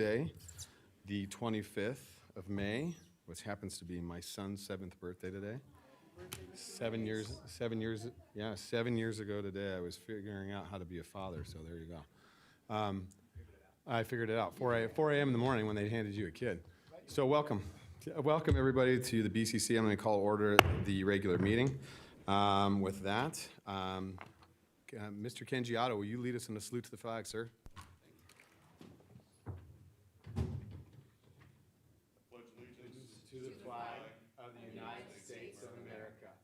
Day, the 25th of May, which happens to be my son's 7th birthday today. 7 years ago today, I was figuring out how to be a father, so there you go. I figured it out, 4 a.m. in the morning when they handed you a kid. So welcome everybody to the BCC. I'm going to call order the regular meeting. With that, Mr. Kenjiato, will you lead us in a salute to the flag, sir? To the flag of the United States of America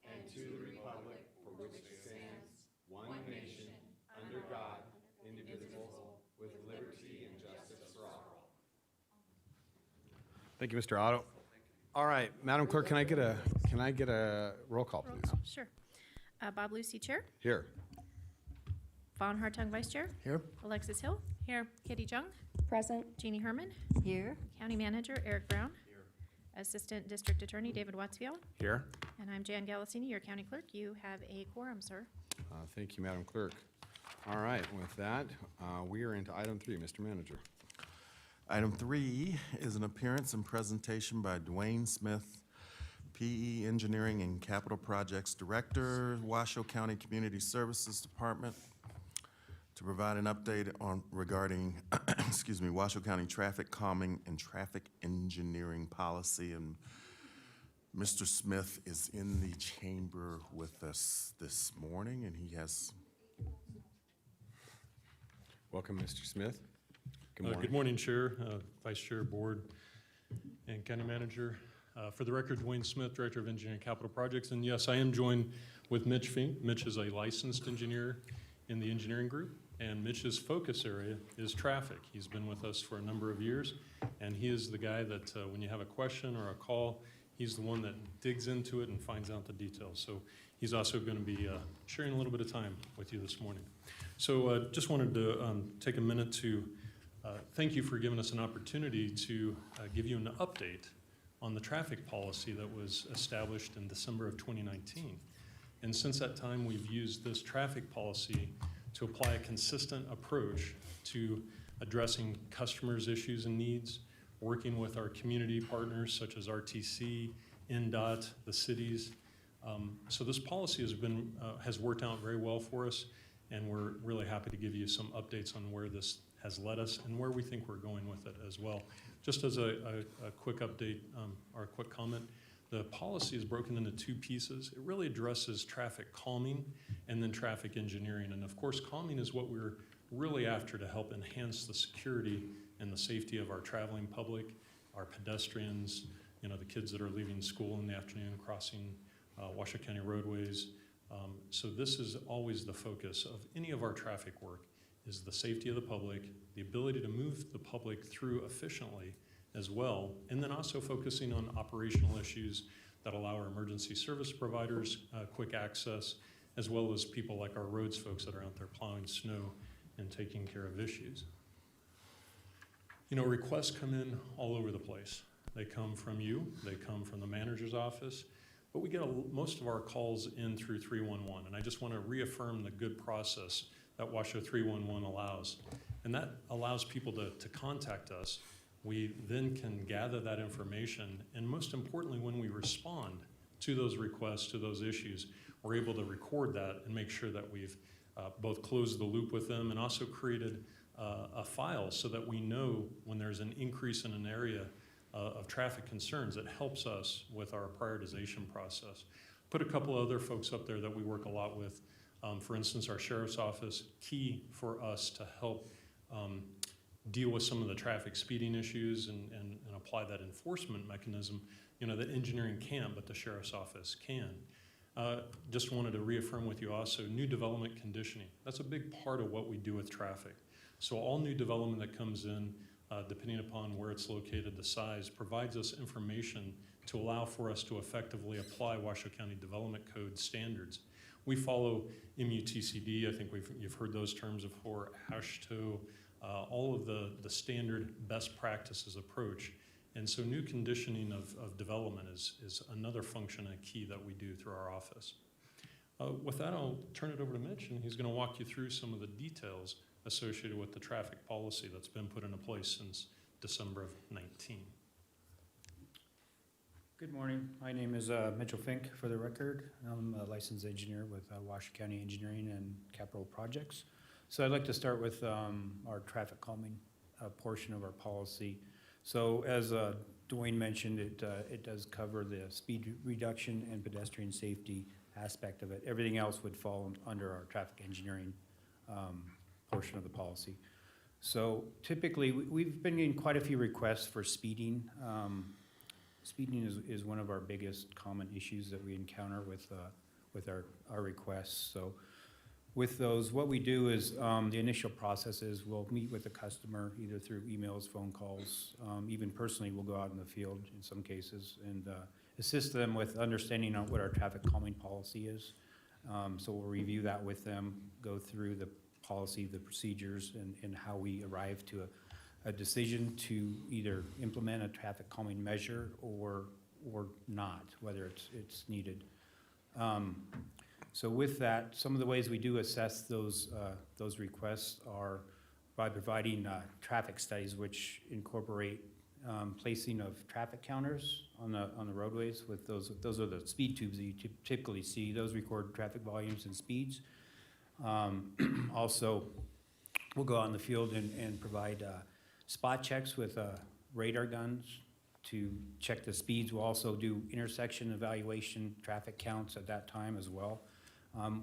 and to the republic for which it stands, one nation, under God, indivisible, with liberty and justice for all. Thank you, Mr. Otto. All right, Madam Clerk, can I get a roll call, please? Roll call, sure. Bob Lucy, Chair. Here. Vaughn Hartung, Vice Chair. Here. Alexis Hill. Here. Kitty Jung. Present. Jeannie Herman. Here. County Manager Eric Brown. Assistant District Attorney David Watsfield. Here. And I'm Jan Galasini, your County Clerk. You have a quorum, sir. Thank you, Madam Clerk. All right, with that, we are into item 3, Mr. Manager. Item 3 is an appearance and presentation by Dwayne Smith, PE Engineering and Capital Projects Director, Washoe County Community Services Department, to provide an update regarding Washoe County traffic calming and traffic engineering policy. And Mr. Smith is in the chamber with us this morning, and he has. Welcome, Mr. Smith. Good morning. Good morning, Chair, Vice Chair, Board, and County Manager. For the record, Dwayne Smith, Director of Engineering and Capital Projects. And yes, I am joined with Mitch Fink. Mitch is a licensed engineer in the engineering group, and Mitch's focus area is traffic. He's been with us for a number of years, and he is the guy that when you have a question or a call, he's the one that digs into it and finds out the details. So he's also going to be sharing a little bit of time with you this morning. So just wanted to take a minute to thank you for giving us an opportunity to give you an update on the traffic policy that was established in December of 2019. And since that time, we've used this traffic policy to apply a consistent approach to addressing customers' issues and needs, working with our community partners such as RTC, NDOT, the cities. So this policy has worked out very well for us, and we're really happy to give you some updates on where this has led us and where we think we're going with it as well. Just as a quick update or a quick comment, the policy is broken into two pieces. It really addresses traffic calming and then traffic engineering. And of course, calming is what we're really after to help enhance the security and the safety of our traveling public, our pedestrians, the kids that are leaving school in the afternoon, crossing Washoe County roadways. So this is always the focus of any of our traffic work, is the safety of the public, the ability to move the public through efficiently as well, and then also focusing on operational issues that allow our emergency service providers quick access, as well as people like our roads folks that are out there plowing snow and taking care of issues. Requests come in all over the place. They come from you, they come from the manager's office, but we get most of our calls in through 311, and I just want to reaffirm the good process that Washoe 311 allows. And that allows people to contact us. We then can gather that information, and most importantly, when we respond to those requests, to those issues, we're able to record that and make sure that we've both closed the loop with them and also created a file so that we know when there's an increase in an area of traffic concerns. It helps us with our prioritization process. Put a couple of other folks up there that we work a lot with. For instance, our Sheriff's Office, key for us to help deal with some of the traffic speeding issues and apply that enforcement mechanism, that engineering can't, but the Sheriff's Office can. Just wanted to reaffirm with you also, new development conditioning. That's a big part of what we do with traffic. So all new development that comes in, depending upon where it's located, the size, provides us information to allow for us to effectively apply Washoe County Development Code standards. We follow MUTCD, I think you've heard those terms before, AASHTO, all of the standard best practices approach. And so new conditioning of development is another function and key that we do through our office. With that, I'll turn it over to Mitch, and he's going to walk you through some of the details associated with the traffic policy that's been put into place since December of 19. Good morning. My name is Mitchell Fink, for the record. I'm a licensed engineer with Washoe County Engineering and Capital Projects. So I'd like to start with our traffic calming portion of our policy. So as Dwayne mentioned, it does cover the speed reduction and pedestrian safety aspect of it. Everything else would fall under our traffic engineering portion of the policy. So typically, we've been getting quite a few requests for speeding. Speeding is one of our biggest common issues that we encounter with our requests. So with those, what we do is the initial process is we'll meet with the customer either through emails, phone calls, even personally we'll go out in the field in some cases and assist them with understanding on what our traffic calming policy is. So we'll review that with them, go through the policy, the procedures, and how we arrive to a decision to either implement a traffic calming measure or not, whether it's needed. So with that, some of the ways we do assess those requests are by providing traffic studies which incorporate placing of traffic counters on the roadways. With those are the speed tubes that you typically see. Those record traffic volumes and speeds. Also, we'll go out in the field and provide spot checks with radar guns to check the speeds. We'll also do intersection evaluation, traffic counts at that time as well.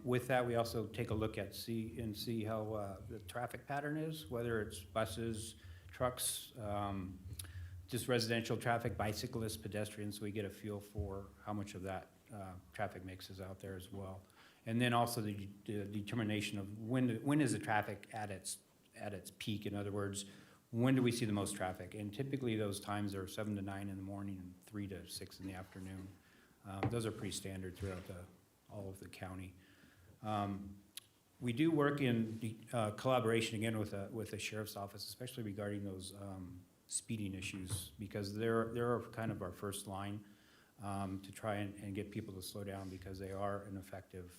With that, we also take a look at see how the traffic pattern is, whether it's buses, trucks, just residential traffic, bicyclists, pedestrians, so we get a feel for how much of that traffic mix is out there as well. And then also the determination of when is the traffic at its peak. In other words, when do we see the most traffic? And typically those times are 7 to 9 in the morning and 3 to 6 in the afternoon. Those are pretty standard throughout all of the county. We do work in collaboration again with the sheriff's office, especially regarding those speeding issues, because they're kind of our first line to try and get people to slow down, because they are an effective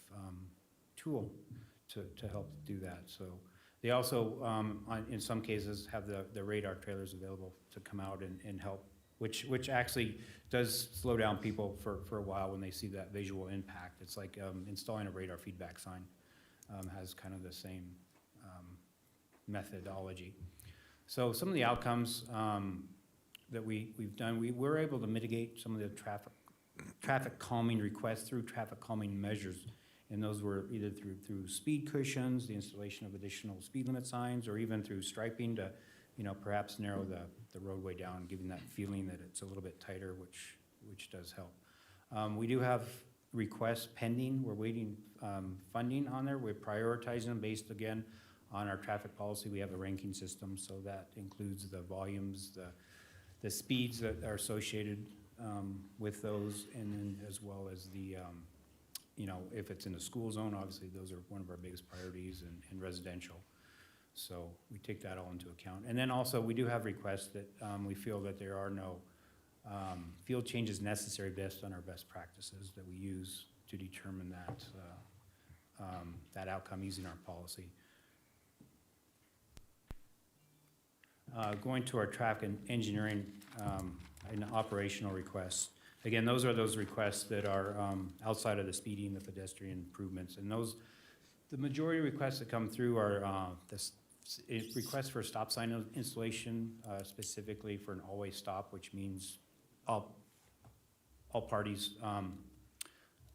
tool to help do that. So they also, in some cases, have the radar trailers available to come out and help, which actually does slow down people for a while when they see that visual impact. It's like installing a radar feedback sign, has kind of the same methodology. So some of the outcomes that we've done, we were able to mitigate some of the traffic calming requests through traffic calming measures. And those were either through speed cushions, the installation of additional speed limit signs, or even through striping to, perhaps narrow the roadway down, giving that feeling that it's a little bit tighter, which does help. We do have requests pending. We're waiting funding on there. We're prioritizing them based, again, on our traffic policy. We have a ranking system, so that includes the volumes, the speeds that are associated with those, and then as well as the if it's in the school zone, obviously those are one of our biggest priorities, and residential. So we take that all into account. And then also we do have requests that we feel that there are no field changes necessary based on our best practices that we use to determine that outcome using our policy. Going to our traffic and engineering and operational requests. Again, those are those requests that are outside of the speeding, the pedestrian improvements, and the majority of requests that come through are requests for stop sign installation, specifically for an always stop, which means all parties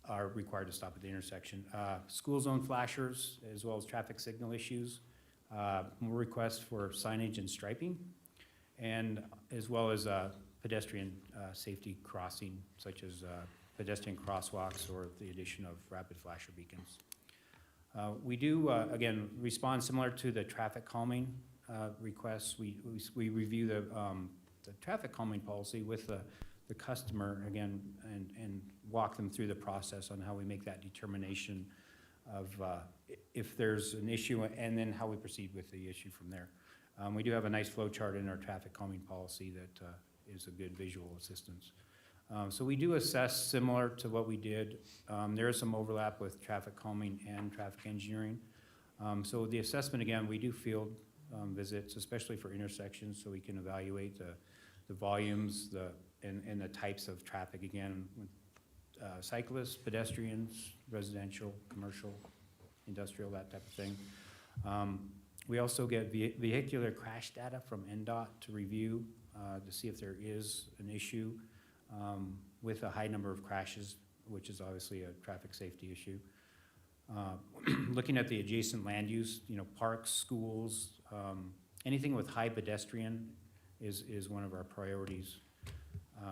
are required to stop at the intersection. School zone flashers, as well as traffic signal issues. More requests for signage and striping, and as well as pedestrian safety crossing, such as pedestrian crosswalks or the addition of rapid flasher beacons. We do, again, respond similar to the traffic calming requests. We review the traffic calming policy with the customer, again, and walk them through the process on how we make that determination of if there's an issue, and then how we proceed with the issue from there. We do have a nice flow chart in our traffic calming policy that is a good visual assistance. So we do assess similar to what we did. There is some overlap with traffic calming and traffic engineering. So the assessment, again, we do field visits, especially for intersections, so we can evaluate the volumes, and the types of traffic, again, with cyclists, pedestrians, residential, commercial, industrial, that type of thing. We also get vehicular crash data from NDOT to review to see if there is an issue with a high number of crashes, which is obviously a traffic safety issue. Looking at the adjacent land use, parks, schools, anything with high pedestrian is one of our priorities.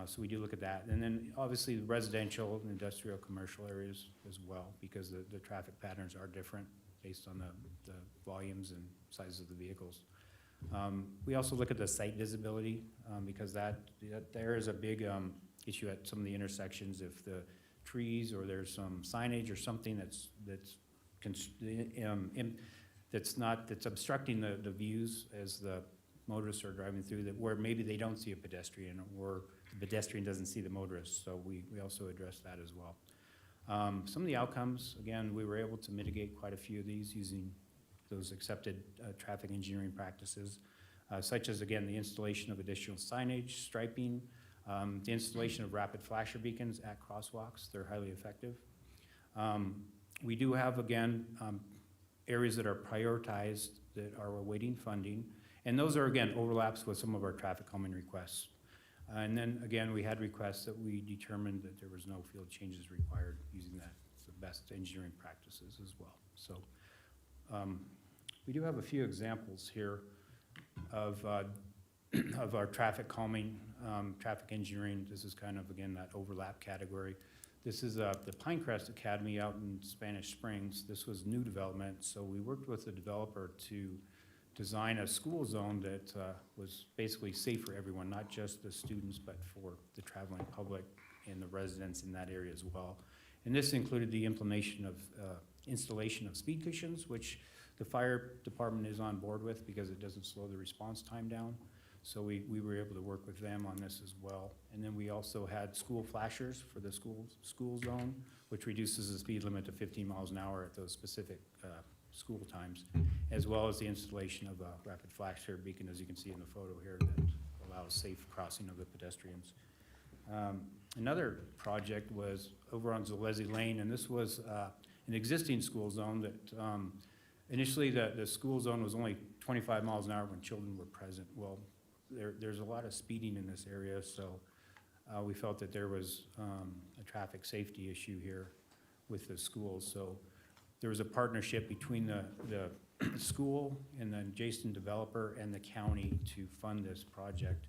So we do look at that. And then obviously residential, industrial, commercial areas as well, because the traffic patterns are different based on the volumes and sizes of the vehicles. We also look at the site visibility because there is a big issue at some of the intersections. If the trees or there's some signage or something that's obstructing the views as the motorists are driving through, where maybe they don't see a pedestrian or the pedestrian doesn't see the motorist. So we also address that as well. Some of the outcomes, again, we were able to mitigate quite a few of these using those accepted traffic engineering practices, such as, again, the installation of additional signage, striping, the installation of rapid flasher beacons at crosswalks. They're highly effective. We do have, again, areas that are prioritized that are awaiting funding, and those are, again, overlaps with some of our traffic calming requests. And then, again, we had requests that we determined that there was no field changes required using the best engineering practices as well. So we do have a few examples here of our traffic calming, traffic engineering. This is kind of, again, that overlap category. This is the Pinecrest Academy out in Spanish Springs. This was new development, so we worked with the developer to design a school zone that was basically safe for everyone, not just the students, but for the traveling public and the residents in that area as well. And this included the installation of speed cushions, which the fire department is on board with because it doesn't slow the response time down. So we were able to work with them on this as well. And then we also had school flashers for the school zone, which reduces the speed limit to 15 miles an hour at those specific school times, as well as the installation of a rapid flasher beacon, as you can see in the photo here, that allows safe crossing of the pedestrians. Another project was over on Zalesi Lane, and this was an existing school zone that initially the school zone was only 25 miles an hour when children were present. Well, there's a lot of speeding in this area, so we felt that there was a traffic safety issue here with the schools. So there was a partnership between the school and the adjacent developer and the county to fund this project,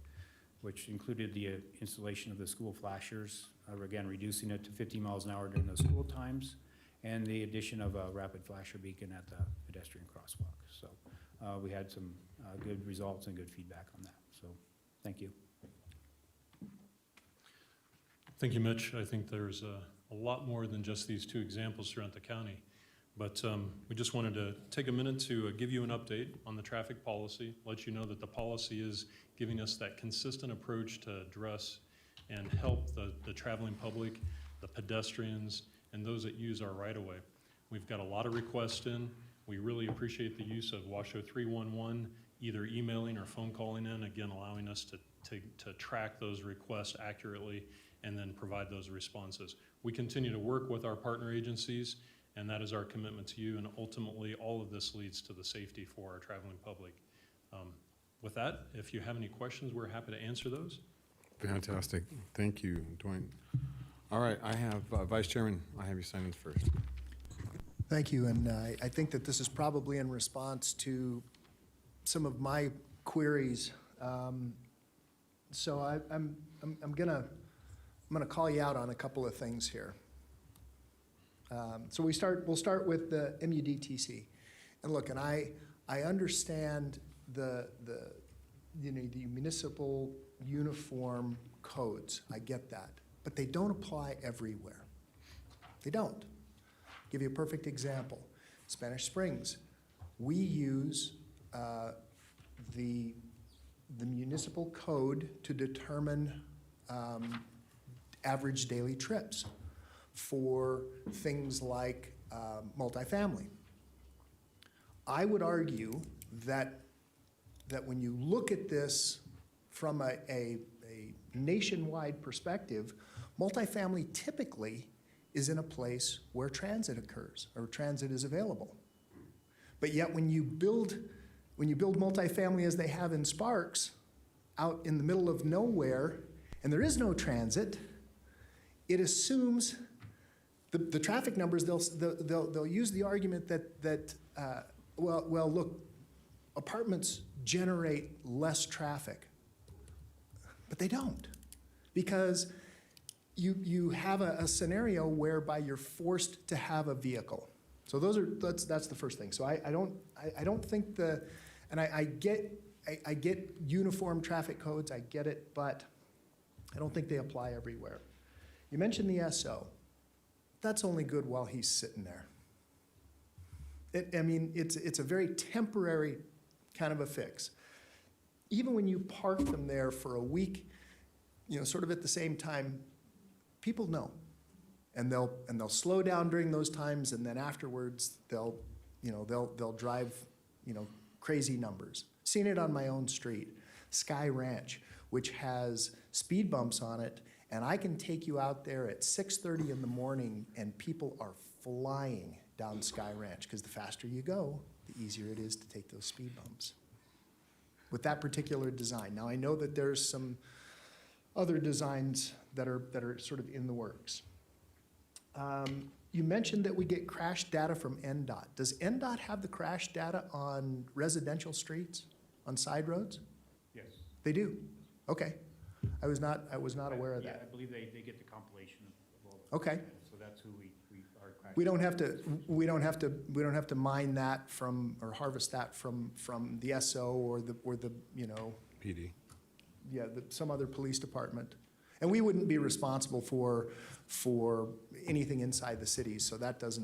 which included the installation of the school flashers, again, reducing it to 50 miles an hour during those school times, and the addition of a rapid flasher beacon at the pedestrian crosswalk. So we had some good results and good feedback on that. So thank you. Thank you, Mitch. I think there's a lot more than just these two examples throughout the county. But we just wanted to take a minute to give you an update on the traffic policy, let you know that the policy is giving us that consistent approach to address and help the traveling public, the pedestrians, and those that use our right-of-way. We've got a lot of requests in. We really appreciate the use of Washoe 311, either emailing or phone calling in, again, allowing us to track those requests accurately and then provide those responses. We continue to work with our partner agencies, and that is our commitment to you, and ultimately all of this leads to the safety for our traveling public. With that, if you have any questions, we're happy to answer those. Fantastic. Thank you, Dwayne. All right, I have Vice Chairman, I have you sign in first. Thank you, and I think that this is probably in response to some of my queries. So I'm gonna call you out on a couple of things here. So we'll start with the MUDTC, and look, and I understand the municipal uniform codes. I get that, but they don't apply everywhere. They don't. Give you a perfect example. Spanish Springs, we use the municipal code to determine average daily trips for things like multifamily. I would argue that when you look at this from a nationwide perspective, multifamily typically is in a place where transit occurs or transit is available. But yet when you build multifamily as they have in Sparks, out in the middle of nowhere, and there is no transit, it assumes the traffic numbers, they'll use the argument that well, look, apartments generate less traffic. But they don't, because you have a scenario whereby you're forced to have a vehicle. So that's the first thing. So I don't think I get uniform traffic codes, I get it, but I don't think they apply everywhere. You mentioned the SO. That's only good while he's sitting there. It's a very temporary kind of a fix. Even when you park them there for a week, sort of at the same time, people know. And they'll slow down during those times, and then afterwards they'll drive, crazy numbers. Seen it on my own street, Sky Ranch, which has speed bumps on it, and I can take you out there at 6:30 in the morning, and people are flying down Sky Ranch, because the faster you go, the easier it is to take those speed bumps. With that particular design. Now, I know that there's some other designs that are sort of in the works. You mentioned that we get crash data from NDOT. Does NDOT have the crash data on residential streets, on side roads? Yes. They do? Okay. I was not aware of Yeah, that. I believe they get the compilation of all the. Okay. So that's who we are crashing. We don't have to mine that from, or harvest that from the SO or the PD. yeah, some other police department. And we wouldn't be responsible for anything inside the city, so that's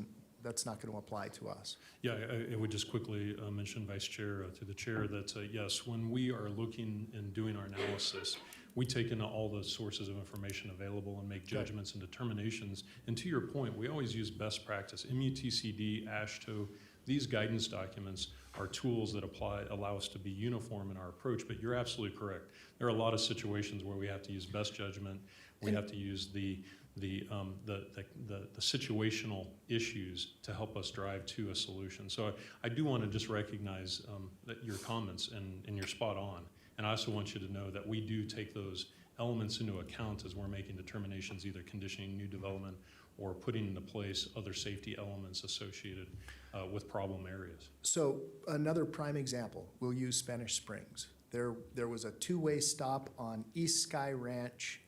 not going to apply to us. Yeah, I would just quickly mention, Vice Chair, to the Chair, that yes, when we are looking and doing our analysis, we take in all the sources of information available and make judgments and determinations. And to your point, we always use best practice. MUTCD, AASHTO, these guidance documents are tools that allow us to be uniform in our approach, but you're absolutely correct. There are a lot of situations where we have to use best judgment. We have to use the situational issues to help us drive to a solution. So I do want to just recognize that your comments, and you're spot on. And I also want you to know that we do take those elements into account as we're making determinations, either conditioning new development or putting into place other safety elements associated with problem areas. So another prime example, we'll use Spanish Springs. There was a two-way stop on East Sky Ranch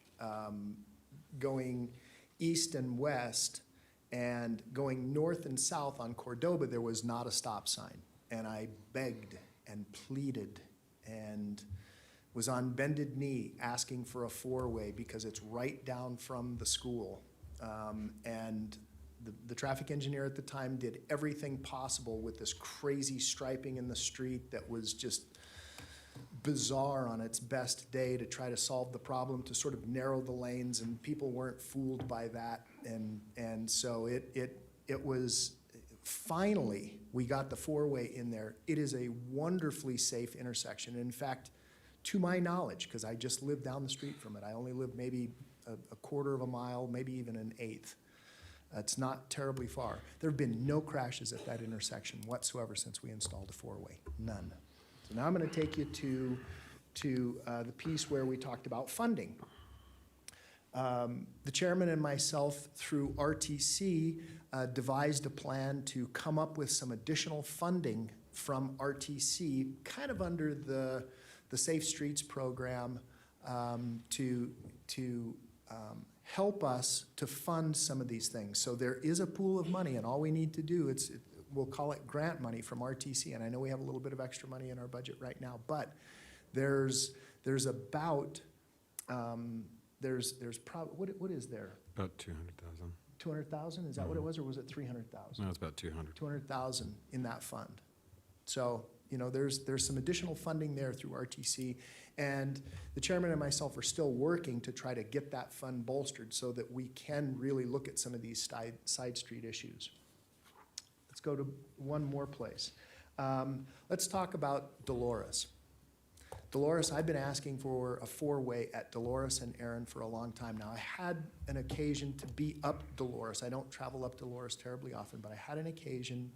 going east and west, and going north and south on Cordoba, there was not a stop sign. And I begged and pleaded and was on bended knee asking for a four-way because it's right down from the school. And the traffic engineer at the time did everything possible with this crazy striping in the street that was just bizarre on its best day to try to solve the problem, to sort of narrow the lanes, and people weren't fooled by that. And so it was, finally, we got the four-way in there. It is a wonderfully safe intersection. In fact, to my knowledge, because I just live down the street from it, I only live maybe a quarter of a mile, maybe even an eighth. It's not terribly far. There have been no crashes at that intersection whatsoever since we installed a four-way, none. So now I'm going to take you to the piece where we talked about funding. The chairman and myself, through RTC, devised a plan to come up with some additional funding from RTC, kind of under the Safe Streets program, to help us to fund some of these things. So there is a pool of money, and all we need to do, we'll call it grant money from RTC, and I know we have a little bit of extra money in our budget right now, but there's about, there's probably, what is there? About 200,000. 200,000, is that what it was, or was it 300,000? No, it's about 200. 200,000 in that fund. So, there's some additional funding there through RTC, and the chairman and myself are still working to try to get that fund bolstered so that we can really look at some of these side street issues. Let's go to one more place. Let's talk about Dolores. Dolores, I've been asking for a four-way at Dolores and Aaron for a long time now. I had an occasion to be up Dolores. I don't travel up Dolores terribly often, but I had an occasion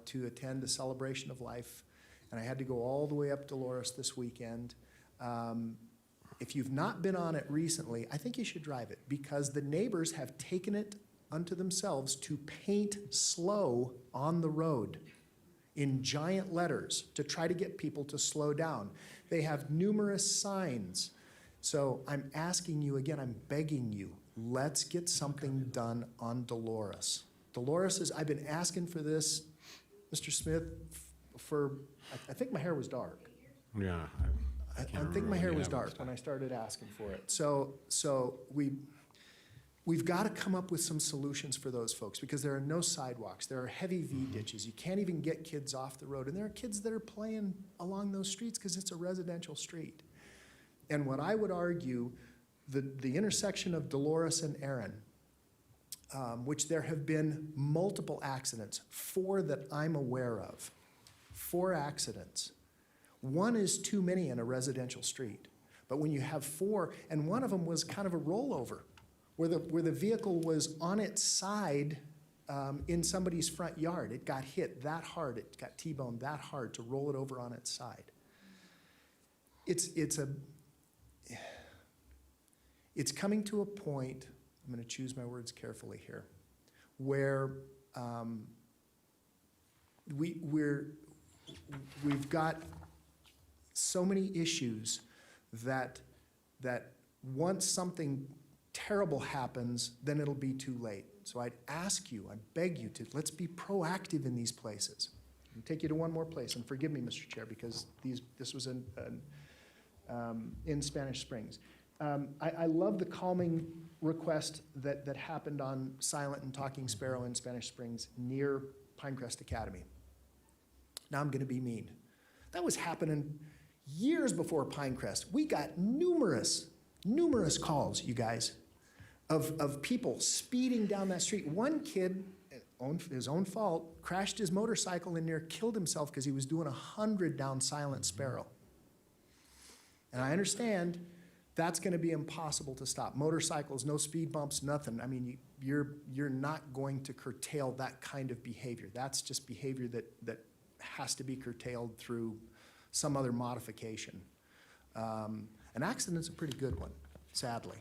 to attend a celebration of life, and I had to go all the way up Dolores this weekend. If you've not been on it recently, I think you should drive it, because the neighbors have taken it unto themselves to paint slow on the road in giant letters to try to get people to slow down. They have numerous signs. So I'm asking you again, I'm begging you, let's get something done on Dolores. Dolores is, I've been asking for this, Mr. Smith, for, I think my hair was dark. Yeah. I can't think remember my hair when you was had dark it. when I started asking for it. So we've got to come up with some solutions for those folks, because there are no sidewalks. There are heavy V ditches. You can't even get kids off the road. And there are kids that are playing along those streets because it's a residential street. And what I would argue, the intersection of Dolores and Aaron, which there have been multiple accidents, 4 that I'm aware of, 4 accidents. 1 is too many in a residential street. But when you have 4, and one of them was kind of a rollover, where the vehicle was on its side in somebody's front yard. It got hit that hard, it got T-boned that hard to roll it over on its side. It's coming to a point, I'm going to choose my words carefully here, where we've got so many issues that once something terrible happens, then it'll be too late. So I'd ask you, I beg you to, let's be proactive in these places. I'll take you to one more place, and forgive me, Mr. Chair, because this was in Spanish Springs. I love the calming request that happened on Silent and Talking Sparrow in Spanish Springs near Pinecrest Academy. Now I'm going to be mean. That was happening years before Pinecrest. We got numerous calls, you guys, of people speeding down that street. One kid, his own fault, crashed his motorcycle and near killed himself because he was doing 100 down Silent Sparrow. And I understand that's going to be impossible to stop. Motorcycles, no speed bumps, nothing. I mean, you're not going to curtail that kind of behavior. That's just behavior that has to be curtailed through some other modification. An accident's a pretty good one, sadly.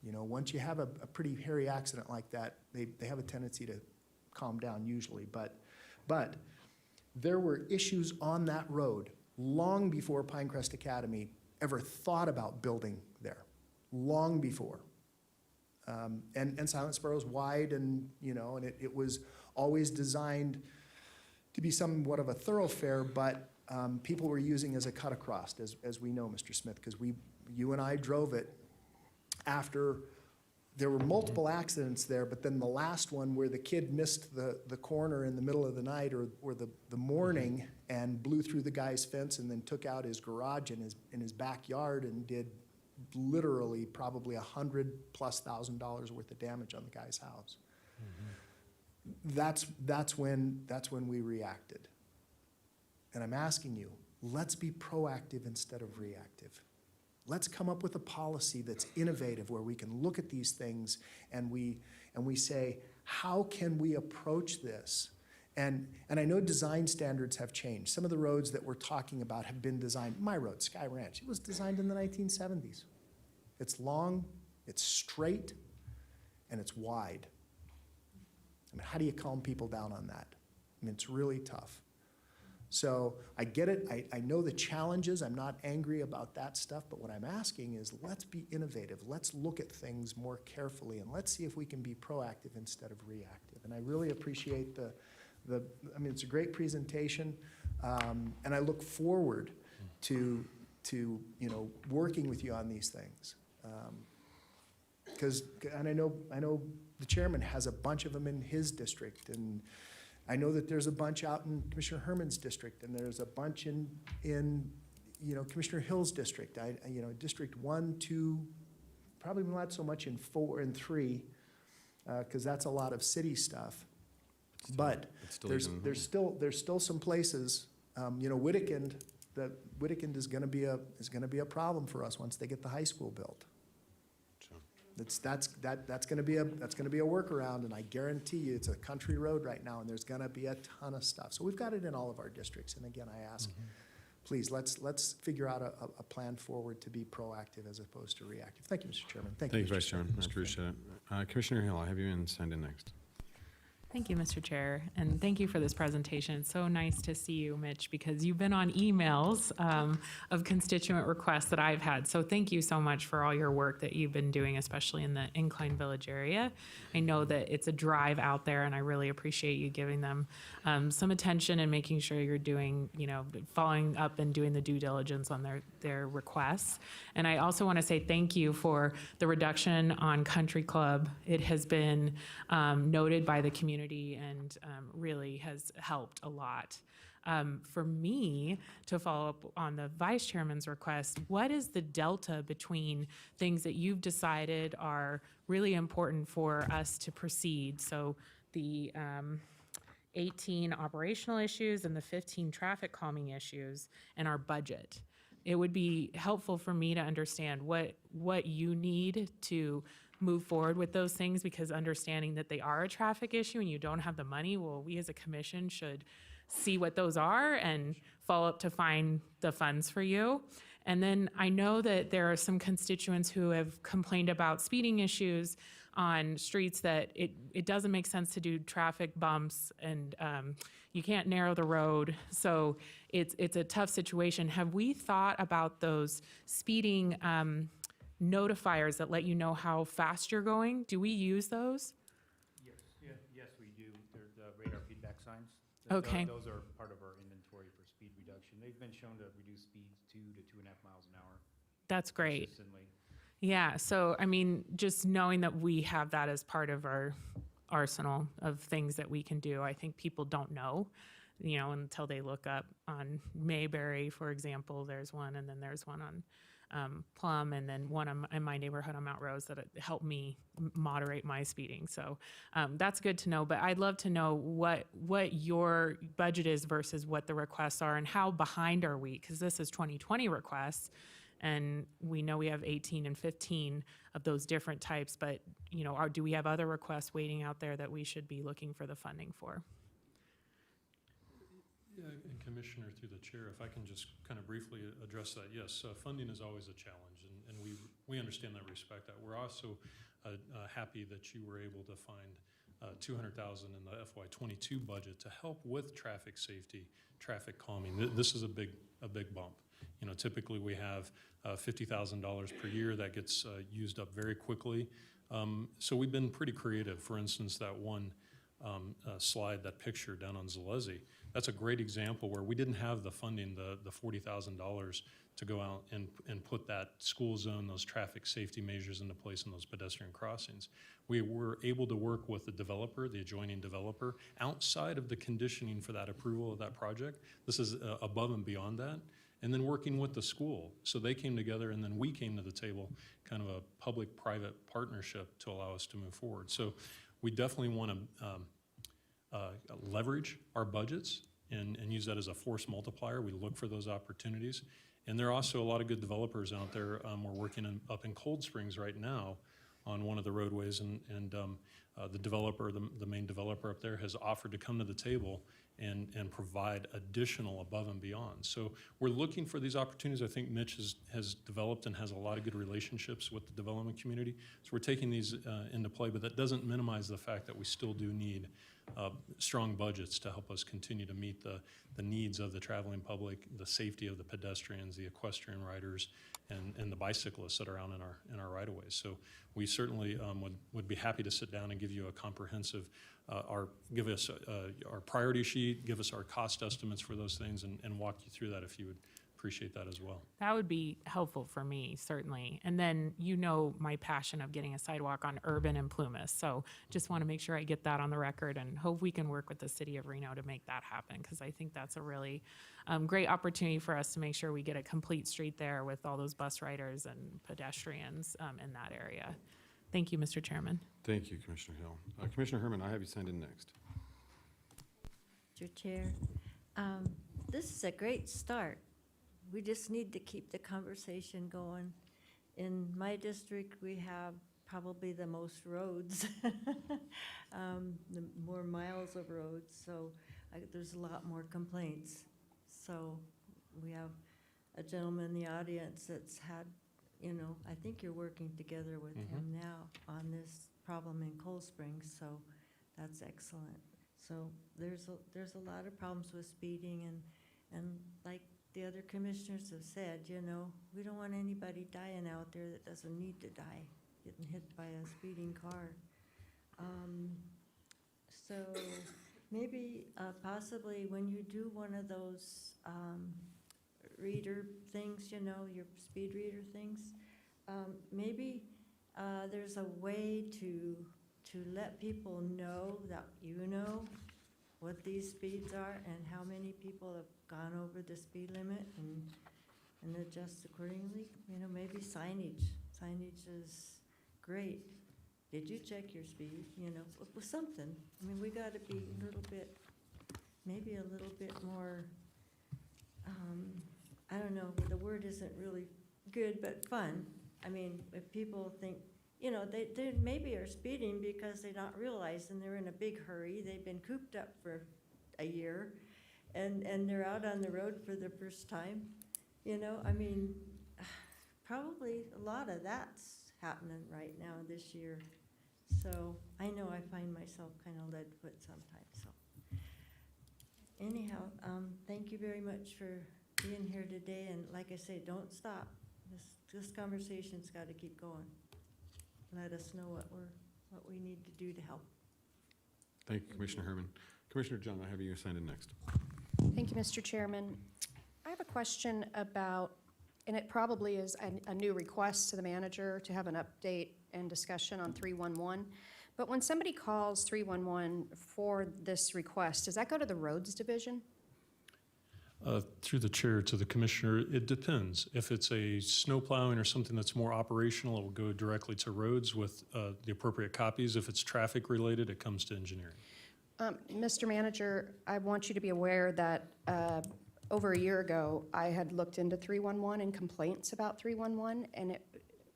You know, once you have a pretty hairy accident like that, they have a tendency to calm down usually. But there were issues on that road long before Pinecrest Academy ever thought about building there, long before. And Silent Sparrow's wide, and you know, and it was always designed to be somewhat of a thoroughfare, but people were using as a cut across, as we know, Mr. Smith, because you and I drove it after there were multiple accidents there, but then the last one where the kid missed the corner in the middle of the night or the morning and blew through the guy's fence and then took out his garage in his backyard and did literally probably $100,000+ worth of damage on the guy's house. That's when we reacted. And I'm asking you, let's be proactive instead of reactive. Let's come up with a policy that's innovative where we can look at these things and we say, how can we approach this? And I know design standards have changed. Some of the roads that we're talking about have been designed. My road, Sky Ranch, it was designed in the 1970s. It's long, it's straight, and it's wide. I mean, how do you calm people down on that? I mean, it's really tough. So I get it. I know the challenges. I'm not angry about that stuff. But what I'm asking is, let's be innovative. Let's look at things more carefully, and let's see if we can be proactive instead of reactive. And I really appreciate I mean, it's a great presentation, and I look forward to you know, working with you on these things. And I know the chairman has a bunch of them in his district, and I know that there's a bunch out in Commissioner Herman's district, and there's a bunch in you know, Commissioner Hill's district. You know, District 1, 2, probably not so much in 4 and 3, because that's a lot of city stuff. But It's still there's, even- there's still some places, Whittekind, Whittekind is gonna be a problem for us once they get the high school built. That's gonna be a workaround, and I guarantee you, it's a country road right now, and there's gonna be a ton of stuff. So we've got it in all of our districts, and again, I ask, please, let's figure out a plan forward to be proactive as opposed to reactive. Thank you, Mr. Chairman. Thank you, Mr. Vice Chairman. I appreciate it. Commissioner Hill, I have you in signed in next. Thank you, Mr. Chair, and thank you for this presentation. It's so nice to see you, Mitch, because you've been on emails of constituent requests that I've had. So thank you so much for all your work that you've been doing, especially in the Incline Village area. I know that it's a drive out there, and I really appreciate you giving them some attention and making sure you're doing, following up and doing the due diligence on their requests. And I also want to say thank you for the reduction on Country Club. It has been noted by the community and really has helped a lot. For me, to follow up on the vice chairman's request, what is the delta between things that you've decided are really important for us to proceed? So the 18 operational issues and the 15 traffic calming issues and our budget. It would be helpful for me to understand what you need to move forward with those things, because understanding that they are a traffic issue and you don't have the money, well, we as a commission should see what those are and follow up to find the funds for you. And then I know that there are some constituents who have complained about speeding issues on streets that it doesn't make sense to do traffic bumps, and you can't narrow the road. So it's a tough situation. Have we thought about those speeding notifiers that let you know how fast you're going? Do we use those? Yes, we do. They're the radar feedback signs. Okay. Those are part of our inventory for speed reduction. They've been shown to reduce speeds 2 to 2.5 miles an hour That's great. consistently. Yeah, so I mean, just knowing that we have that as part of our arsenal of things that we can do, I think people don't know, until they look up on Mayberry, for example, there's one, and then there's one on Plum, and then one in my neighborhood on Mount Rose that helped me moderate my speeding. So that's good to know, but I'd love to know what your budget is versus what the requests are, and how behind are we? Because this is 2020 requests, and we know we have 18 and 15 of those different types, but do we have other requests waiting out there that we should be looking for the funding for? Yeah, and Commissioner, through the chair, if I can just kind of briefly address that. Yes, funding is always a challenge, and we understand that, respect that. We're also happy that you were able to find $200,000 in the FY22 budget to help with traffic safety, traffic calming. This is a big bump. Typically we have $50,000 per year that gets used up very quickly. So we've been pretty creative. For instance, that one slide, that picture down on Zalesi, that's a great example where we didn't have the funding, the $40,000 to go out and put that school zone, those traffic safety measures into place in those pedestrian crossings. We were able to work with the developer, the adjoining developer, outside of the conditioning for that approval of that project. This is above and beyond that. And then working with the school. So they came together, and then we came to the table, kind of a public-private partnership to allow us to move forward. So we definitely want to leverage our budgets and use that as a force multiplier. We look for those opportunities. And there are also a lot of good developers out there. We're working up in Cold Springs right now on one of the roadways, and the developer, the main developer up there, has offered to come to the table and provide additional above and beyond. So we're looking for these opportunities. I think Mitch has developed and has a lot of good relationships with the development community. So we're taking these into play, but that doesn't minimize the fact that we still do need strong budgets to help us continue to meet the needs of the traveling public, the safety of the pedestrians, the equestrian riders, and the bicyclists that are out in our right-of-ways. So we certainly would be happy to sit down and give you a comprehensive, give us our priority sheet, give us our cost estimates for those things, and walk you through that if you would appreciate that as well. That would be helpful for me, certainly. And then my passion of getting a sidewalk on Urban and Plumas. So just want to make sure I get that on the record, and hope we can work with the city of Reno to make that happen, because I think that's a really great opportunity for us to make sure we get a complete street there with all those bus riders and pedestrians in that area. Thank you, Mr. Chairman. Thank you, Commissioner Hill. Commissioner Herman, I have you signed in next. Mr. Chair. This is a great start. We just need to keep the conversation going. In my district, we have probably the most roads, the more miles of roads, so there's a lot more complaints. So we have a gentleman in the audience that's had, you know, I think you're working together with him now on this problem in Cold Springs, so that's excellent. So there's a lot of problems with speeding, and like the other commissioners have said, you know, we don't want anybody dying out there that doesn't need to die, getting hit by a speeding car. So maybe possibly when you do one of those reader things, you know, your speed reader things, maybe there's a way to let people know that you know what these speeds are and how many people have gone over the speed limit and adjust accordingly. You know, maybe signage. Signage is great. Did you check your speed? You know, with something. I mean, we got to be a little bit, maybe a little bit more, I don't know, the word isn't really good, but fun. I mean, if people think, you know, they maybe are speeding because they not realize and they're in a big hurry. They've been cooped up for a year and they're out on the road for the first time. You know, I mean, probably a lot of that's happening right now this year. So I know I find myself kind of lead foot sometimes. So anyhow, thank you very much for being here today. And like I say, don't stop. This conversation's got to keep going. Let us know what we need to do to help. Thank you, Commissioner Herman. Commissioner Jung, I have you signed in next. Thank you, Mr. Chairman. I have a question about, and it probably is a new request to the manager to have an update and discussion on 311. But when somebody calls 311 for this request, does that go to the roads division? Through the chair to the commissioner, it depends. If it's a snow plowing or something that's more operational, it will go directly to roads with the appropriate copies. If it's traffic related, it comes to engineering. Mr. Manager, I want you to be aware that over a year ago, I had looked into 311 and complaints about 311, and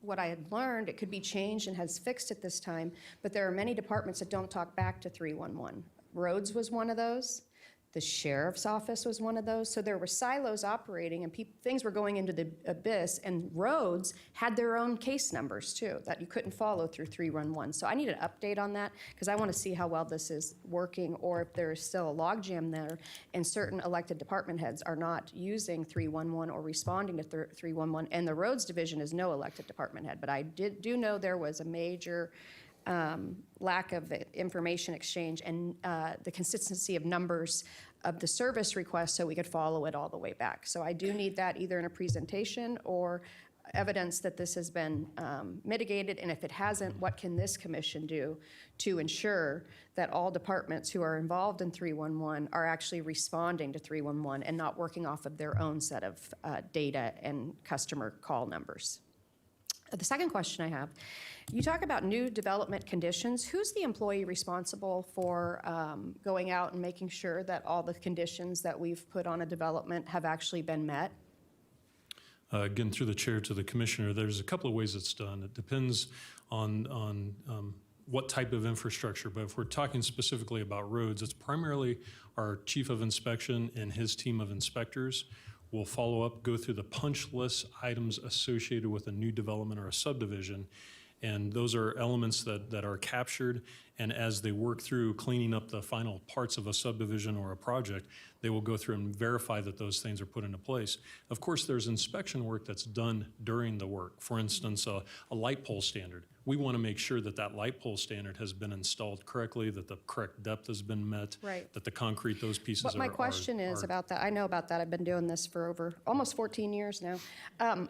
what I had learned, it could be changed and has fixed at this time, but there are many departments that don't talk back to 311. Roads was one of those. The sheriff's office was one of those. So there were silos operating and things were going into the abyss, and roads had their own case numbers too that you couldn't follow through 311. So I need an update on that because I want to see how well this is working, or if there is still a logjam there and certain elected department heads are not using 311 or responding to 311. And the roads division is no elected department head, but I do know there was a major lack of information exchange and the consistency of numbers of the service request so we could follow it all the way back. So I do need that either in a presentation or evidence that this has been mitigated, and if it hasn't, what can this commission do to ensure that all departments who are involved in 311 are actually responding to 311 and not working off of their own set of data and customer call numbers. The second question I have, you talk about new development conditions. Who's the employee responsible for going out and making sure that all the conditions that we've put on a development have actually been met? Again, through the chair to the commissioner, there's a couple of ways it's done. It depends on what type of infrastructure, but if we're talking specifically about roads, it's primarily our chief of inspection and his team of inspectors will follow up, go through the punch list items associated with a new development or a subdivision. And those are elements that are captured, and as they work through cleaning up the final parts of a subdivision or a project, they will go through and verify that those things are put into place. Of course, there's inspection work that's done during the work. For instance, a light pole standard. We want to make sure that that light pole standard has been installed correctly, that the correct depth has been met, Right. that the concrete, those pieces But my question is are about that. I know about that. I've been doing this for over almost 14 years now.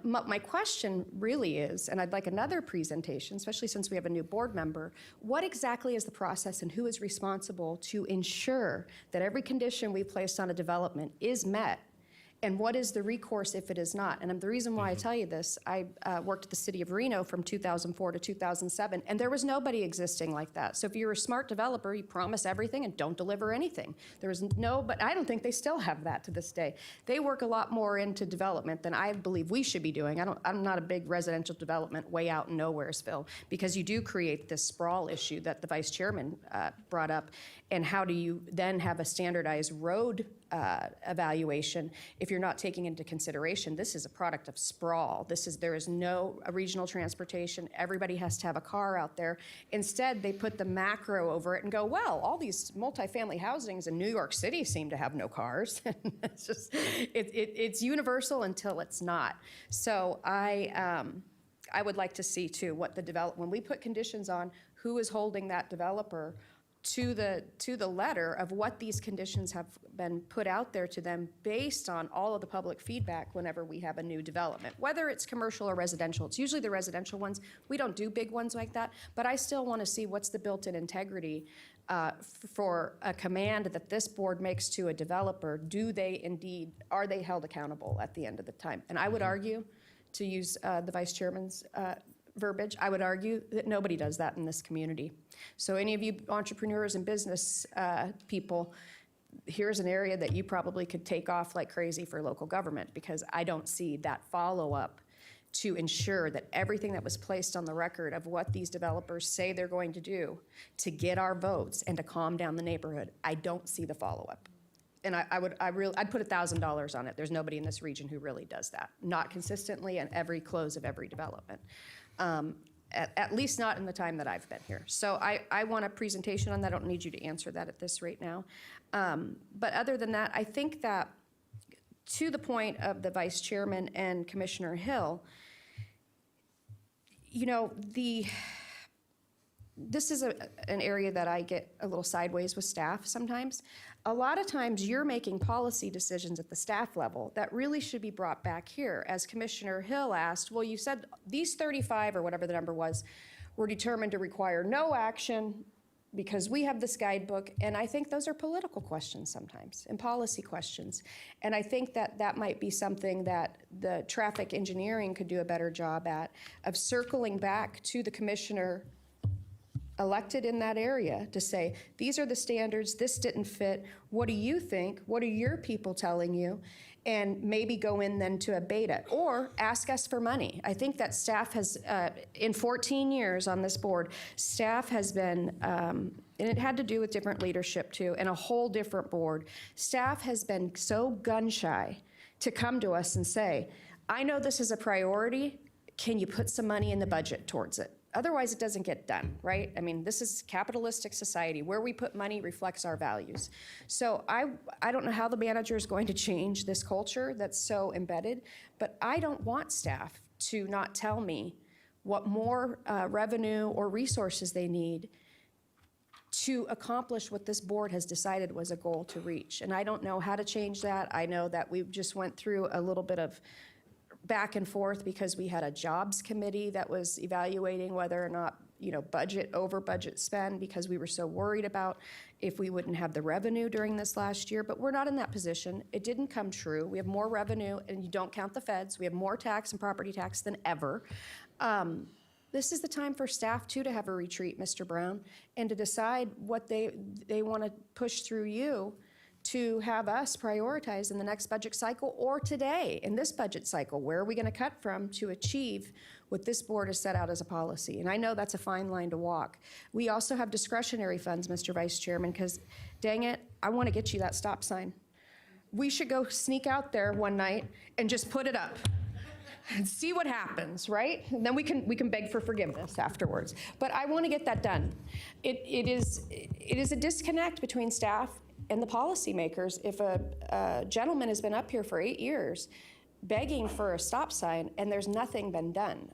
My question really is, and I'd like another presentation, especially since we have a new board member, what exactly is the process and who is responsible to ensure that every condition we placed on a development is met And what is the recourse if it is not? And the reason why I tell you this, I worked at the city of Reno from 2004 to 2007, and there was nobody existing like that. So if you're a smart developer, you promise everything and don't deliver anything. There was no, but I don't think they still have that to this day. They work a lot more into development than I believe we should be doing. I'm not a big residential development way out in Nowheresville, because you do create this sprawl issue that the vice chairman brought up. And how do you then have a standardized road evaluation if you're not taking into consideration this is a product of sprawl? There is no regional transportation. Everybody has to have a car out there. Instead, they put the macro over it and go, well, all these multifamily housings in New York City seem to have no cars. It's just, it's universal until it's not. So I would like to see too what when we put conditions on, who is holding that developer to the letter of what these conditions have been put out there to them based on all of the public feedback whenever we have a new development, whether it's commercial or residential. It's usually the residential ones. We don't do big ones like that, but I still want to see what's the built-in integrity for a command that this board makes to a developer. Are they held accountable at the end of the time? And I would argue, to use the vice chairman's verbiage, I would argue that nobody does that in this community. So any of you entrepreneurs and business people, here's an area that you probably could take off like crazy for local government, because I don't see that follow-up to ensure that everything that was placed on the record of what these developers say they're going to do to get our votes and to calm down the neighborhood, I don't see the follow-up. And I'd put $1,000 on it. There's nobody in this region who really does that, not consistently and every close of every development. At least not in the time that I've been here. So I want a presentation on that. I don't need you to answer that at this right now. But other than that, I think that to the point of the vice chairman and Commissioner Hill, you know, this is an area that I get a little sideways with staff sometimes. A lot of times you're making policy decisions at the staff level that really should be brought back here. As Commissioner Hill asked, well, you said these 35 or whatever the number was were determined to require no action because we have this guidebook, and I think those are political questions sometimes and policy questions. And I think that that might be something that the traffic engineering could do a better job at, of circling back to the commissioner elected in that area to say, these are the standards, this didn't fit, what do you think, what are your people telling you? And maybe go in then to a beta, or ask us for money. I think that staff has, in 14 years on this board, staff has been, and it had to do with different leadership too, and a whole different board. Staff has been so gun shy to come to us and say, I know this is a priority, can you put some money in the budget towards it? Otherwise, it doesn't get done, right? I mean, this is capitalistic society. Where we put money reflects our values. So I don't know how the manager is going to change this culture that's so embedded, but I don't want staff to not tell me what more revenue or resources they need to accomplish what this board has decided was a goal to reach. And I don't know how to change that. I know that we just went through a little bit of back and forth because we had a jobs committee that was evaluating whether or not, you know, over budget spend, because we were so worried about if we wouldn't have the revenue during this last year. But we're not in that position. It didn't come true. We have more revenue, and you don't count the feds. We have more tax and property tax than ever. This is the time for staff too to have a retreat, Mr. Brown, and to decide what they want to push through you to have us prioritize in the next budget cycle, or today in this budget cycle. Where are we going to cut from to achieve what this board has set out as a policy? And I know that's a fine line to walk. We also have discretionary funds, Mr. Vice Chairman, because dang it, I want to get you that stop sign. We should go sneak out there one night and just put it up and see what happens, right? And then we can beg for forgiveness afterwards. But I want to get that done. It is a disconnect between staff and the policymakers. If a gentleman has been up here for 8 years begging for a stop sign and there's nothing been done,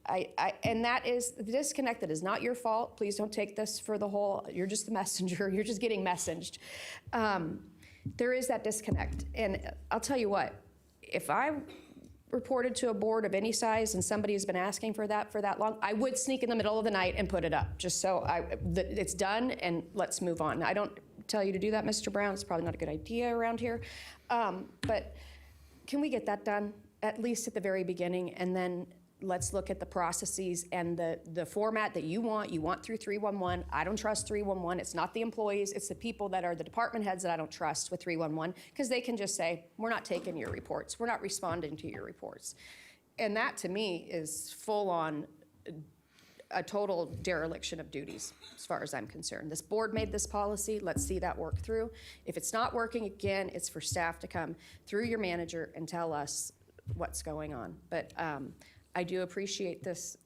and that is the disconnect. That is not your fault. Please don't take this for the whole, you're just the messenger, you're just getting messaged. There is that disconnect. And I'll tell you what, if I reported to a board of any size and somebody has been asking for that long, I would sneak in the middle of the night and put it up, just so it's done and let's move on. I don't tell you to do that, Mr. Brown. It's probably not a good idea around here. But can we get that done, at least at the very beginning, and then let's look at the processes and the format that you want through 311. I don't trust 311. It's not the employees, it's the people that are the department heads that I don't trust with 311, because they can just say, we're not taking your reports, we're not responding to your reports. And that, to me, is full on a total dereliction of duties, as far as I'm concerned. This board made this policy, let's see that work through. If it's not working, again, it's for staff to come through your manager and tell us what's going on. But I do appreciate this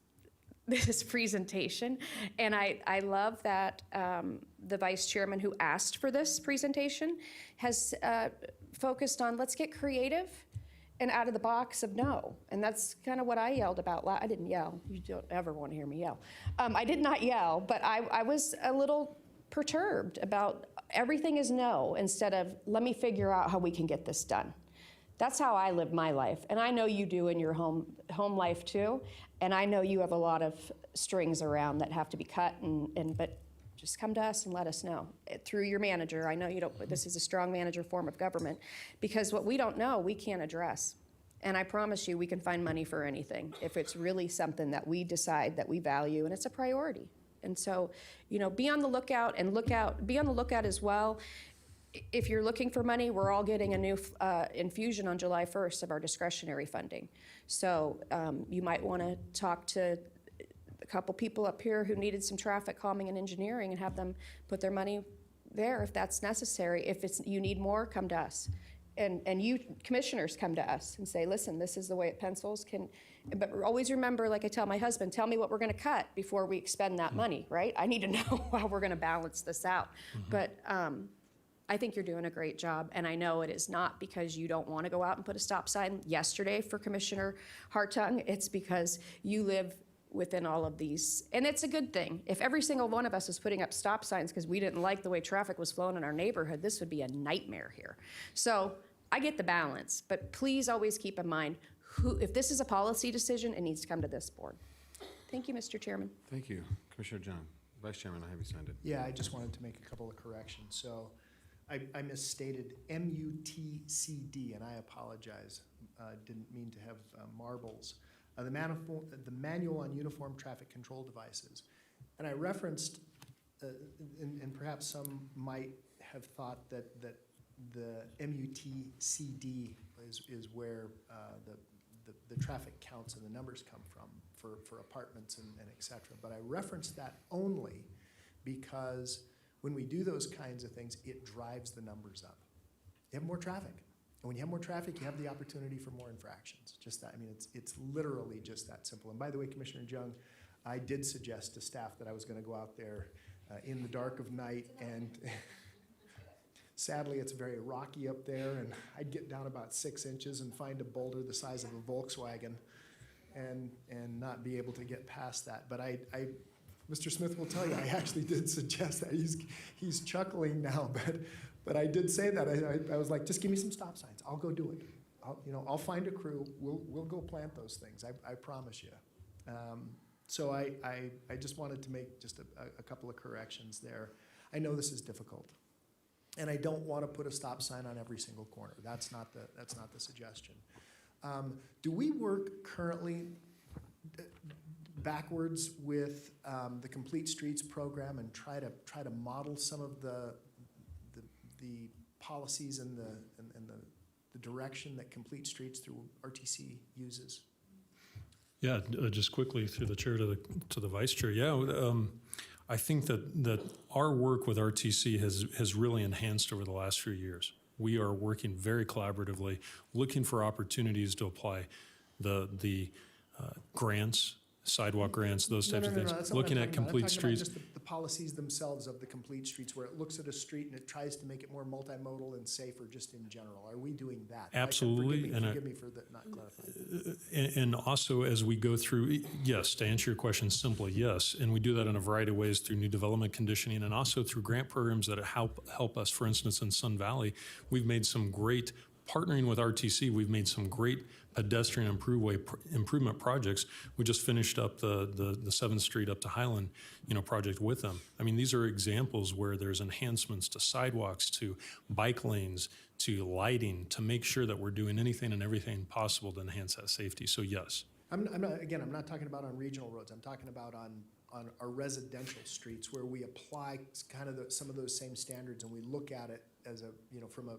presentation, and I love that the vice chairman who asked for this presentation has focused on, let's get creative and out of the box of no. And that's kind of what I yelled about. I didn't yell. You don't ever want to hear me yell. I did not yell, but I was a little perturbed about everything is no, instead of let me figure out how we can get this done. That's how I live my life, and I know you do in your home life too, and I know you have a lot of strings around that have to be cut, but just come to us and let us know through your manager. I know you don't, this is a strong manager form of government, because what we don't know, we can't address. And I promise you, we can find money for anything if it's really something that we decide that we value and it's a priority. And so, be on the lookout and be on the lookout as well. If you're looking for money, we're all getting a new infusion on July 1st of our discretionary funding. So you might want to talk to a couple people up here who needed some traffic calming and engineering and have them put their money there if that's necessary. If you need more, come to us. And you commissioners come to us and say, listen, this is the way it pencils. But always remember, like I tell my husband, tell me what we're going to cut before we expend that money, right? I need to know how we're going to balance this out. But I think you're doing a great job, and I know it is not because you don't want to go out and put a stop sign yesterday for Commissioner Hartung. It's because you live within all of these, and it's a good thing. If every single one of us was putting up stop signs because we didn't like the way traffic was flowing in our neighborhood, this would be a nightmare here. So I get the balance, but please always keep in mind, if this is a policy decision, it needs to come to this board. Thank you, Mr. Chairman. Thank you. Commissioner John. Vice Chairman, I have you signed it. Yeah, I just wanted to make a couple of corrections. So I misstated MUTCD, and I apologize. Didn't mean to have marbles. The Manual on Uniform Traffic Control Devices. And I referenced, and perhaps some might have thought that the MUTCD is where the traffic counts and the numbers come from for apartments and et cetera. But I referenced that only because when we do those kinds of things, it drives the numbers up. You have more traffic. And when you have more traffic, you have the opportunity for more infractions. Just that, I mean, it's literally just that simple. And by the way, Commissioner Jung, I did suggest to staff that I was going to go out there in the dark of night, and sadly, it's very rocky up there, and I'd get down about 6 inches and find a boulder the size of a Volkswagen and not be able to get past that. But Mr. Smith will tell you, I actually did suggest that. He's chuckling now, but I did say that. I was like, just give me some stop signs. I'll go do it. I'll find a crew. We'll go plant those things. I promise you. So I just wanted to make just a couple of corrections there. I know this is difficult, and I don't want to put a stop sign on every single corner. That's not the suggestion. Do we work currently backwards with the Complete Streets program and try to model some of the policies and the direction that Complete Streets through RTC uses? Yeah, just quickly through the chair to the vice chair. Yeah, I think that our work with RTC has really enhanced over the last few years. We are working very collaboratively, looking for opportunities to apply the grants, sidewalk grants, those types of things. That's not Looking what at I'm talking about. Complete I'm Streets. talking about just the policies themselves of the Complete Streets, where it looks at a street and it tries to make it more multimodal and safer just in general. Are we doing that? Absolutely. Forgive me for not clarifying. And also, as we go through, yes, to answer your question simply, yes. And we do that in a variety of ways through new development conditioning and also through grant programs that help us. For instance, in Sun Valley, we've made some great, partnering with RTC, we've made some great pedestrian improvement projects. We just finished up the 7th Street up to Highland, project with them. I mean, these are examples where there's enhancements to sidewalks, to bike lanes, to lighting, to make sure that we're doing anything and everything possible to enhance that safety. So yes. I'm not talking about on regional roads. I'm talking about on our residential streets where we apply kind of some of those same standards and we look at it as from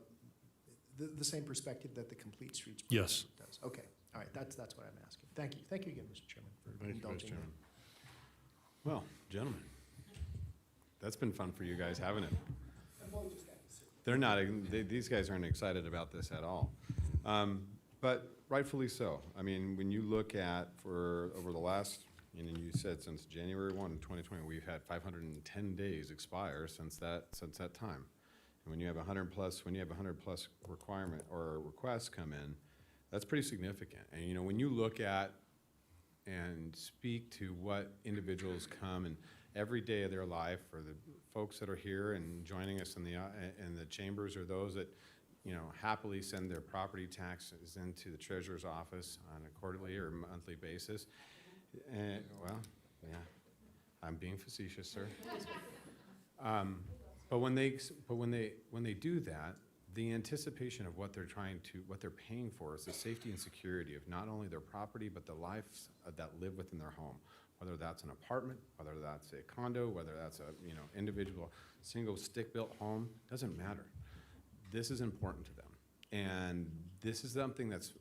the same perspective that the Complete Streets Yes. project does. Okay, all right, that's what I'm asking. Thank you. Thank you again, Mr. Chairman, for Thank you, Vice indulging me. Chairman. Well, gentlemen, that's been fun for you guys, haven't it? They're not, these guys aren't excited about this at all. But rightfully so. I mean, when you look at over the last, and you said since January 1, 2020, we've had 510 days expire since that time. And when you have 100 plus requirement or requests come in, that's pretty significant. And when you look at and speak to what individuals come and every day of their life, or the folks that are here and joining us in the chambers, or those that happily send their property taxes into the treasurer's office on a quarterly or monthly basis. Well, yeah, I'm being facetious, sir. But when they do that, the anticipation of what they're paying for is the safety and security of not only their property, but the lives that live within their home. Whether that's an apartment, whether that's a condo, whether that's a individual single stick-built home, doesn't matter. This is important to them. And this is something that's,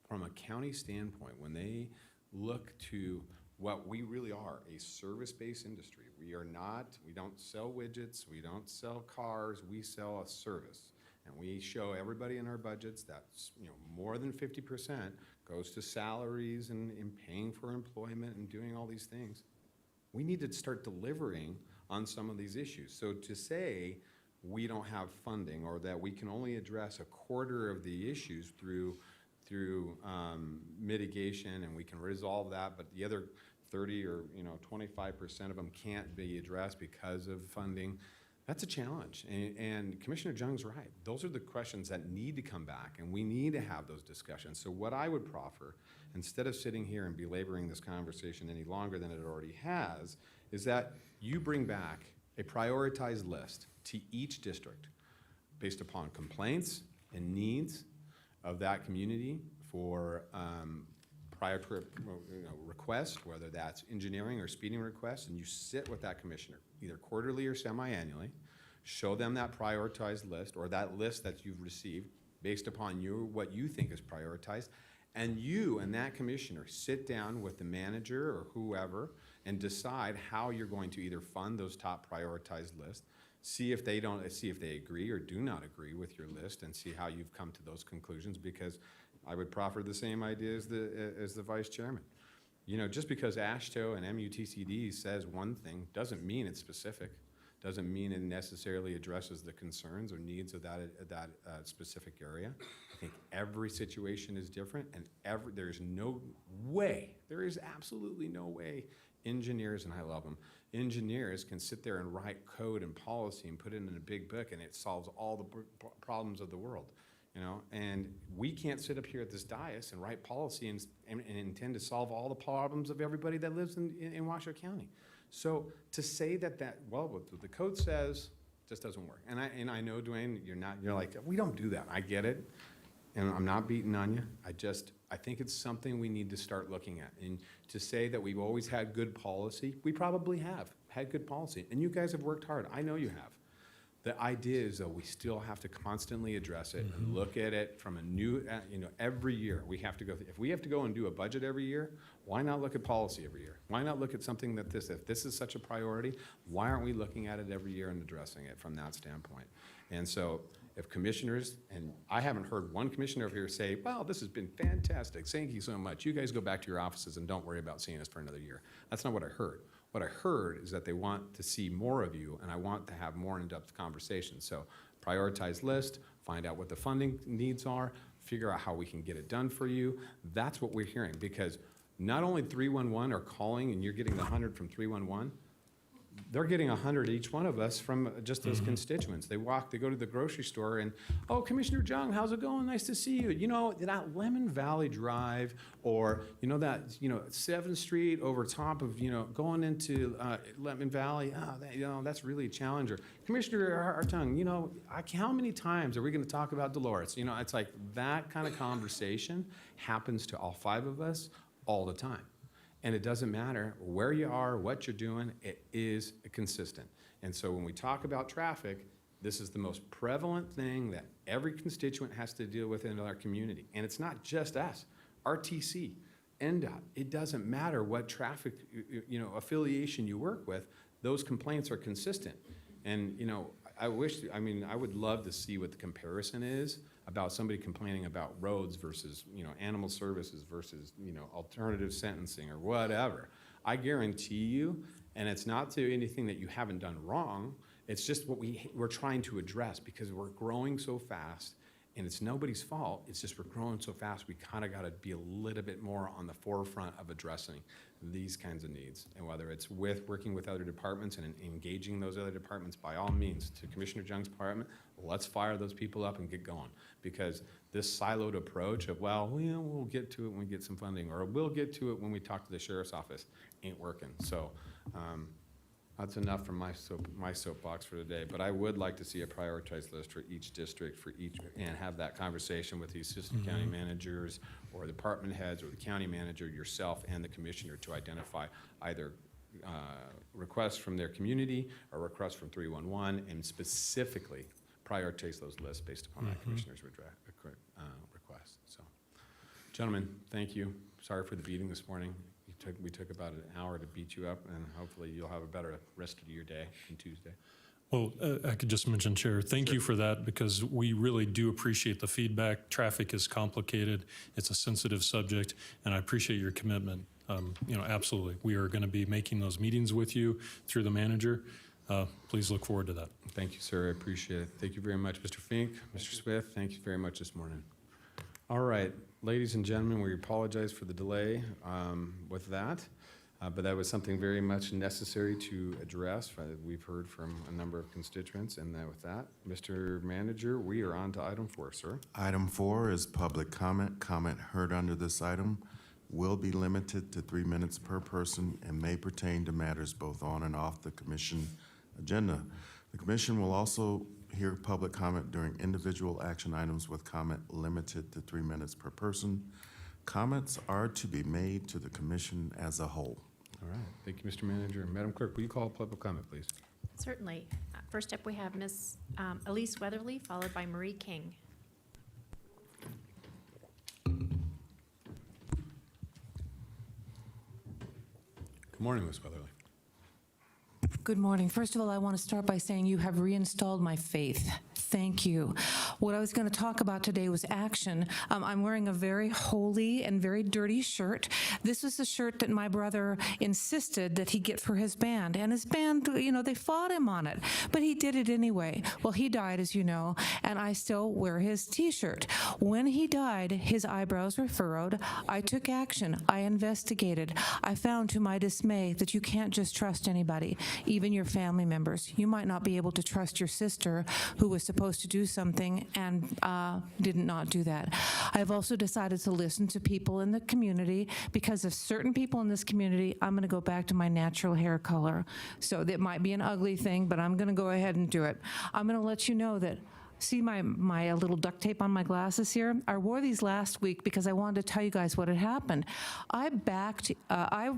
from a county standpoint, when they look to what we really are, a service-based industry. We don't sell widgets, we don't sell cars, we sell a service. And we show everybody in our budgets that more than 50% goes to salaries and paying for employment and doing all these things. We need to start delivering on some of these issues. So to say we don't have funding, or that we can only address a quarter of the issues through mitigation, and we can resolve that, but the other 30 or 25% of them can't be addressed because of funding, that's a challenge. And Commissioner Jung's right. Those are the questions that need to come back, and we need to have those discussions. So what I would proffer, instead of sitting here and belaboring this conversation any longer than it already has, is that you bring back a prioritized list to each district based upon complaints and needs of that community for prior to requests, whether that's engineering or speeding requests, and you sit with that commissioner, either quarterly or semi-annually, show them that prioritized list or that list that you've received based upon what you think is prioritized, and you and that commissioner sit down with the manager or whoever and decide how you're going to either fund those top prioritized lists, see if they agree or do not agree with your list, and see how you've come to those conclusions, because I would proffer the same idea as the vice chairman. Just because AASHTO and MUTCD says one thing doesn't mean it's specific, doesn't mean it necessarily addresses the concerns or needs of that specific area. I think every situation is different, and there is absolutely no way engineers, and I love them, engineers can sit there and write code and policy and put it in a big book and it solves all the problems of the world. And we can't sit up here at this dais and write policy and intend to solve all the problems of everybody that lives in Washoe County. So to say that what the code says just doesn't work. And I know, Dwayne, you're like, we don't do that. I get it. And I'm not beating on you. I think it's something we need to start looking at. And to say that we've always had good policy, we probably have had good policy. And you guys have worked hard. I know you have. The idea is, though, we still have to constantly address it and look at it from a new, every year we have to go. If we have to go and do a budget every year, why not look at policy every year? Why not look at something if this is such a priority, why aren't we looking at it every year and addressing it from that standpoint? And so if commissioners, and I haven't heard one commissioner over here say, well, this has been fantastic, thank you so much. You guys go back to your offices and don't worry about seeing us for another year. That's not what I heard. What I heard is that they want to see more of you, and I want to have more in-depth conversations. So prioritize list, find out what the funding needs are, figure out how we can get it done for you. That's what we're hearing, because not only 311 are calling and you're getting the 100 from 311, they're getting 100 each one of us from just those constituents. They go to the grocery store and, oh, Commissioner Jung, how's it going? Nice to see you. You know, that Lemon Valley Drive, or, you know, that, 7th Street over top of, going into Lemon Valley, that's really a challenger. Commissioner Hartung, how many times are we going to talk about Dolores? It's like that kind of conversation happens to all 5 of us all the time. And it doesn't matter where you are, what you're doing, it is consistent. And so when we talk about traffic, this is the most prevalent thing that every constituent has to deal with in our community. And it's not just us, RTC, NDOT. It doesn't matter what traffic affiliation you work with, those complaints are consistent. And I would love to see what the comparison is about somebody complaining about roads versus, animal services versus, alternative sentencing or whatever. I guarantee you, and it's not to anything that you haven't done wrong, it's just what we're trying to address, because we're growing so fast, and it's nobody's fault, it's just we're growing so fast, we kind of got to be a little bit more on the forefront of addressing these kinds of needs. And whether it's working with other departments and engaging those other departments, by all means, to Commissioner Jung's department, let's fire those people up and get going. Because this siloed approach of, we'll get to it when we get some funding, or we'll get to it when we talk to the sheriff's office, ain't working. So that's enough from my soapbox for today. But I would like to see a prioritized list for each district, and have that conversation with the assistant county managers or department heads or the county manager, yourself, and the commissioner to identify either requests from their community or requests from 311, and specifically prioritize those lists based upon that commissioner's request. So, gentlemen, thank you. Sorry for the beating this morning. We took about an hour to beat you up, and hopefully you'll have a better rest of your day on Tuesday. Well, I could just mention, Chair, thank you for that, because we really do appreciate the feedback. Traffic is complicated. It's a sensitive subject, and I appreciate your commitment. Absolutely. We are going to be making those meetings with you through the manager. Please look forward to that. Thank you, sir. I appreciate it. Thank you very much, Mr. Fink. Mr. Smith, thank you very much this morning. All right, ladies and gentlemen, we apologize for the delay with that, but that was something very much necessary to address. We've heard from a number of constituents, and with that, Mr. Manager, we are on to item 4, sir. Item 4 is public comment. Comment heard under this item will be limited to 3 minutes per person and may pertain to matters both on and off the commission agenda. The commission will also hear public comment during individual action items with comment limited to 3 minutes per person. Comments are to be made to the commission as a whole. All right, thank you, Mr. Manager. Madam Clerk, will you call public comment, please? Certainly. First up, we have Ms. Elise Weatherly, followed by Marie King. Good morning, Ms. Weatherly. Good morning. First of all, I want to start by saying you have reinstalled my faith. Thank you. What I was going to talk about today was action. I'm wearing a very holy and very dirty shirt. This was the shirt that my brother insisted that he get for his band. And his band, they fought him on it. But he did it anyway. Well, he died, as you know, and I still wear his T-shirt. When he died, his eyebrows were furrowed. I took action. I investigated. I found, to my dismay, that you can't just trust anybody, even your family members. You might not be able to trust your sister, who was supposed to do something and did not do that. I've also decided to listen to people in the community. Because of certain people in this community, I'm going to go back to my natural hair color. So that might be an ugly thing, but I'm going to go ahead and do it. I'm going to let you know that. See my little duct tape on my glasses here? I wore these last week because I wanted to tell you guys what had happened. I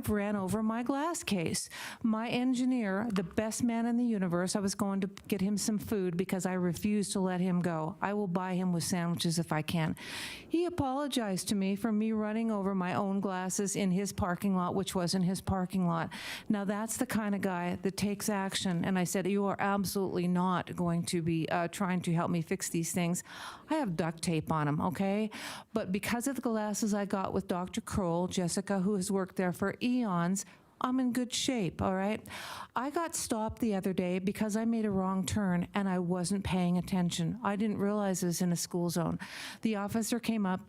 ran over my glass case. My engineer, the best man in the universe, I was going to get him some food because I refused to let him go. I will buy him with sandwiches if I can. He apologized to me for me running over my own glasses in his parking lot, which wasn't his parking lot. Now that's the kind of guy that takes action. And I said, you are absolutely not going to be trying to help me fix these things. I have duct tape on them, okay? But because of the glasses I got with Dr. Kroll, Jessica, who has worked there for eons, I'm in good shape, all right? I got stopped the other day because I made a wrong turn and I wasn't paying attention. I didn't realize it was in a school zone. The officer came up,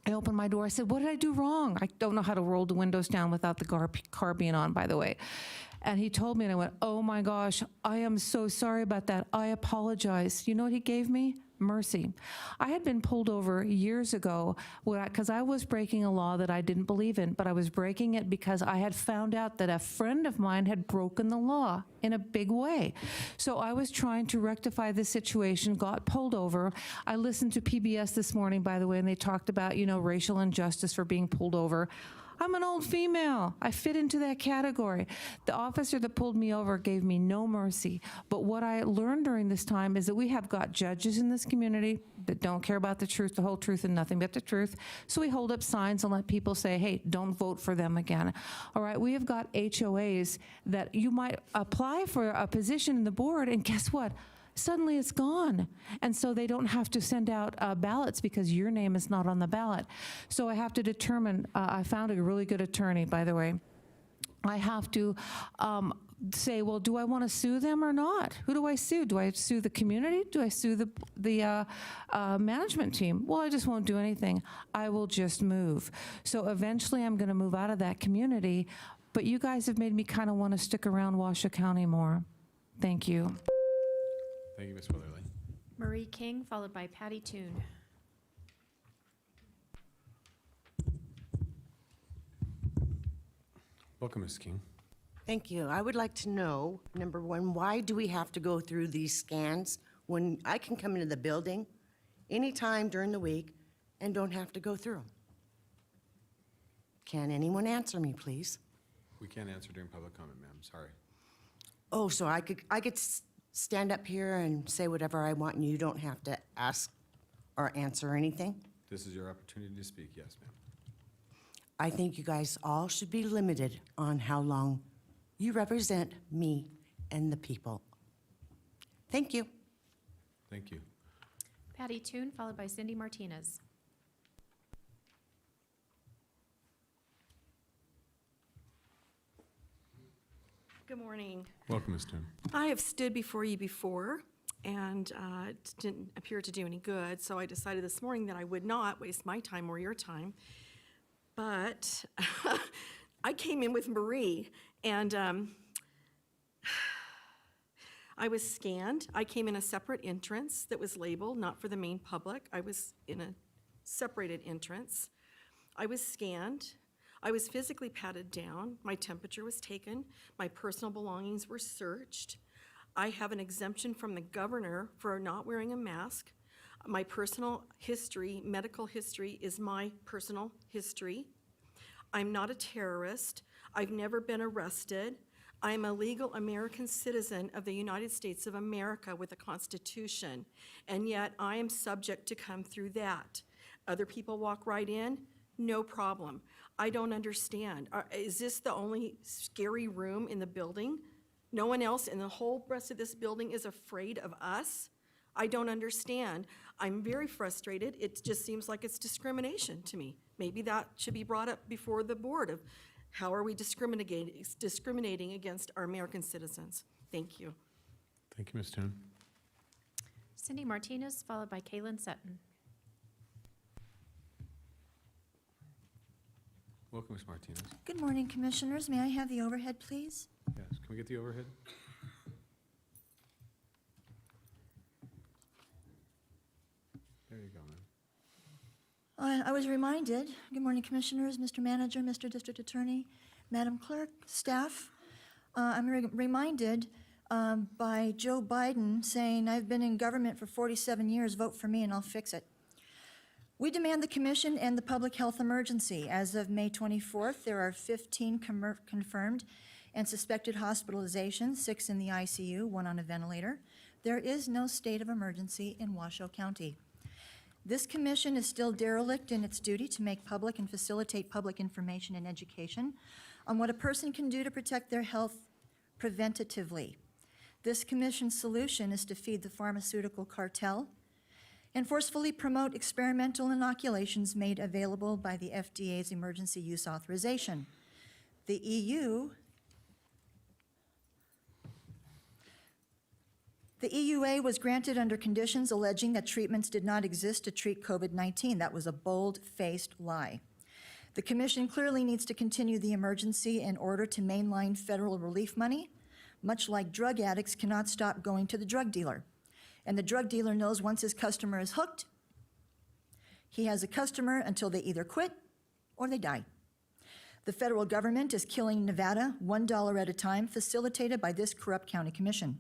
I opened my door. I said, what did I do wrong? I don't know how to roll the windows down without the car being on, by the way. And he told me, and I went, oh my gosh, I am so sorry about that. I apologize. You know what he gave me? Mercy. I had been pulled over years ago because I was breaking a law that I didn't believe in, but I was breaking it because I had found out that a friend of mine had broken the law in a big way. So I was trying to rectify the situation, got pulled over. I listened to PBS this morning, by the way, and they talked about, racial injustice for being pulled over. I'm an old female. I fit into that category. The officer that pulled me over gave me no mercy. But what I learned during this time is that we have got judges in this community that don't care about the truth, the whole truth, and nothing but the truth. So we hold up signs and let people say, hey, don't vote for them again. All right, we have got HOAs that you might apply for a position in the board, and guess what? Suddenly it's gone. And so they don't have to send out ballots because your name is not on the ballot. So I have to determine, I found a really good attorney, by the way. I have to say, well, do I want to sue them or not? Who do I sue? Do I sue the community? Do I sue the management team? Well, I just won't do anything. I will just move. So eventually I'm going to move out of that community. But you guys have made me kind of want to stick around Washoe County more. Thank you. Thank you, Ms. Weatherly. Marie King, followed by Patty Toon. Welcome, Ms. King. Thank you. I would like to know, number one, why do we have to go through these scans when I can come into the building anytime during the week and don't have to go through them? Can anyone answer me, please? We can't answer during public comment, ma'am. Sorry. Oh, so I could stand up here and say whatever I want and you don't have to ask or answer anything? This is your opportunity to speak. Yes, ma'am. I think you guys all should be limited on how long you represent me and the people. Thank you. Thank you. Patty Toon, followed by Cindy Martinez. Good morning. Welcome, Ms. Toon. I have stood before you before, and it didn't appear to do any good, so I decided this morning that I would not waste my time or your time. But I came in with Marie, and I was scanned. I came in a separate entrance that was labeled, not for the main public. I was in a separated entrance. I was scanned. I was physically patted down. My temperature was taken. My personal belongings were searched. I have an exemption from the governor for not wearing a mask. My personal history, medical history, is my personal history. I'm not a terrorist. I've never been arrested. I'm a legal American citizen of the United States of America with a constitution, and yet I am subject to come through that. Other people walk right in, no problem. I don't understand. Is this the only scary room in the building? No one else in the whole rest of this building is afraid of us? I don't understand. I'm very frustrated. It just seems like it's discrimination to me. Maybe that should be brought up before the board of how are we discriminating against our American citizens? Thank you. Thank you, Ms. Toon. Cindy Martinez, followed by Kaylin Sutton. Welcome, Ms. Martinez. Good morning, Commissioners. May I have the overhead, please? Yes, can we get the overhead? There you go, ma'am. I was reminded, good morning, Commissioners, Mr. Manager, Mr. District Attorney, Madam Clerk, staff. I'm reminded by Joe Biden saying, I've been in government for 47 years, vote for me and I'll fix it. We demand the commission and the public health emergency. As of May 24th, there are 15 confirmed and suspected hospitalizations, 6 in the ICU, 1 on a ventilator. There is no state of emergency in Washoe County. This commission is still derelict in its duty to make public and facilitate public information and education on what a person can do to protect their health preventatively. This commission's solution is to feed the pharmaceutical cartel and forcefully promote experimental inoculations made available by the FDA's emergency use authorization. The The EUA was granted under conditions alleging that treatments did not exist to treat COVID-19. That was a bold-faced lie. The commission clearly needs to continue the emergency in order to mainline federal relief money, much like drug addicts cannot stop going to the drug dealer. And the drug dealer knows once his customer is hooked, he has a customer until they either quit or they die. The federal government is killing Nevada $1 at a time, facilitated by this corrupt county commission.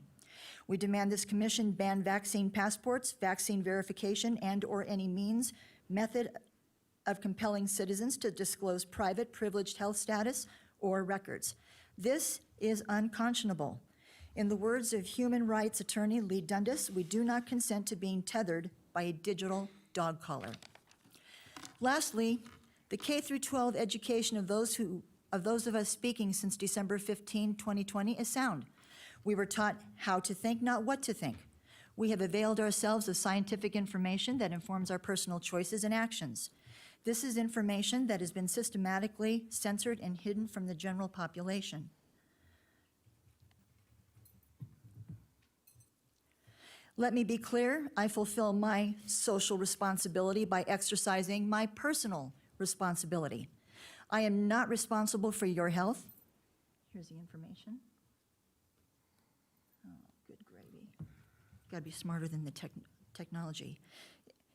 We demand this commission ban vaccine passports, vaccine verification, and/or any means, method of compelling citizens to disclose private privileged health status or records. This is unconscionable. In the words of human rights attorney Lee Dundas, we do not consent to being tethered by a digital dog collar. Lastly, the K-12 education of those of us speaking since December 15, 2020 is sound. We were taught how to think, not what to think. We have availed ourselves of scientific information that informs our personal choices and actions. This is information that has been systematically censored and hidden from the general population. Let me be clear, I fulfill my social responsibility by exercising my personal responsibility. I am not responsible for your health. Here's the information. Oh, good gravy. Got to be smarter than the technology.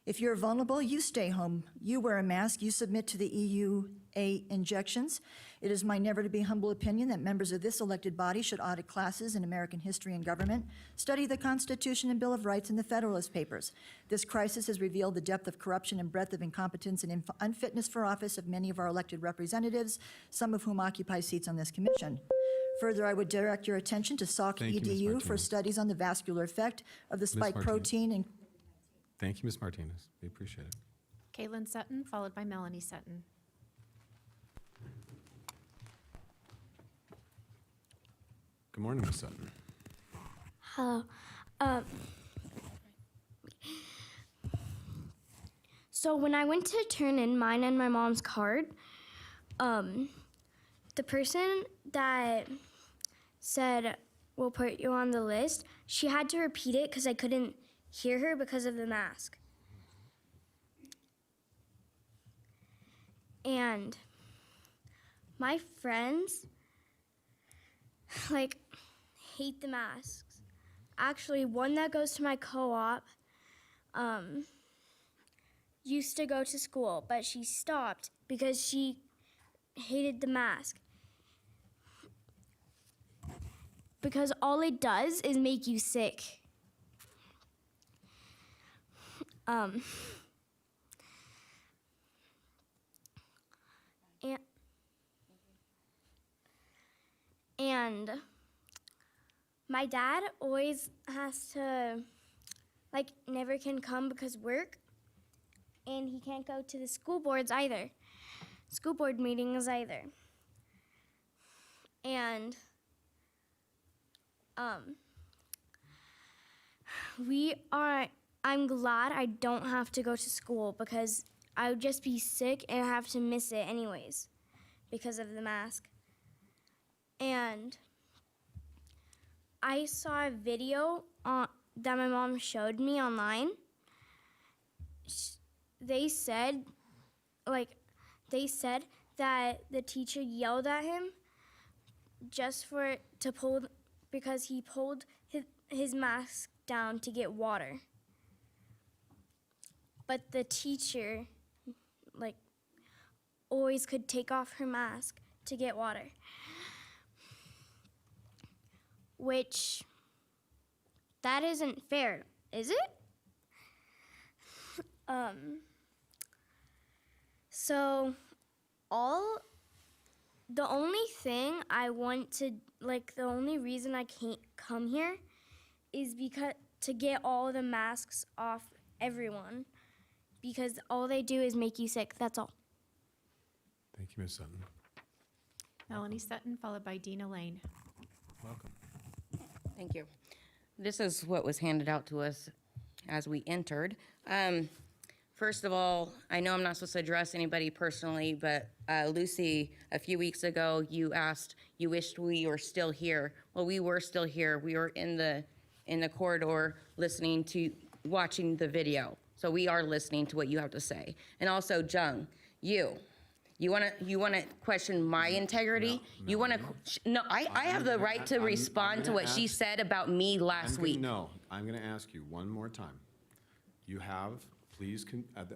If you're vulnerable, you stay home. You wear a mask. You submit to the EUA injections. It is my never to be humble opinion that members of this elected body should audit classes in American history and government, study the Constitution and Bill of Rights and the Federalist Papers. This crisis has revealed the depth of corruption and breadth of incompetence and unfitness for office of many of our elected representatives, some of whom occupy seats on this commission. Further, I would direct your attention to Salk Thank you, Ms. EDU for Martinez. studies on the vascular effect of the spike Martinez. protein and Thank you, Ms. Martinez. We appreciate it. Caitlin Sutton, followed by Melanie Sutton. Good morning, Ms. Sutton. Hello. So when I went to turn in mine and my mom's card, the person that said, we'll put you on the list, she had to repeat it because I couldn't hear her because of the mask. And my friends, hate the masks. Actually, one that goes to my co-op used to go to school, but she stopped because she hated the mask. Because all it does is make you sick. And my dad always has to, never can come because work, and he can't go to the school board meetings either. And I'm glad I don't have to go to school because I would just be sick and have to miss it anyways because of the mask. And I saw a video that my mom showed me online. They said that the teacher yelled at him because he pulled his mask down to get water. But the teacher, always could take off her mask to get water. Which, that isn't fair, is it? So, the only thing I want to, the only reason I can't come here is because to get all the masks off everyone, because all they do is make you sick, that's all. Thank you, Ms. Sutton. Melanie Sutton, followed by Dina Lane. Welcome. Thank you. This is what was handed out to us as we entered. First of all, I know I'm not supposed to address anybody personally, but Lucy, a few weeks ago, you wished we were still here. Well, we were still here. We were in the in the corridor listening to, watching the video. So we are listening to what you have to say. And also, Jung, you wanna question my integrity? You wanna, no, I have the right to respond to what she said about me last week. No, I'm going to ask you one more time. You have, please,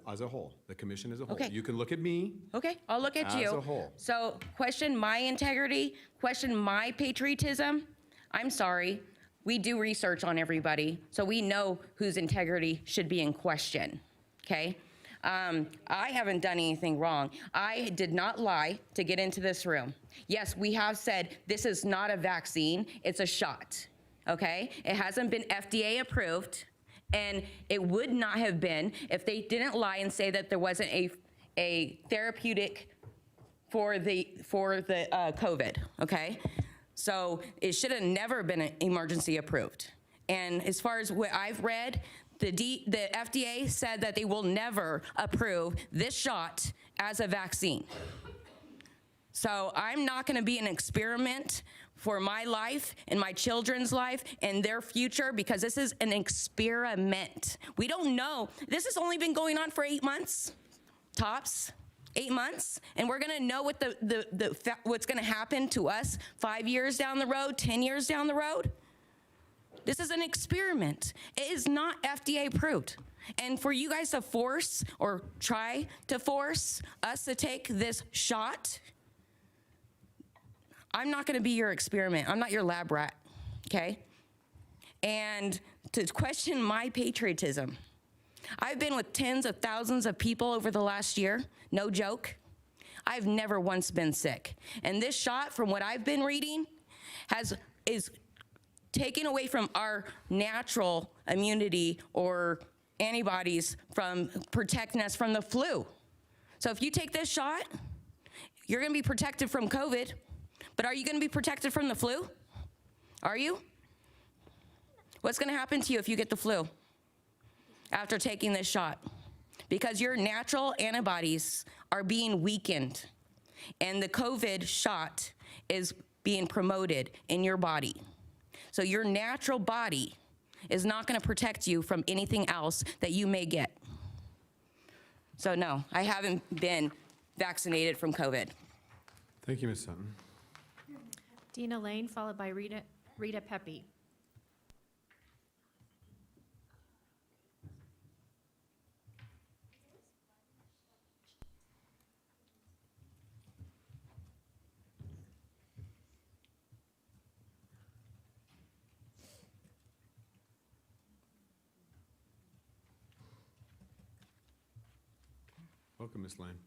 as a whole, the commission as a whole. Okay. You can look at me. Okay, I'll look at you. As a whole. So question my integrity, question my patriotism. I'm sorry, we do research on everybody, so we know whose integrity should be in question, okay? I haven't done anything wrong. I did not lie to get into this room. Yes, we have said this is not a vaccine, it's a shot, okay? It hasn't been FDA approved, and it would not have been if they didn't lie and say that there wasn't a therapeutic for the COVID, okay? So it should have never been emergency approved. And as far as what I've read, the FDA said that they will never approve this shot as a vaccine. So I'm not gonna be an experiment for my life and my children's life and their future, because this is an experiment. We don't know. This has only been going on for 8 months, tops. 8 months, and we're gonna know what what's gonna happen to us 5 years down the road, 10 years down the road. This is an experiment. It is not FDA approved. And for you guys to force or try to force us to take this shot, I'm not gonna be your experiment. I'm not your lab rat, okay? And to question my patriotism, I've been with tens of thousands of people over the last year, no joke. I've never once been sick. And this shot, from what I've been reading, is taken away from our natural immunity or antibodies from protecting us from the flu. So if you take this shot, you're gonna be protected from COVID, but are you gonna be protected from the flu? Are you? What's gonna happen to you if you get the flu after taking this shot? Because your natural antibodies are being weakened, and the COVID shot is being promoted in your body. So your natural body is not gonna protect you from anything else that you may get. So no, I haven't been vaccinated from COVID. Thank you, Ms. Sutton. Dina Lane, followed by Rita Pepe. Welcome, Ms. Lane.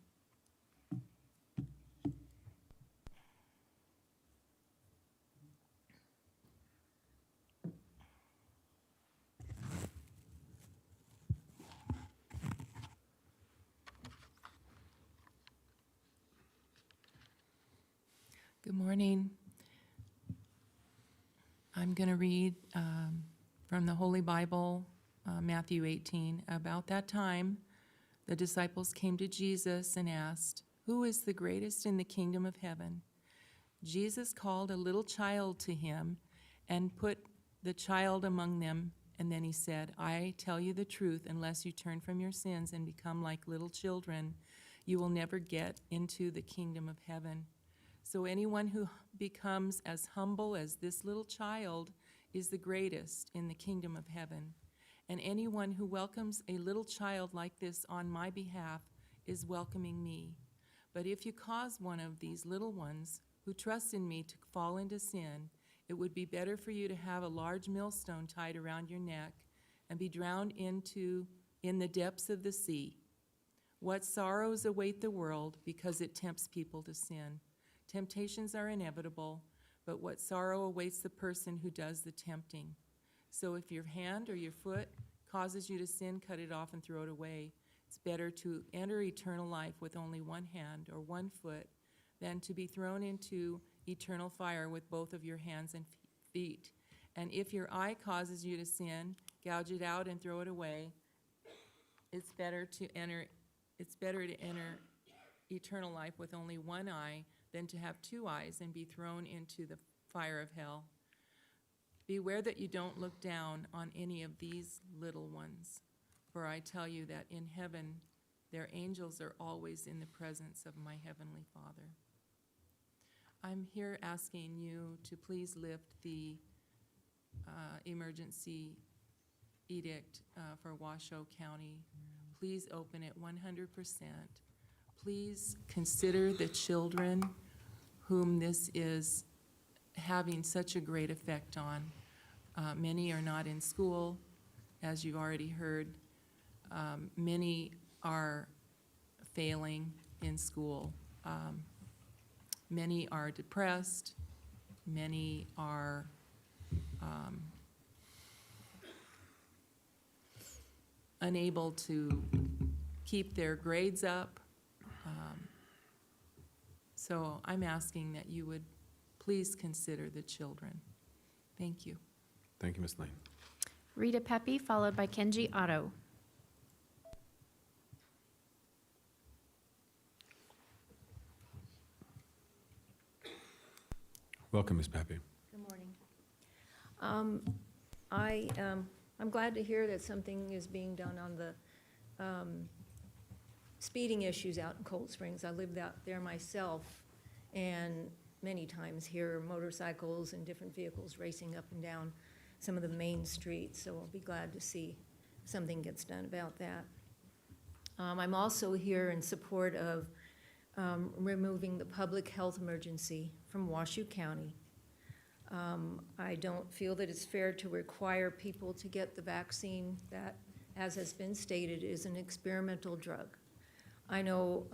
Good morning. I'm going to read from the Holy Bible, Matthew 18. About that time, the disciples came to Jesus and asked, "Who is the greatest in the kingdom of heaven?" Jesus called a little child to him and put the child among them, and then he said, "I tell you the truth, unless you turn from your sins and become like little children, you will never get into the kingdom of heaven. So anyone who becomes as humble as this little child is the greatest in the kingdom of heaven. And anyone who welcomes a little child like this on my behalf is welcoming me. But if you cause one of these little ones who trust in me to fall into sin, it would be better for you to have a large millstone tied around your neck and be drowned in the depths of the sea. What sorrows await the world because it tempts people to sin. Temptations are inevitable, but what sorrow awaits the person who does the tempting. So if your hand or your foot causes you to sin, cut it off and throw it away. It's better to enter eternal life with only one hand or one foot than to be thrown into eternal fire with both of your hands and feet. And if your eye causes you to sin, gouge it out and throw it away. It's better to enter eternal life with only one eye than to have two eyes and be thrown into the fire of hell. Beware that you don't look down on any of these little ones, for I tell you that in heaven their angels are always in the presence of my heavenly Father. I'm here asking you to please lift the emergency edict for Washoe County. Please open it 100%. Please consider the children whom this is having such a great effect on. Many are not in school, as you've already heard. Many are failing in school. Many are depressed. Many are unable to keep their grades up. So I'm asking that you would please consider the children. Thank you. Thank you, Ms. Lane. Rita Pepe, followed by Kenji Otto. Welcome, Ms. Pepe. Good morning. I'm glad to hear that something is being done on the speeding issues out in Cold Springs. I lived out there myself, and many times hear motorcycles and different vehicles racing up and down some of the main streets, so I'll be glad to see something gets done about that. I'm also here in support of removing the public health emergency from Washoe County. I don't feel that it's fair to require people to get the vaccine that, as has been stated, is an experimental drug. I know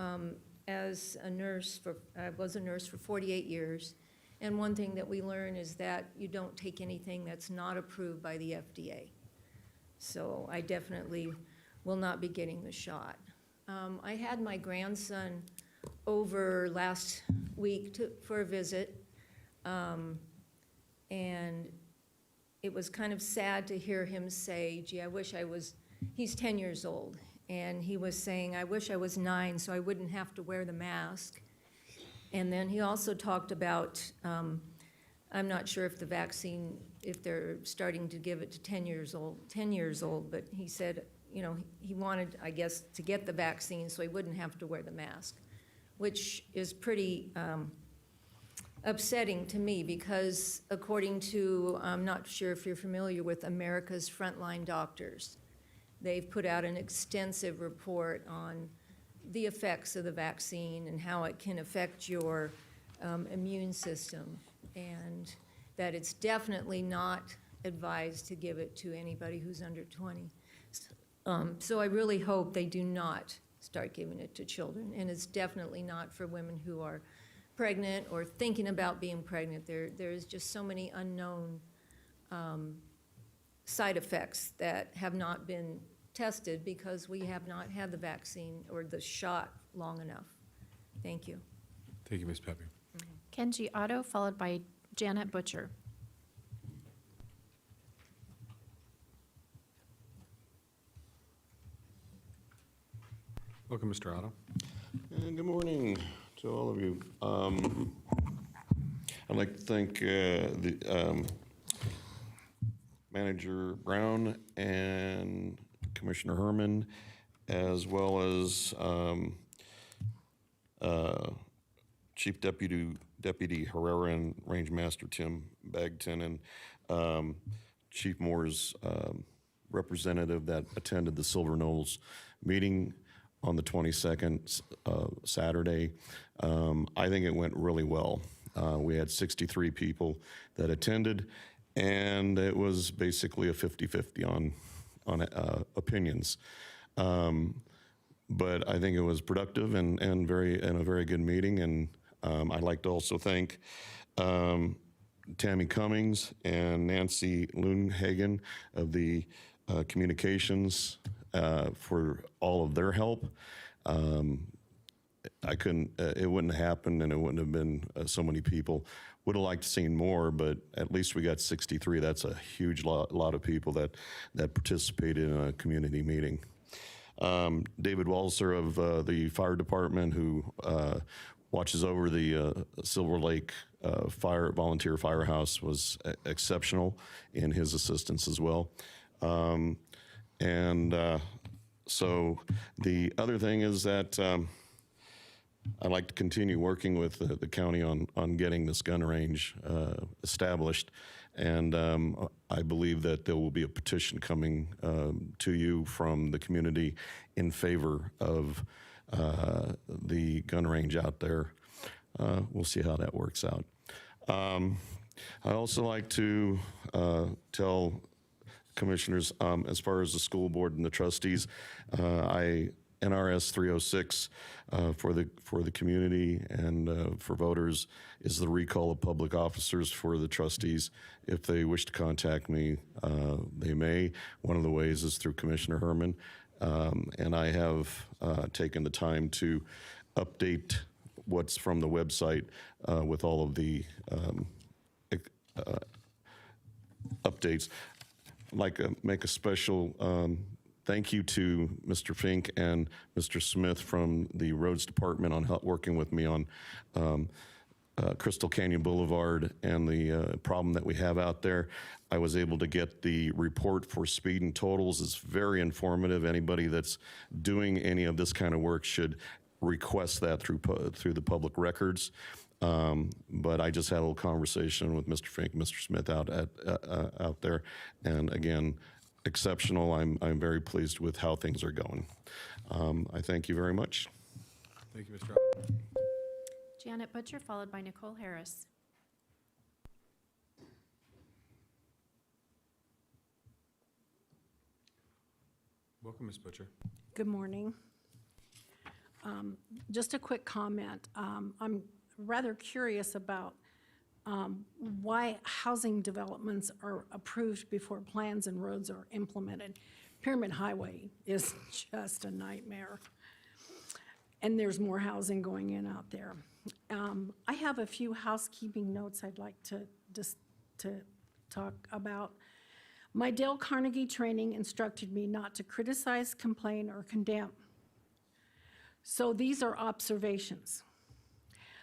as a nurse, I was a nurse for 48 years, and one thing that we learn is that you don't take anything that's not approved by the FDA. So I definitely will not be getting the shot. I had my grandson over last week for a visit, and it was kind of sad to hear him say, gee, I wish I was, he's 10 years old, and he was saying, I wish I was 9 so I wouldn't have to wear the mask. And then he also talked about, I'm not sure if the vaccine, if they're starting to give it to 10 years old, but he said, you know, he wanted, I guess, to get the vaccine so he wouldn't have to wear the mask, which is pretty upsetting to me because according to, I'm not sure if you're familiar with America's Frontline Doctors, they've put out an extensive report on the effects of the vaccine and how it can affect your immune system, and that it's definitely not advised to give it to anybody who's under 20. So I really hope they do not start giving it to children, and it's definitely not for women who are pregnant or thinking about being pregnant. There's just so many unknown side effects that have not been tested because we have not had the vaccine or the shot long enough. Thank you. Thank you, Ms. Pepe. Kenji Otto, followed by Janet Butcher. Welcome, Mr. Otto. And good morning to all of you. I'd like to thank the Manager Brown and Commissioner Herman, as well as Chief Deputy Herrera and Range Master Tim Bagton, and Chief Moore's representative that attended the Silver Knolls meeting on the 22nd, Saturday. I think it went really well. We had 63 people that attended, and it was basically a 50-50 on opinions. But I think it was productive and a very good meeting. And I'd like to also thank Tammy Cummings and Nancy Lundhagen of the communications for all of their help. It wouldn't have happened, and it wouldn't have been so many people. Would have liked to seen more, but at least we got 63. That's a huge lot of people that participated in a community meeting. David Walser of the fire department, who watches over the Silver Lake volunteer firehouse was exceptional in his assistance as well. So the other thing is that I'd like to continue working with the county on getting this gun range established. And I believe that there will be a petition coming to you from the community in favor of the gun range out there. We'll see how that works out. I'd also like to tell commissioners, as far as the school board and the trustees, NRS 306 for the community and for voters is the recall of public officers for the trustees. If they wish to contact me, they may. One of the ways is through Commissioner Herman, and I have taken the time to update what's from the website with all of the updates. I'd like to make a special thank you to Mr. Fink and Mr. Smith from the Roads Department on working with me on Crystal Canyon Boulevard and the problem that we have out there. I was able to get the report for speed and totals. It's very informative. Anybody that's doing any of this kind of work should request that through the public records. But I just had a little conversation with Mr. Fink, Mr. Smith out there, and again, exceptional. I'm very pleased with how things are going. I thank you very much. Thank you, Mr. Rob. Janet Butcher, followed by Nicole Harris. Welcome, Ms. Butcher. Good morning. Just a quick comment. I'm rather curious about why housing developments are approved before plans and roads are implemented. Pyramid Highway is just a nightmare. And there's more housing going in out there. I have a few housekeeping notes I'd like to talk about. My Dale Carnegie training instructed me not to criticize, complain, or condemn. So these are observations.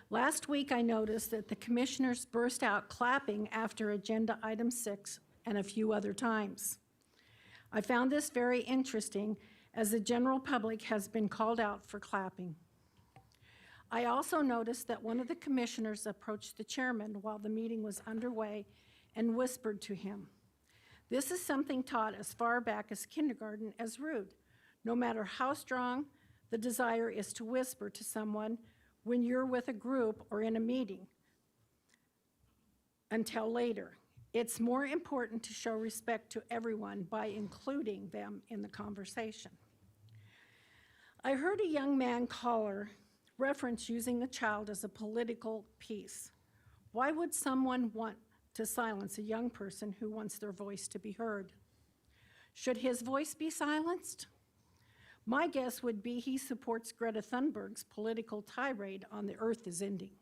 Last week, I noticed that the commissioners burst out clapping after agenda item 6 and a few other times. I found this very interesting, as the general public has been called out for clapping. I also noticed that one of the commissioners approached the chairman while the meeting was underway and whispered to him. This is something taught as far back as kindergarten as rude. No matter how strong the desire is to whisper to someone when you're with a group or in a meeting until later. It's more important to show respect to everyone by including them in the conversation. I heard a young man caller reference using the child as a political piece. Why would someone want to silence a young person who wants their voice to be heard? Should his voice be silenced? My guess would be he supports Greta Thunberg's political tirade on the earth is ending.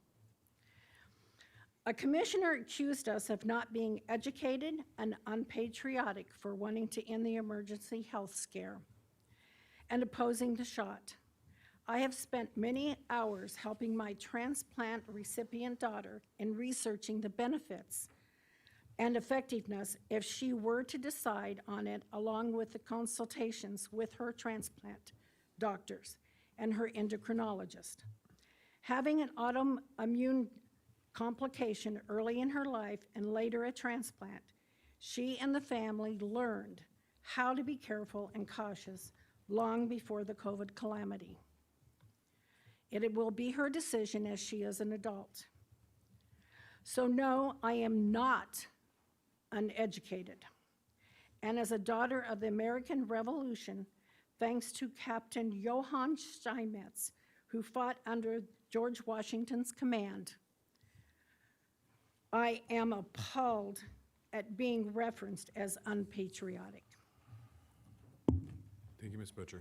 A commissioner accused us of not being educated and unpatriotic for wanting to end the emergency health scare and opposing the shot. I have spent many hours helping my transplant recipient daughter in researching the benefits and effectiveness if she were to decide on it, along with the consultations with her transplant doctors and her endocrinologist. Having an autoimmune complication early in her life and later a transplant, she and the family learned how to be careful and cautious long before the COVID calamity. It will be her decision as she is an adult. So no, I am not uneducated. And as a daughter of the American Revolution, thanks to Captain Johann Steinmetz, who fought under George Washington's command, I am appalled at being referenced as unpatriotic. Thank you, Ms. Butcher.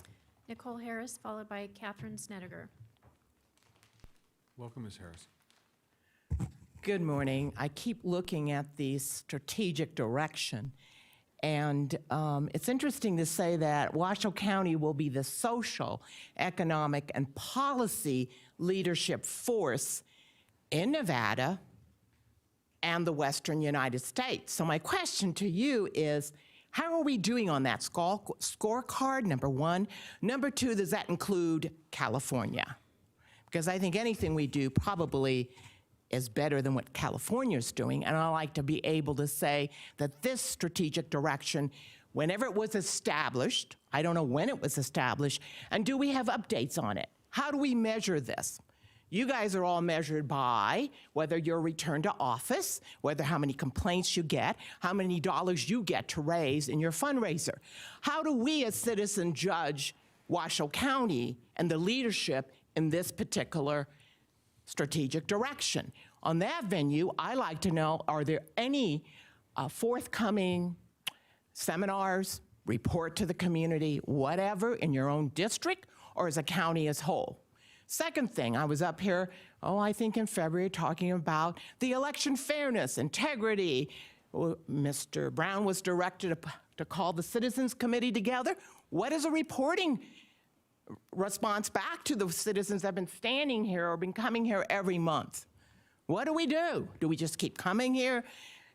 Nicole Harris, followed by Catherine Snedeker. Welcome, Ms. Harris. Good morning. I keep looking at the strategic direction, and it's interesting to say that Washoe County will be the social, economic, and policy leadership force in Nevada and the Western United States. So my question to you is, how are we doing on that scorecard, number one? Number two, does that include California? Because I think anything we do probably is better than what California's doing, and I like to be able to say that this strategic direction, whenever it was established, I don't know when it was established, and do we have updates on it? How do we measure this? You guys are all measured by whether you're returned to office, whether how many complaints you get, how many dollars you get to raise in your fundraiser. How do we as citizens judge Washoe County and the leadership in this particular strategic direction? On that venue, I like to know, are there any forthcoming seminars, report to the community, whatever, in your own district or as a county as whole? Second thing, I was up here, I think in February, talking about the election fairness, integrity. Mr. Brown was directed to call the Citizens Committee together. What is a reporting response back to the citizens that have been standing here or been coming here every month? What do? Do we just keep coming here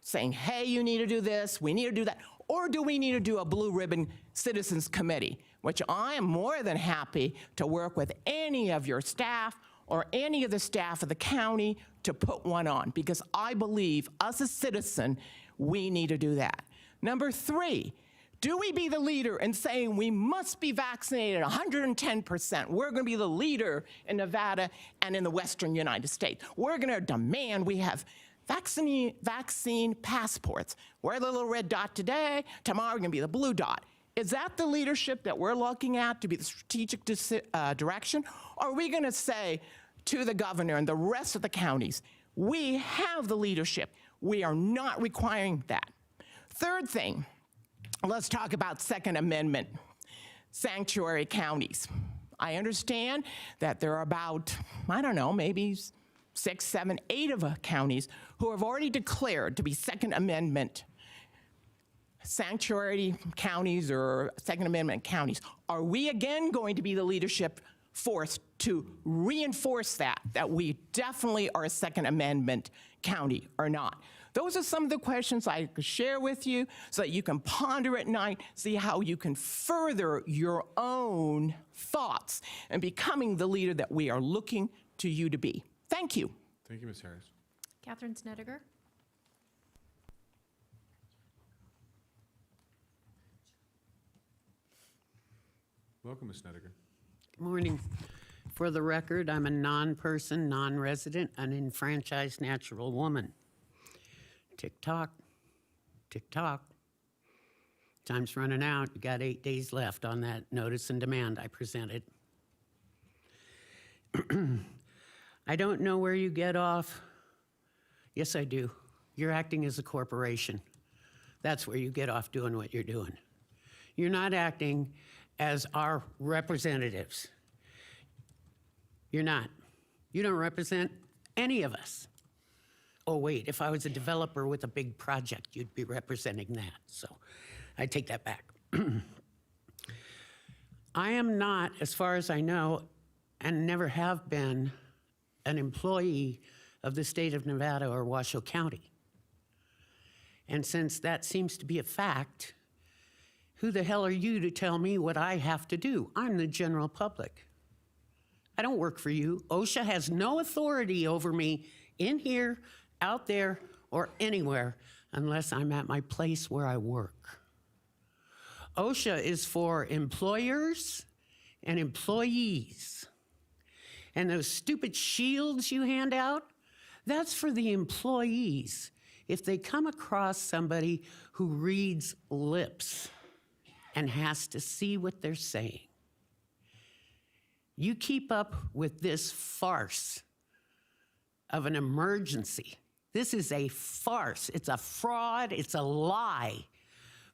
saying, hey, you need to do this, we need to do that? Or do we need to do a blue ribbon citizens committee, which I am more than happy to work with any of your staff or any of the staff of the county to put one on, because I believe us as citizens, we need to do that. Number three, do we be the leader in saying we must be vaccinated 110%? We're going to be the leader in Nevada and in the Western United States. We're going to demand we have vaccine passports. We're the little red dot today, tomorrow we're going to be the blue dot. Is that the leadership that we're looking at to be the strategic direction? Or are we going to say to the governor and the rest of the counties, we have the leadership, we are not requiring that? Third thing, let's talk about Second Amendment sanctuary counties. I understand that there are about, I don't know, maybe 6, 7, 8 of counties who have already declared to be Second Amendment sanctuary counties or Second Amendment counties. Are we again going to be the leadership force to reinforce that we definitely are a Second Amendment county or not? Those are some of the questions I could share with you so that you can ponder at night, see how you can further your own thoughts and becoming the leader that we are looking to you to be. Thank you. Thank you, Ms. Harris. Catherine Snedeker. Welcome, Ms. Snedeker. Good morning. For the record, I'm a non-person, non-resident, unenfranchised natural woman. Tick-tock, tick-tock. Time's running out. You got 8 days left on that notice and demand I presented. I don't know where you get off. Yes, I do. You're acting as a corporation. That's where you get off doing what you're doing. You're not acting as our representatives. You're not. You don't represent any of us. Oh, wait, if I was a developer with a big project, you'd be representing that. So I take that back. I am not, as far as I know, and never have been, an employee of the state of Nevada or Washoe County. And since that seems to be a fact, who the hell are you to tell me what I have to do? I'm the general public. I don't work for you. OSHA has no authority over me in here, out there, or anywhere unless I'm at my place where I work. OSHA is for employers and employees. And those stupid shields you hand out, that's for the employees. If they come across somebody who reads lips and has to see what they're saying. You keep up with this farce of an emergency. This is a farce. It's a fraud. It's a lie.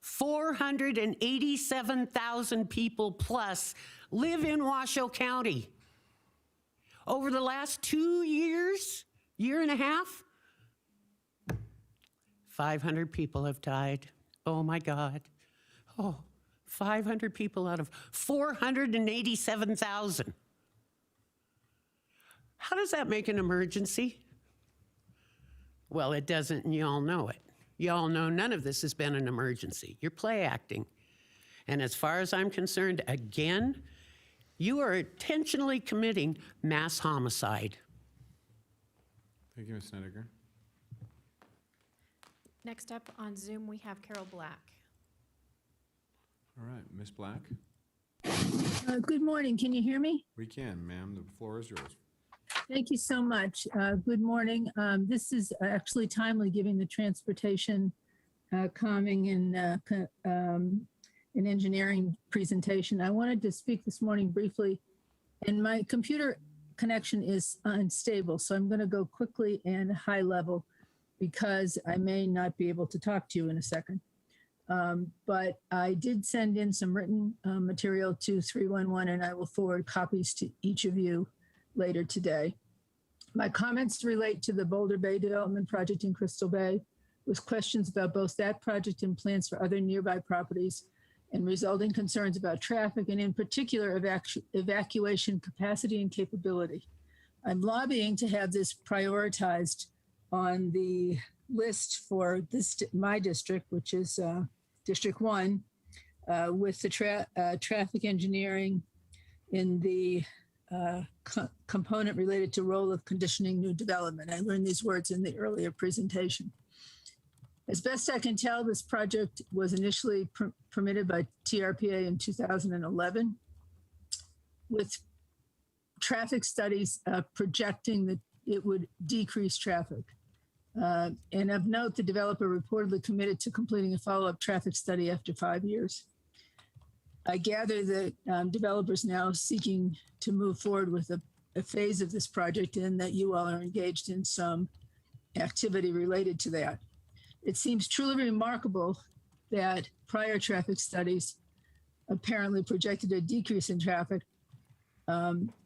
487,000 people plus live in Washoe County. Over the last 2 years, year and a half, 500 people have died. Oh my God. Oh, 500 people out of 487,000. How does that make an emergency? Well, it doesn't, and you all know it. You all know none of this has been an emergency. You're play acting. And as far as I'm concerned, again, you are intentionally committing mass homicide. Thank you, Ms. Snedeker. Next up on Zoom, we have Carol Black. All right, Ms. Black, Good morning. Can you hear me? we can, ma'am. The floor is yours. Thank you so much. Good morning. This is actually timely, given the transportation, calming, and engineering presentation. I wanted to speak this morning briefly, and my computer connection is unstable, so I'm going to go quickly and high level because I may not be able to talk to you in a second. But I did send in some written material to 311, and I will forward copies to each of you later today. My comments relate to the Boulder Bay development project in Crystal Bay, with questions about both that project and plans for other nearby properties, and resulting concerns about traffic, and in particular, evacuation capacity and capability. I'm lobbying to have this prioritized on the list for this my district, which is District 1, with the traffic engineering in the component related to role of conditioning new development. I learned these words in the earlier presentation. As best I can tell, this project was initially permitted by TRPA in 2011, with traffic studies projecting that it would decrease traffic. And of note, the developer reportedly committed to completing a follow-up traffic study after 5 years. I gather that developers now seeking to move forward with a phase of this project, and that you all are engaged in some activity related to that. It seems truly remarkable that prior traffic studies apparently projected a decrease in traffic,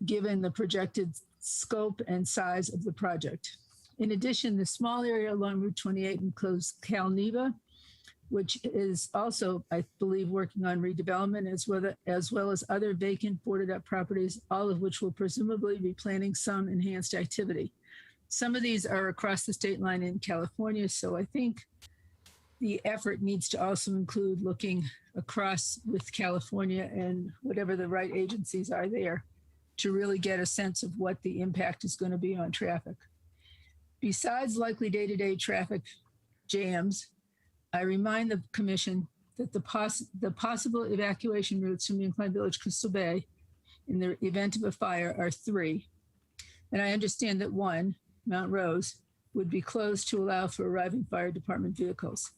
given the projected scope and size of the project. In addition, the small area along Route 28 includes Calneva, which is also, I believe, working on redevelopment, as well as other vacant boarded up properties, all of which will presumably be planning some enhanced activity. Some of these are across the state line in California, so I think the effort needs to also include looking across with California and whatever the right agencies are there to really get a sense of what the impact is going to be on traffic. Besides likely day-to-day traffic jams, I remind the Commission that the possible evacuation routes from Incline Village, Crystal Bay, in the event of a fire are 3. And I understand that 1, Mount Rose, would be closed to allow for arriving fire department vehicles.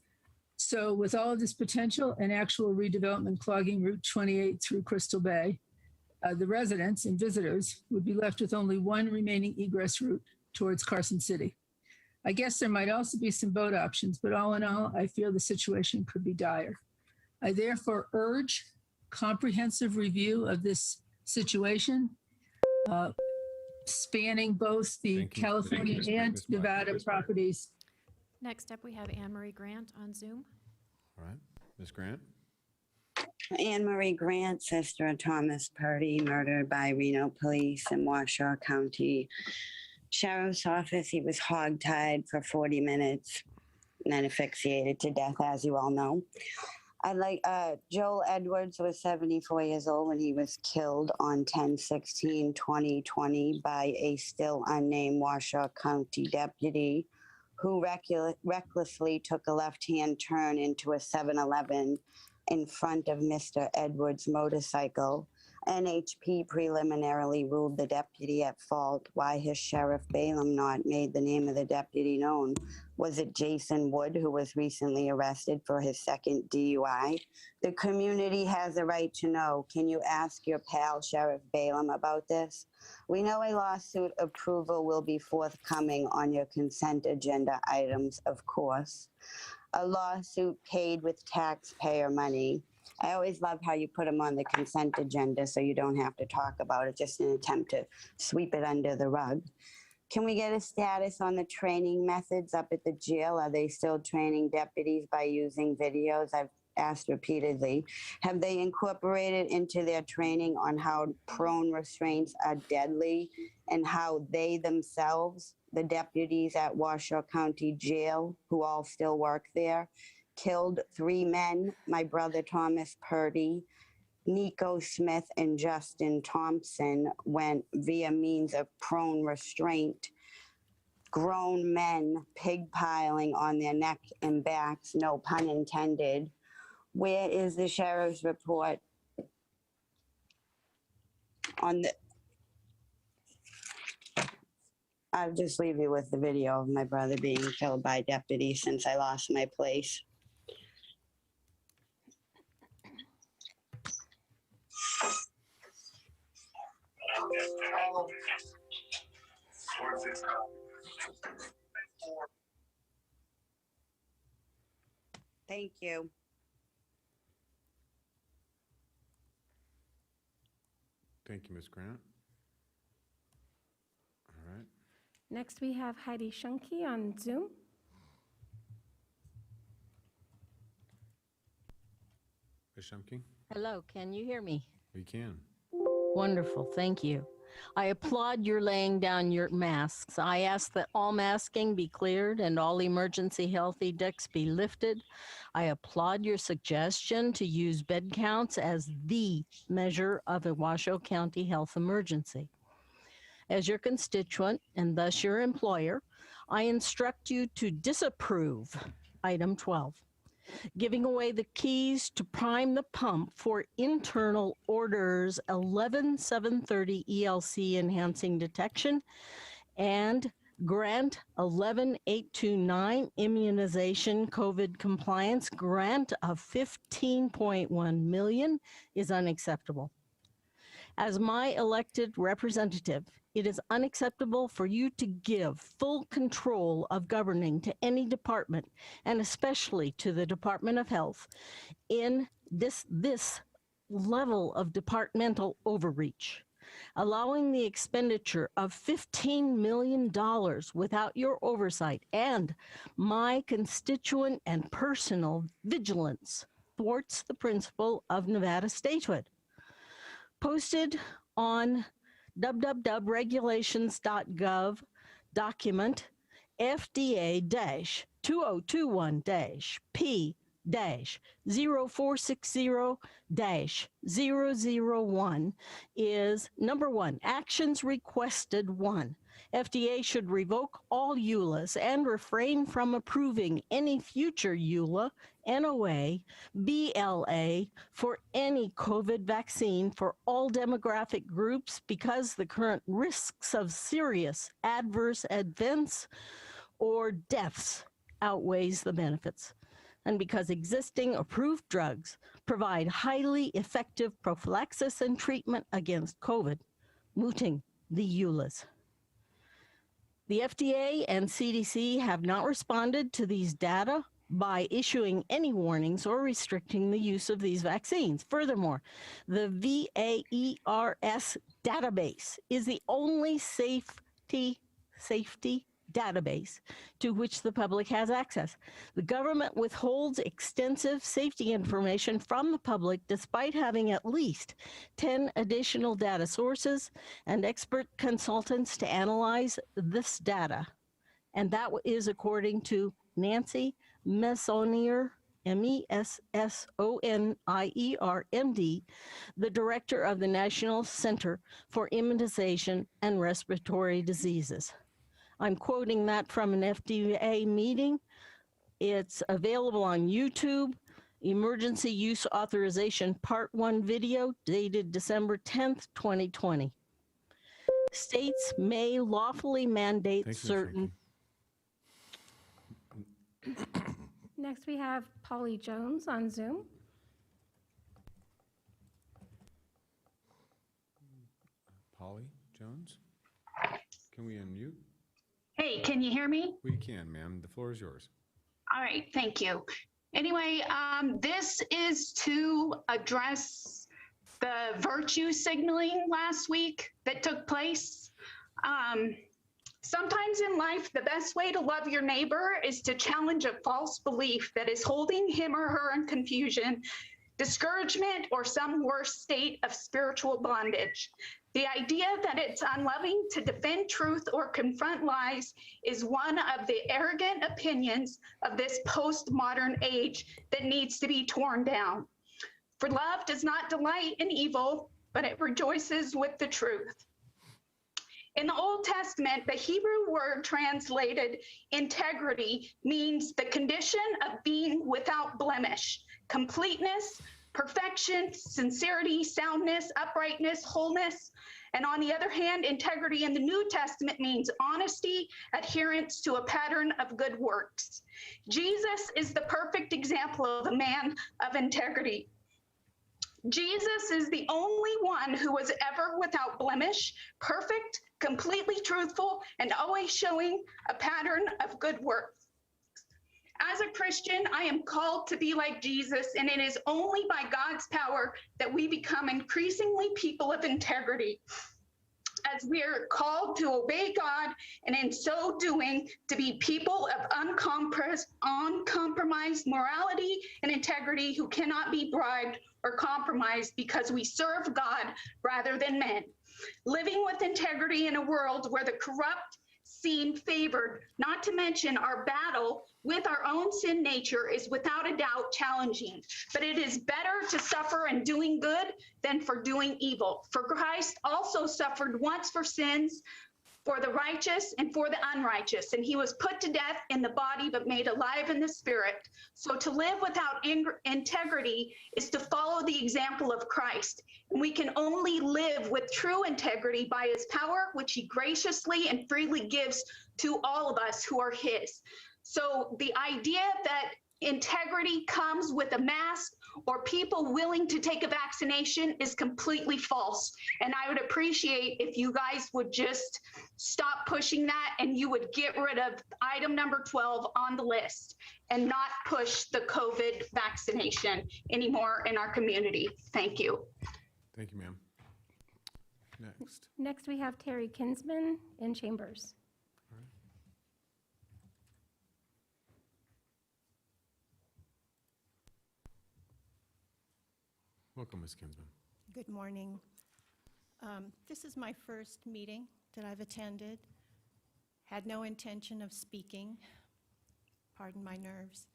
So with all of this potential and actual redevelopment clogging Route 28 through Crystal Bay, the residents and visitors would be left with only 1 remaining egress route towards Carson City. I guess there might also be some boat options, but all in all, I feel the situation could be dire. I therefore urge comprehensive review of this situation, spanning both the California and Nevada properties. Next up, we have Anne Marie Grant on Zoom. All right, Ms. Grant. Anne Marie Grant, sister of Thomas Purdy, murdered by Reno police in Washoe County Sheriff's Office. He was hogtied for 40 minutes and then asphyxiated to death, as you all know. Joel Edwards was 74 years old when he was killed on 10/16/2020 by a still unnamed Washoe County deputy who recklessly took a left-hand turn into a 7-Eleven in front of Mr. Edwards' motorcycle. NHP preliminarily ruled the deputy at fault. Why has Sheriff Balaam not made the name of the deputy known? Was it Jason Wood, who was recently arrested for his second DUI? The community has a right to know. Can you ask your pal, Sheriff Balaam, about this? We know a lawsuit approval will be forthcoming on your consent agenda items, of course. A lawsuit paid with taxpayer money. I always love how you put them on the consent agenda so you don't have to talk about it, just in an attempt to sweep it under the rug. Can we get a status on the training methods up at the jail? Are they still training deputies by using videos? I've asked repeatedly. Have they incorporated into their training on how prone restraints are deadly and how they themselves the deputies at Washoe County Jail, who all still work there, killed 3 men, my brother Thomas Purdy, Nico Smith, and Justin Thompson, went via means of prone restraint. Grown men pigpiling on their neck and backs, no pun intended. Where is the sheriff's report on the... I'll just leave you with the video of my brother being killed by deputies since I lost my place. Thank you. Thank you, Ms. Grant. All right. Next, we have Heidi Shunke on Zoom. Ms. Shumke, Hello, can you hear me? we can. Wonderful, thank you. I applaud your laying down your masks. I ask that all masking be cleared and all emergency health edicts be lifted. I applaud your suggestion to use bed counts as the measure of a Washoe County health emergency. As your constituent and thus your employer, I instruct you to disapprove item 12. Giving away the keys to prime the pump for internal orders 11730 ELC enhancing detection and grant 11829 immunization COVID compliance grant of 15.1 million is unacceptable. As my elected representative, it is unacceptable for you to give full control of governing to any department, and especially to the Department of Health, in this level of departmental overreach. Allowing the expenditure of $15 million without your oversight and my constituent and personal vigilance thwarts the principle of Nevada statehood. Posted on www.regulations.gov document FDA-20221-P-0460-001 is number 1, actions requested 1. FDA should revoke all EULAs and refrain from approving any future EULA, NOA, BLA for any COVID vaccine for all demographic groups because the current risks of serious adverse events or deaths outweighs the benefits, and because existing approved drugs provide highly effective prophylaxis and treatment against COVID, mooting the EULAs. The FDA and CDC have not responded to these data by issuing any warnings or restricting the use of these vaccines. Furthermore, the VAERS database is the only safety database to which the public has access. The government withholds extensive safety information from the public despite having at least 10 additional data sources and expert consultants to analyze this data. And that is according to Nancy Messonnier, Messonnier, MD, the director of the National Center for Immunization and Respiratory Diseases. I'm quoting that from an FDA meeting. It's available on YouTube. Emergency Use Authorization Part 1 video dated December 10th, 2020. States may lawfully mandate certain... Next, we have Polly Jones on Zoom. Polly Jones, can we unmute? Hey, can you hear me? We can, ma'am. The floor is yours. All right, thank you. Anyway, this is to address the virtue signaling last week that took place. Sometimes in life, the best way to love your neighbor is to challenge a false belief that is holding him or her in confusion, discouragement, or some worse state of spiritual bondage. The idea that it's unloving to defend truth or confront lies is one of the arrogant opinions of this postmodern age that needs to be torn down. For love does not delight in evil, but it rejoices with the truth. In the Old Testament, the Hebrew word translated integrity means the condition of being without blemish, completeness, perfection, sincerity, soundness, uprightness, wholeness. And on the other hand, integrity in the New Testament means honesty, adherence to a pattern of good works. Jesus is the perfect example of a man of integrity. Jesus is the only one who was ever without blemish, perfect, completely truthful, and always showing a pattern of good works. As a Christian, I am called to be like Jesus, and it is only by God's power that we become increasingly people of integrity. As we are called to obey God, and in so doing, to be people of uncompromised morality and integrity who cannot be bribed or compromised because we serve God rather than men. Living with integrity in a world where the corrupt seem favored, not to mention our battle with our own sin nature is without a doubt challenging. But it is better to suffer in doing good than for doing evil. For Christ also suffered once for sins, for the righteous and for the unrighteous, and he was put to death in the body but made alive in the spirit. So to live without integrity is to follow the example of Christ. And we can only live with true integrity by his power, which he graciously and freely gives to all of us who are his. So the idea that integrity comes with a mask or people willing to take a vaccination is completely false. And I would appreciate if you guys would just stop pushing that and you would get rid of item number 12 on the list and not push the COVID vaccination anymore in our community. Thank you. Thank you, ma'am. Next. Next, we have Terry Kinsman in Chambers. Welcome, Ms. Kinsman. Good morning. This is my first meeting that I've attended. Had no intention of speaking. Pardon my nerves.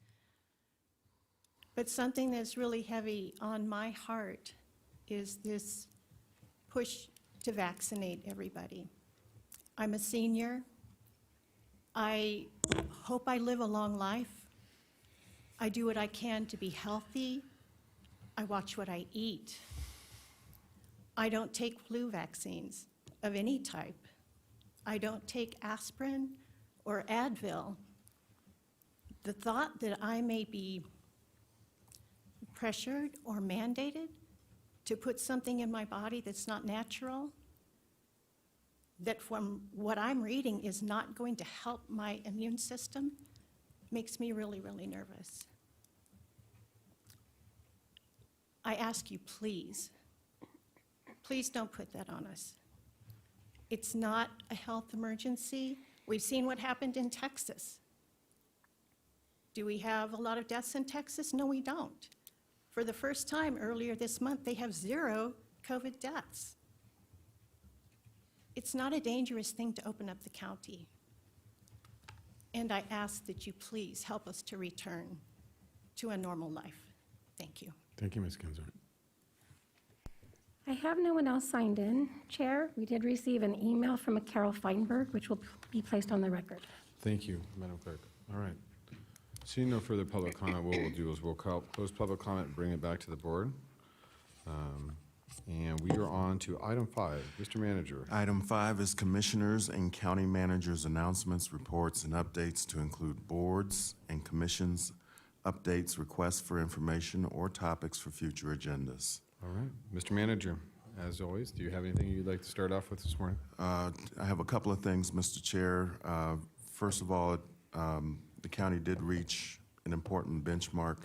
But something that's really heavy on my heart is this push to vaccinate everybody. I'm a senior. I hope I live a long life. I do what I can to be healthy. I watch what I eat. I don't take flu vaccines of any type. I don't take aspirin or Advil. The thought that I may be pressured or mandated to put something in my body that's not natural, that from what I'm reading is not going to help my immune system, makes me really, really nervous. I ask you, please don't put that on us. It's not a health emergency. We've seen what happened in Texas. Do we have a lot of deaths in Texas? No, we don't. For the first time earlier this month, they have 0 COVID deaths. It's not a dangerous thing to open up the county. And I ask that you please help us to return to a normal life. Thank you. Thank you, Ms. Kinsman. I have no one else signed in. Chair, we did receive an email from a Carol Feinberg, which will be placed on the record. Thank you, Madam Clerk. All right. Seeing no further public comment, what we'll do is we'll close public comment and bring it back to the board. And we are on to item 5. Mr. Manager. Item 5 is commissioners and county managers' announcements, reports, and updates to include boards and commissions, updates, requests for information, or topics for future agendas. All right. Mr. Manager, as always, do you have anything you'd like to start off with this morning? I have a couple of things, Mr. Chair. First of all, the county did reach an important benchmark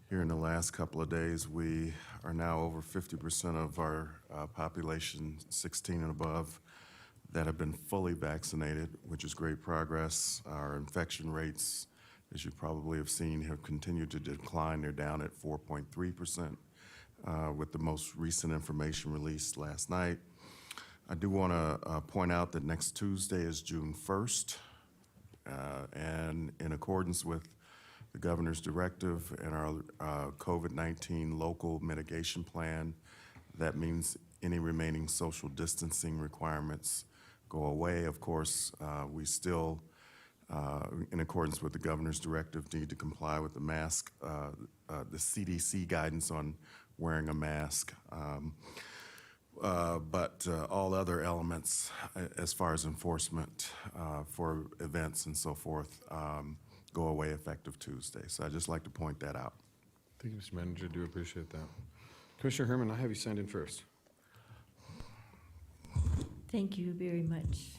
here in the last couple of days. We are now over 50% of our population, 16 and above, that have been fully vaccinated, which is great progress. Our infection rates, as you probably have seen, have continued to decline. They're down at 4.3%, with the most recent information released last night. I do want to point out that next Tuesday is June 1st, and in accordance with the governor's directive and our COVID-19 local mitigation plan, that means any remaining social distancing requirements go away. Of course, we still, in accordance with the governor's directive, need to comply with the mask, the CDC guidance on wearing a mask. But all other elements, as far as enforcement for events and so forth, go away effective Tuesday. So I'd just like to point that out. Thank you, Mr. Manager. Do appreciate that. Commissioner Herman, I have you signed in first. Thank you very much.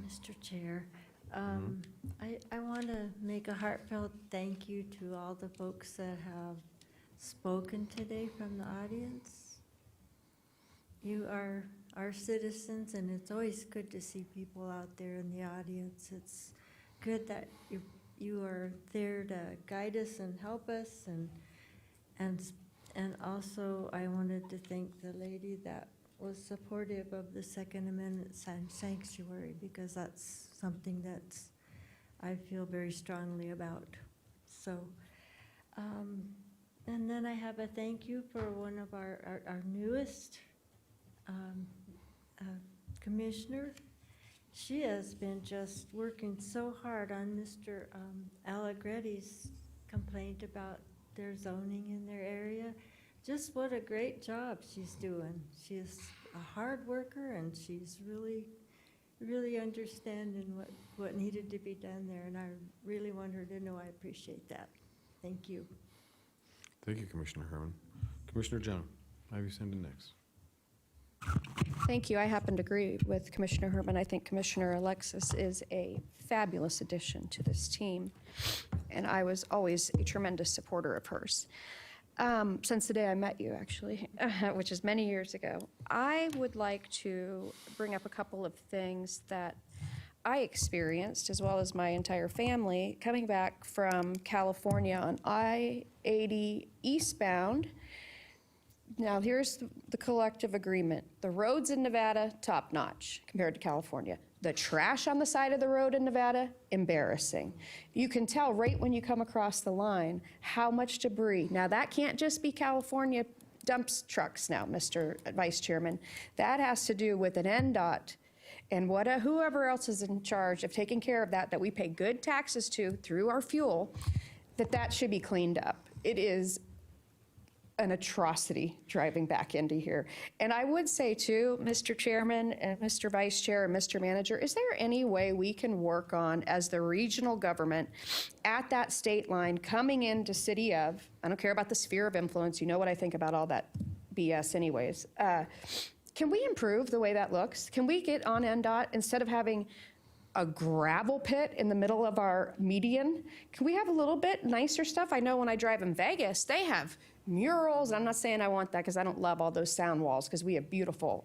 Mr. Chair, I want to make a heartfelt thank you to all the folks that have spoken today from the audience. You are our citizens, and it's always good to see people out there in the audience. It's good that you are there to guide us and help us, and also I wanted to thank the lady that was supportive of the Second Amendment sanctuary, because that's something that's I feel very strongly about. So, and then I have a thank you for one of our newest commissioner. She has been just working so hard on Mr. Allegretti's complaint about their zoning in their area. Just what a great job she's doing. She's a hard worker, and she's really understanding what needed to be done there, and I really want her to know I appreciate that. Thank you. Thank you, Commissioner Herman. Commissioner Jones, I have you signed in next. Thank you. I happen to agree with Commissioner Herman. I think Commissioner Alexis is a fabulous addition to this team, and I was always a tremendous supporter of hers. Since the day I met you, actually, which is many years ago. I would like to bring up a couple of things that I experienced, as well as my entire family, coming back from California on I-80 eastbound. Now, here's the collective agreement. The roads in Nevada, top-notch compared to California. The trash on the side of the road in Nevada, embarrassing. You can tell right when you come across the line how much debris. Now, that can't just be California dumps trucks now, Mr. Vice Chairman. That has to do with an NDOT and whoever else is in charge of taking care of that we pay good taxes to through our fuel, that should be cleaned up. It is an atrocity driving back into here. And I would say too, Mr. Chairman and Mr. Vice Chair and Mr. Manager, is there any way we can work on, as the regional government at that state line coming into City of, I don't care about the sphere of influence, you know what I think about all that BS anyways. Can we improve the way that looks? Can we get on NDOT instead of having a gravel pit in the middle of our median? Can we have a little bit nicer stuff? I know when I drive in Vegas, they have murals. I'm not saying I want that, because I don't love all those sound walls, because we have beautiful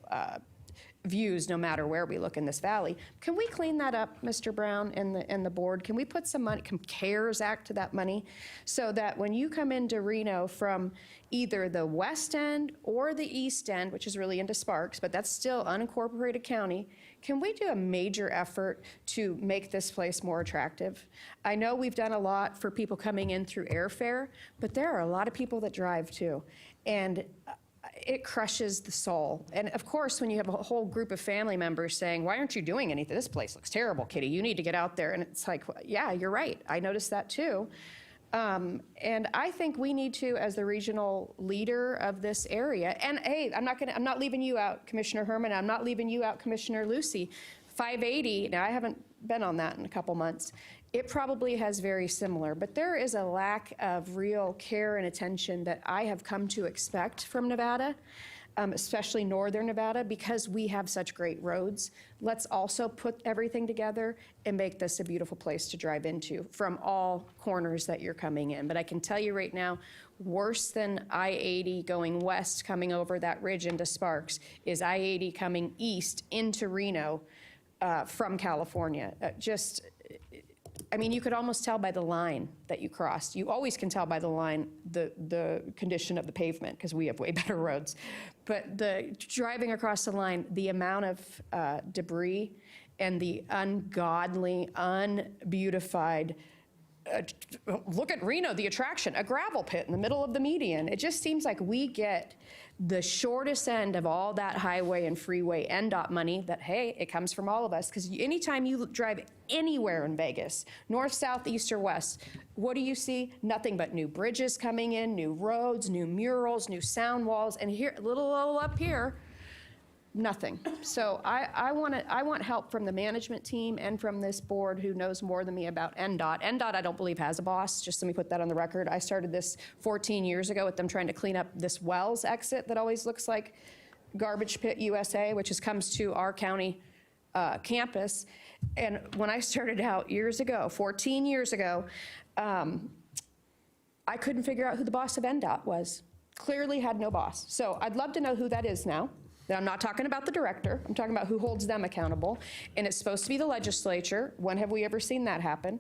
views no matter where we look in this valley. Can we clean that up, Mr. Brown and the board? Can we put some money, CARES Act to that money, so that when you come into Reno from either the west end or the east end, which is really into Sparks, but that's still unincorporated county, can we do a major effort to make this place more attractive? I know we've done a lot for people coming in through airfare, but there are a lot of people that drive too. And it crushes the soul. And of course, when you have a whole group of family members saying, why aren't you doing anything? This place looks terrible, Kitty. You need to get out there. And it's like, yeah, you're right. I noticed that too. And I think we need to, as the regional leader of this area, and hey, I'm not leaving you out, Commissioner Herman. I'm not leaving you out, Commissioner Lucy. 580, now I haven't been on that in a couple months. It probably has very similar, but there is a lack of real care and attention that I have come to expect from Nevada, especially northern Nevada, because we have such great roads. Let's also put everything together and make this a beautiful place to drive into from all corners that you're coming in. But I can tell you right now, worse than I-80 going west, coming over that ridge into Sparks, is I-80 coming east into Reno from California. I mean, you could almost tell by the line that you crossed. You always can tell by the line the condition of the pavement, because we have way better roads. But the driving across the line, the amount of debris and the ungodly, unbeautified, look at Reno, the attraction, a gravel pit in the middle of the median. It just seems like we get the shortest end of all that highway and freeway NDOT money that, hey, it comes from all of us. Because anytime you drive anywhere in Vegas, north, south, east, or west, what do you see? Nothing but new bridges coming in, new roads, new murals, new sound walls, and here, a little up here, nothing. So I want help from the management team and from this board who knows more than me about NDOT. NDOT, I don't believe, has a boss. Just let me put that on the record. I started this 14 years ago with them trying to clean up this Wells exit that always looks like Garbage Pit USA, which comes to our county campus. And when I started out years ago, 14 years ago, I couldn't figure out who the boss of NDOT was. Clearly had no boss. So I'd love to know who that is now. Now, I'm not talking about the director. I'm talking about who holds them accountable. And it's supposed to be the legislature. When have we ever seen that happen?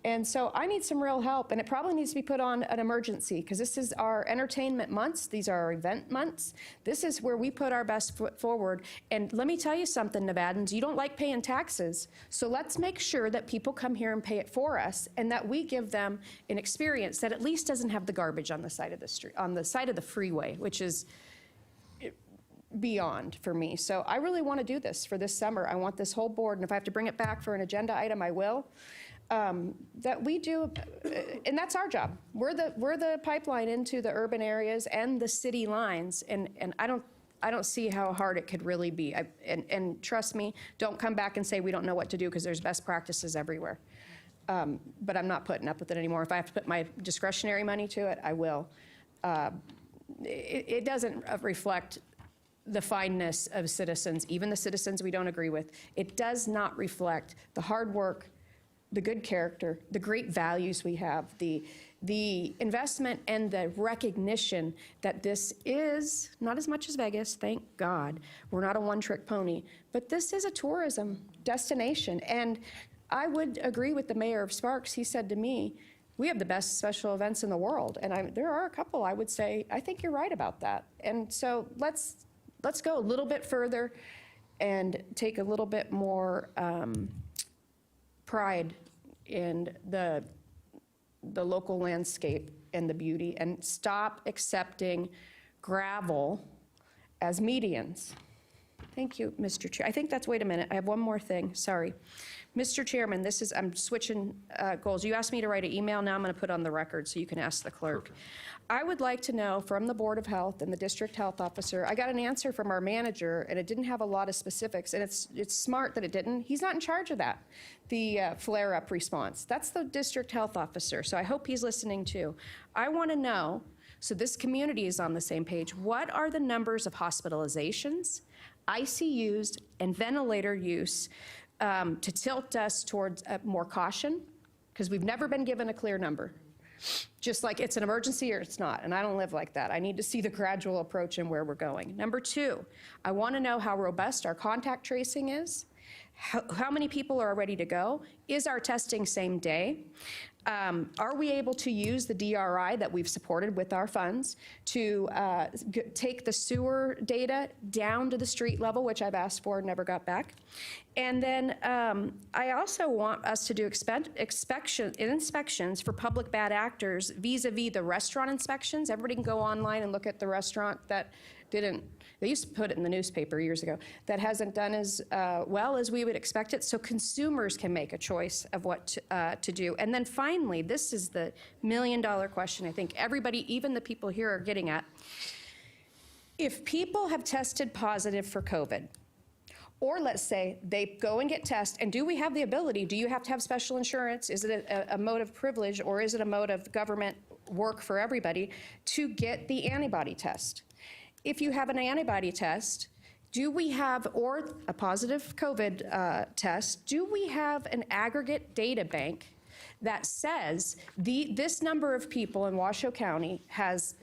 And so I need some real help, and it probably needs to be put on an emergency, because this is our entertainment months. These are our event months. This is where we put our best foot forward. And let me tell you something, Nevadans, you don't like paying taxes. So let's make sure that people come here and pay it for us, and that we give them an experience that at least doesn't have the garbage on the side of the street, on the side of the freeway, which is beyond for me. So I really want to do this for this summer. I want this whole board, and if I have to bring it back for an agenda item, I will. That we do, and that's our job. We're the pipeline into the urban areas and the city lines, and I don't see how hard it could really be. And trust me, don't come back and say we don't know what to do, because there's best practices everywhere. But I'm not putting up with it anymore. If I have to put my discretionary money to it, I will. It doesn't reflect the fineness of citizens, even the citizens we don't agree with. It does not reflect the hard work, the good character, the great values we have, the investment and the recognition that this is not as much as Vegas, thank God. We're not a one-trick pony, but this is a tourism destination. And I would agree with the mayor of Sparks. He said to me, we have the best special events in the world. And there are a couple I would say, I think you're right about that. And so let's go a little bit further and take a little bit more pride in the local landscape and the beauty, and stop accepting gravel as medians. Thank you, Mr. Chair. I think that's, wait a minute, I have one more thing, sorry. Mr. Chairman, I'm switching goals. You asked me to write an email, now I'm gonna put on the record so you can ask the clerk. Perfect. I would like to know from the Board of Health and the District Health Officer, I got an answer from our manager and it didn't have a lot of specifics, and it's smart that it didn't. He's not in charge of that, the flare-up response. That's the District Health Officer, so I hope he's listening too. I wanna know, so this community is on the same page, what are the numbers of hospitalizations, ICUs, and ventilator use to tilt us towards more caution, because we've never been given a clear number. Just like it's an emergency or it's not, and I don't live like that. I need to see the gradual approach and where we're going. Number two, I want to know how robust our contact tracing is, how many people are ready to go, is our testing same day, are we able to use the DRI that we've supported with our funds to take the sewer data down to the street level, which I've asked for and never got back. And then I also want us to do inspections for public bad actors vis-a-vis the restaurant inspections. Everybody can go online and look at the restaurant that didn't, they used to put it in the newspaper years ago, that hasn't done as well as we would expect it, so consumers can make a choice of what to do. And then finally, this is the million-dollar question I think everybody, even the people here, are getting at. If people have tested positive for COVID, or let's say they go and get tested, and do we have the ability, do you have to have special insurance? Is it a mode of privilege, or is it a mode of government work for everybody to get the antibody test? If you have an antibody test, do we have, or a positive COVID test, do we have an aggregate data bank that says this number of people in Washoe County has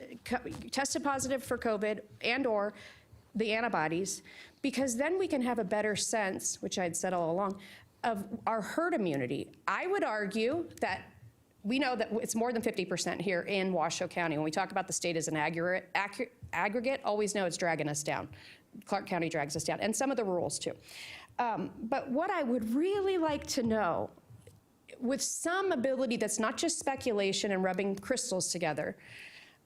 tested positive for COVID and or the antibodies? Because then we can have a better sense, which I'd said all along, of our herd immunity. I would argue that we know that it's more than 50% here in Washoe County. When we talk about the state as an aggregate, always know it's dragging us down. Clark County drags us down, and some of the rurals too. But what I would really like to know, with some ability that's not just speculation and rubbing crystals together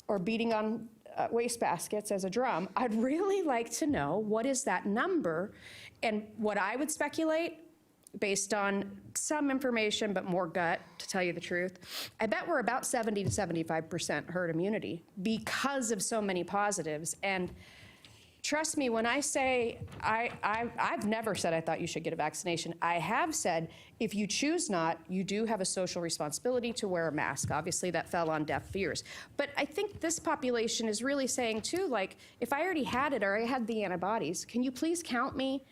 or beating on wastebaskets as a drum, I'd really like to know what is that number. And what I would speculate, based on some information but more gut, to tell you the truth, I bet we're about 70 to 75% herd immunity because of so many positives. And trust me when I say, I've never said I thought you should get a vaccination. I have said, if you choose not, you do have a social responsibility to wear a mask. Obviously, that fell on deaf ears. But I think this population is really saying, too, like, if I already had it or I had the antibodies, can you please count me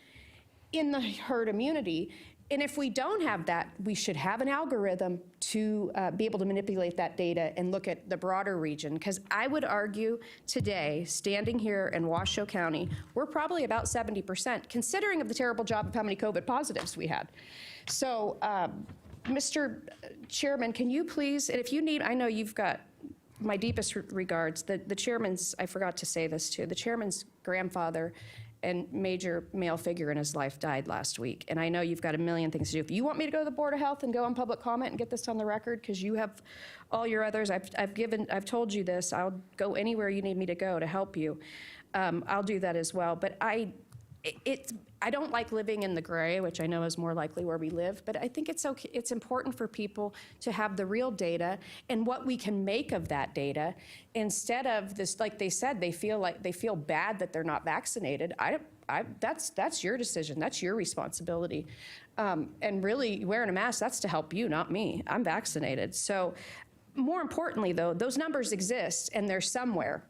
in the herd immunity? And if we don't have that, we should have an algorithm to be able to manipulate that data and look at the broader region. Because I would argue today, standing here in Washoe County, we're probably about 70%, considering of the terrible job of how many COVID positives we had. So, Mr. Chairman, can you please, and if you need, I know you've got my deepest regards, the chairman's, I forgot to say this too, the chairman's grandfather and major male figure in his life died last week. And I know you've got a million things to do. If you want me to go to the Board of Health and go on public comment and get this on the record, because you have all your others, I've told you this, I'll go anywhere you need me to go to help you. I'll do that as well. But I don't like living in the gray, which I know is more likely where we live, but I think it's okay. It's important for people to have the real data and what we can make of that data instead of this, like they said, they feel bad that they're not vaccinated. That's your decision. That's your responsibility. And really wearing a mask, that's to help you, not me. I'm vaccinated. So more importantly though, those numbers exist and they're somewhere.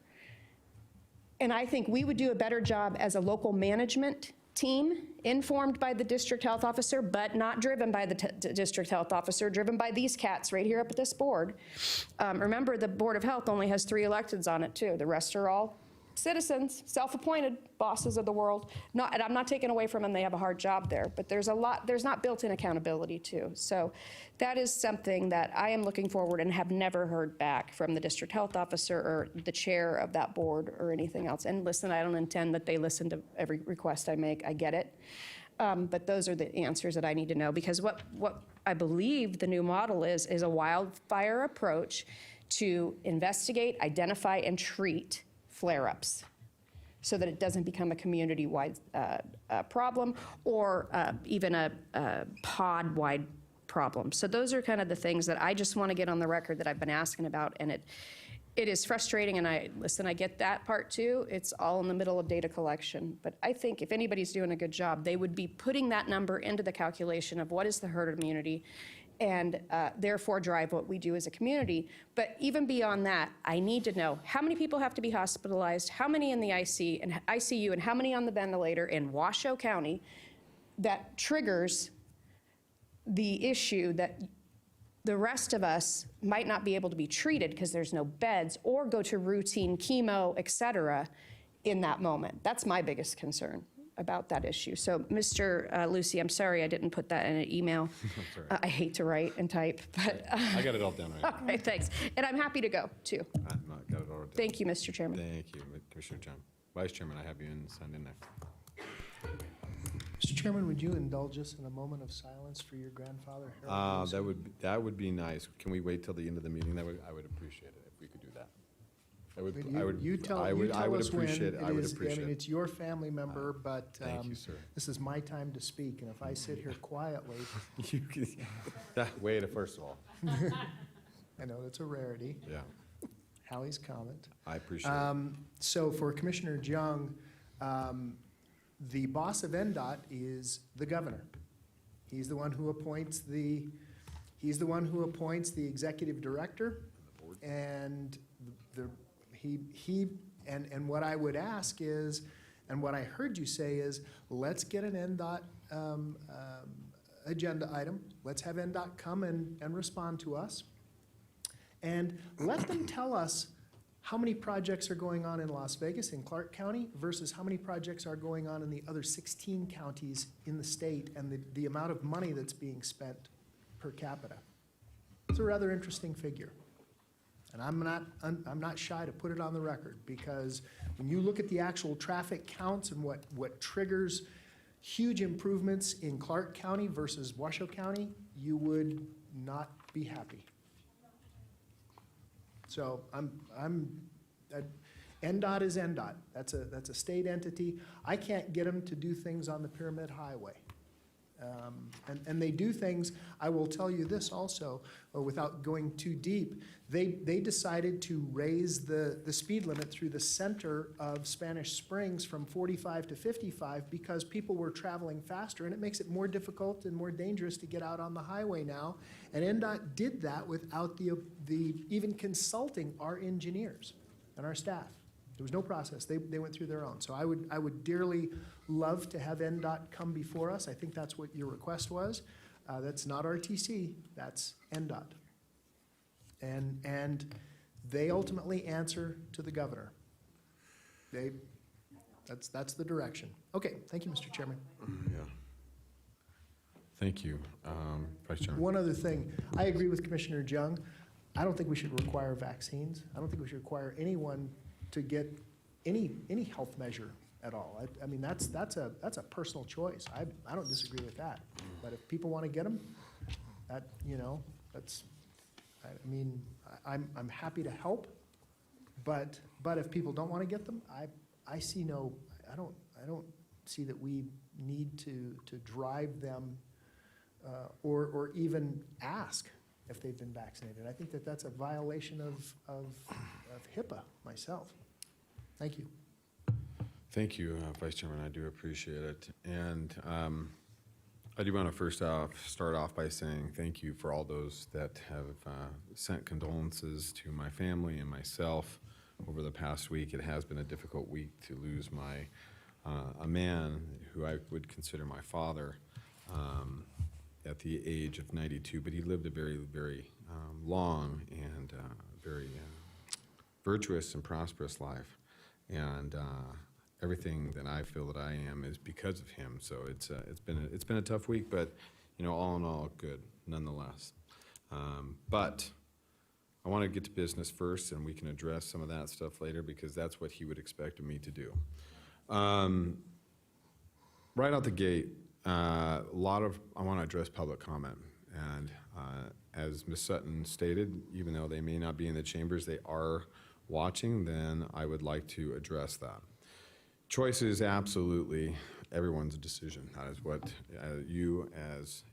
And I think we would do a better job as a local management team, informed by the district health officer, but not driven by the district health officer, driven by these cats right here up at this board. Remember, the Board of Health only has 3 electeds on it too. The rest are all citizens, self-appointed bosses of the world. And I'm not taking away from them, they have a hard job there, but there's not built-in accountability too. So that is something that I am looking forward and have never heard back from the district health officer or the chair of that board or anything else. And listen, I don't intend that they listen to every request I make, I get it. But those are the answers that I need to know, because what I believe the new model is a wildfire approach to investigate, identify, and treat flare-ups so that it doesn't become a community-wide problem or even a pod-wide problem. So those are kind of the things that I just want to get on the record that I've been asking about, and it is frustrating, and I get that part too. It's all in the middle of data collection. But I think if anybody's doing a good job, they would be putting that number into the calculation of what is the herd immunity and therefore drive what we do as a community. But even beyond that, I need to know how many people have to be hospitalized, how many in the ICU, and how many on the ventilator in Washoe County that triggers the issue that the rest of us might not be able to be treated because there's no beds or go to routine chemo, et cetera, in that moment. That's my biggest concern about that issue. So, Mr. Lucy, I'm sorry I didn't put that in an email. I hate to write and type, but. I got it all down right. Okay, thanks. And I'm happy to go, too. I got it all down. Thank you, Mr. Chairman. Thank you, Commissioner John. Vice Chairman, I have you signed in next. Mr. Chairman, would you indulge us in a moment of silence for your grandfather, Harold Lucy? That would be nice. Can we wait till the end of the meeting? I would appreciate it if we could do that. You tell us when it is. It's your family member, but thank you, sir. This is my time to speak, and if I sit here quietly. Wait, first of all. I know that's a rarity. Yeah. Halley's comment. I appreciate it. So for Commissioner Jung, the boss of NDOT is the governor. He's the one who appoints the executive director, and and what I would ask is, and what I heard you say is, let's get an NDOT agenda item. Let's have NDOT come and respond to us, and let them tell us how many projects are going on in Las Vegas, in Clark County, versus how many projects are going on in the other 16 counties in the state, and the amount of money that's being spent per capita. It's a rather interesting figure. And I'm not shy to put it on the record, because when you look at the actual traffic counts and what triggers huge improvements in Clark County versus Washoe County, you would not be happy. So NDOT is NDOT. That's a state entity. I can't get them to do things on the Pyramid Highway. And they do things, I will tell you this also, without going too deep, they decided to raise the speed limit through the center of Spanish Springs from 45 to 55 because people were traveling faster, and it makes it more difficult and more dangerous to get out on the highway now. And NDOT did that without the even consulting our engineers and our staff. There was no process. They went through their own. So I would dearly love to have NDOT come before us. I think that's what your request was. That's not RTC, that's NDOT. And they ultimately answer to the governor. That's the direction. Okay, thank you, Mr. Chairman. Yeah. Thank you, Vice Chairman. One other thing, I agree with Commissioner Jung. I don't think we should require vaccines. I don't think we should require anyone to get any health measure at all. I mean, that's a personal choice. I don't disagree with that. But if people want to get them, I'm happy to help. But if people don't want to get them, I don't see that we need to drive them or even ask if they've been vaccinated. I think that's a violation of HIPAA myself. Thank you. Thank you, Vice Chairman. I do appreciate it. And I do want to first off start off by saying thank you for all those that have sent condolences to my family and myself over the past week. It has been a difficult week to lose a man who I would consider my father at the age of 92, but he lived a very, very long and very virtuous and prosperous life. And everything that I feel that I am is because of him. So it's been a tough week, but all in all, good nonetheless. But I want to get to business first, and we can address some of that stuff later because that's what he would expect of me to do. Right out the gate, I want to address public comment, and as Ms. Sutton stated, even though they may not be in the chambers, they are watching, then I would like to address that. Choice is absolutely everyone's decision. That is what you as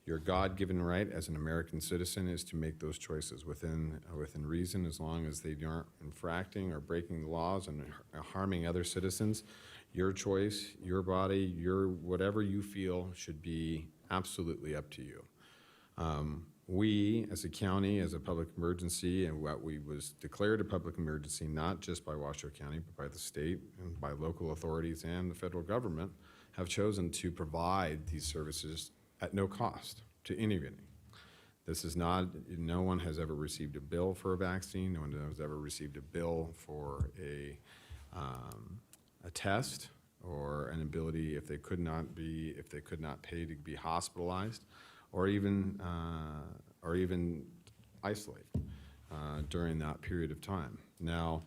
your God-given right as an American citizen is to make those choices within reason, as long as they aren't infracting or breaking the laws and harming other citizens. Your choice, your body, your whatever you feel should be absolutely up to you. We, as a county, as a public emergency, and what we was declared a public emergency, not just by Washoe County, but by the state and by local authorities and the federal government, have chosen to provide these services at no cost to anybody. This is not, no one has ever received a bill for a vaccine. No one has ever received a bill for a test or an ability if they could not pay to be hospitalized, or even isolate during that period of time. Now,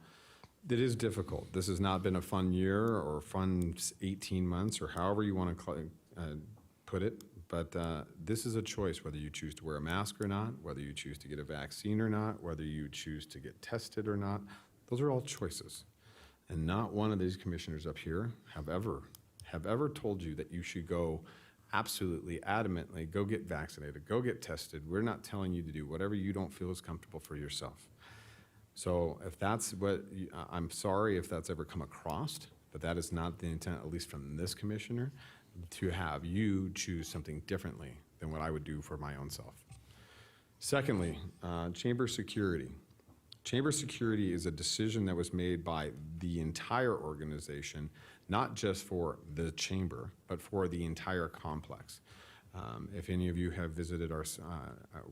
it is difficult. This has not been a fun year or fun 18 months or however you want to put it, but this is a choice whether you choose to wear a mask or not, whether you choose to get a vaccine or not, whether you choose to get tested or not. Those are all choices. And not one of these commissioners up here have ever told you that you should go absolutely adamantly go get vaccinated, go get tested. We're not telling you to do whatever you don't feel is comfortable for yourself. So if that's what, I'm sorry if that's ever come across, but that is not the intent, at least from this commissioner, to have you choose something differently than what I would do for my own self. Secondly, chamber security. Chamber security is a decision that was made by the entire organization, not just for the chamber, but for the entire complex. If any of you have visited our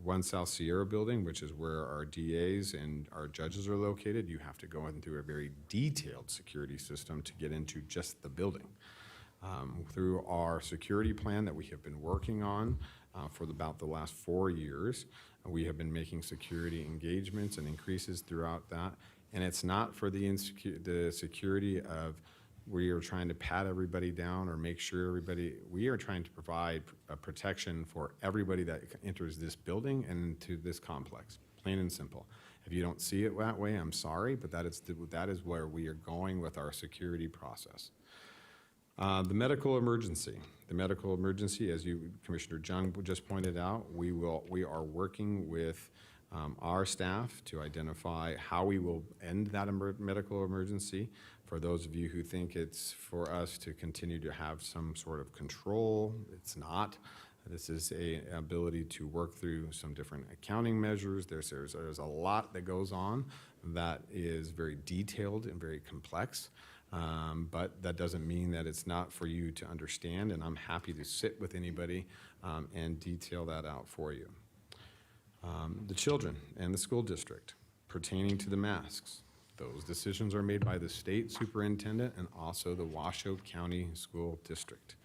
1 South Sierra building, which is where our DAs and our judges are located, you have to go in through a very detailed security system to get into just the building. Through our security plan that we have been working on for about the last 4 years, we have been making security engagements and increases throughout that. And it's not for the security of we are trying to pat everybody down or make sure everybody, we are trying to provide a protection for everybody that enters this building and into this complex, plain and simple. If you don't see it that way, I'm sorry, but that is where we are going with our security process. The medical emergency. The medical emergency, as Commissioner Jung just pointed out, we are working with our staff to identify how we will end that medical emergency. For those of you who think it's for us to continue to have some sort of control, it's not. This is an ability to work through some different accounting measures. There's a lot that goes on that is very detailed and very complex. But that doesn't mean that it's not for you to understand, and I'm happy to sit with anybody and detail that out for you. The children and the school district pertaining to the masks. Those decisions are made by the state superintendent and also the Washoe County School District.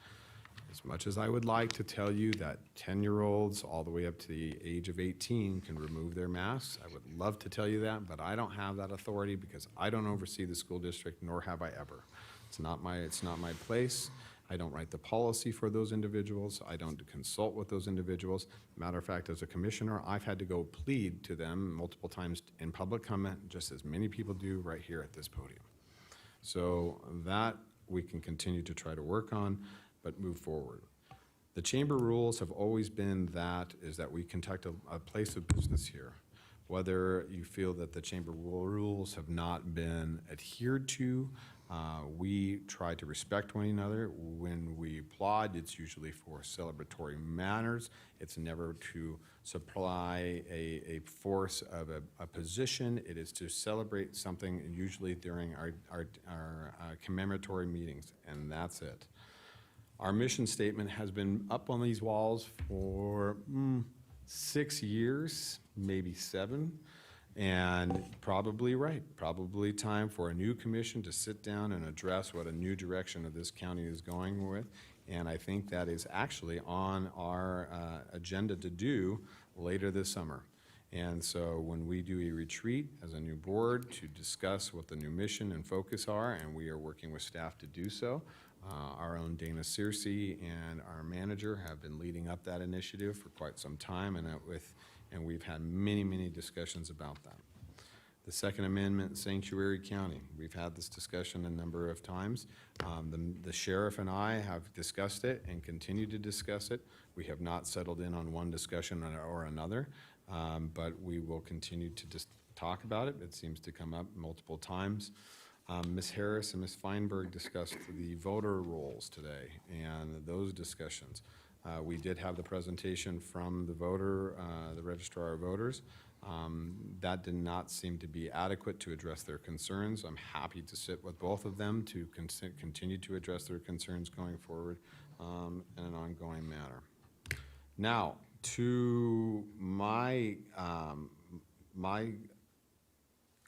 As much as I would like to tell you that 10-year-olds all the way up to the age of 18 can remove their masks, I would love to tell you that, but I don't have that authority because I don't oversee the school district, nor have I ever. It's not my place. I don't write the policy for those individuals. I don't consult with those individuals. Matter of fact, as a commissioner, I've had to go plead to them multiple times in public comment, just as many people do right here at this podium. So that we can continue to try to work on, but move forward. The chamber rules have always been that we conduct a place of business here. Whether you feel that the chamber rules have not been adhered to, we try to respect one another. When we applaud, it's usually for celebratory manners. It's never to supply a force of a position. It is to celebrate something, usually during our commemoratory meetings, and that's it. Our mission statement has been up on these walls for 6 years, maybe 7. And probably right, probably time for a new commission to sit down and address what a new direction of this county is going with. And I think that is actually on our agenda to do later this summer. And so when we do a retreat as a new board to discuss what the new mission and focus are, and we are working with staff to do so, our own Dana Searcy and our manager have been leading up that initiative for quite some time, and we've had many, many discussions about that. The Second Amendment, Sanctuary County. We've had this discussion a number of times. The sheriff and I have discussed it and continue to discuss it. We have not settled in on one discussion or another, but we will continue to just talk about it. It seems to come up multiple times. Ms. Harris and Ms. Feinberg discussed the voter rolls today and those discussions. We did have the presentation from the registrar of voters. That did not seem to be adequate to address their concerns. I'm happy to sit with both of them to continue to address their concerns going forward in an ongoing manner. Now, to my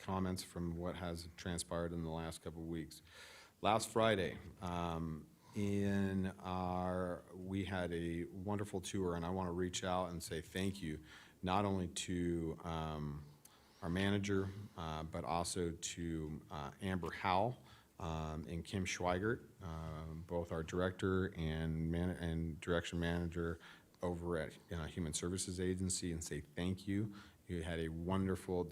comments from what has transpired in the last couple of weeks. Last Friday, we had a wonderful tour, and I want to reach out and say thank you, not only to our manager, but also to Amber Howell and Kim Schweigert, both our director and direction manager over at Human Services Agency, and say thank you. You did a wonderful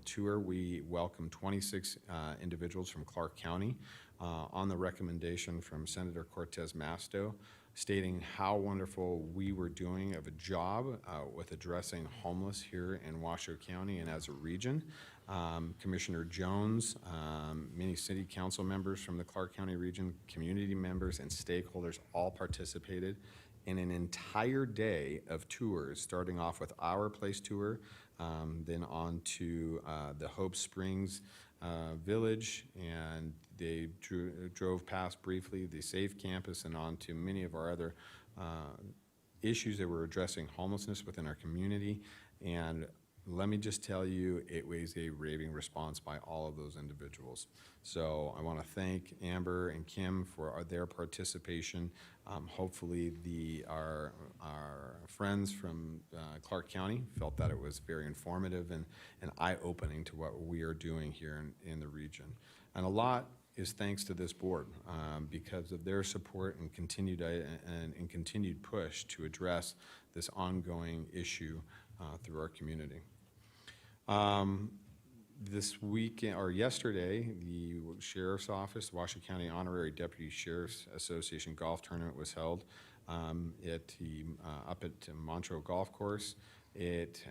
tour. We welcomed 26 individuals from Clark County on the recommendation from Senator Cortez Masto, stating how wonderful we were doing of a job with addressing homeless here in Washoe County and as a region. Commissioner Jones, many city council members from the Clark County region, community members and stakeholders all participated in an entire day of tours, starting off with our place tour, then on to the Hope Springs Village, and they drove past briefly the SAFE campus and on to many of our other issues that were addressing homelessness within our community. And let me just tell you, it was a raving response by all of those individuals. So I want to thank Amber and Kim for their participation. Hopefully our friends from Clark County felt that it was very informative and eye-opening to what we are doing here in the region. And a lot is thanks to this board because of their support and continued push to address this ongoing issue through our community. This weekend, or yesterday, the Sheriff's Office, Washoe County Honorary Deputy Sheriff's Association Golf Tournament was held up at Montreux Golf Course. It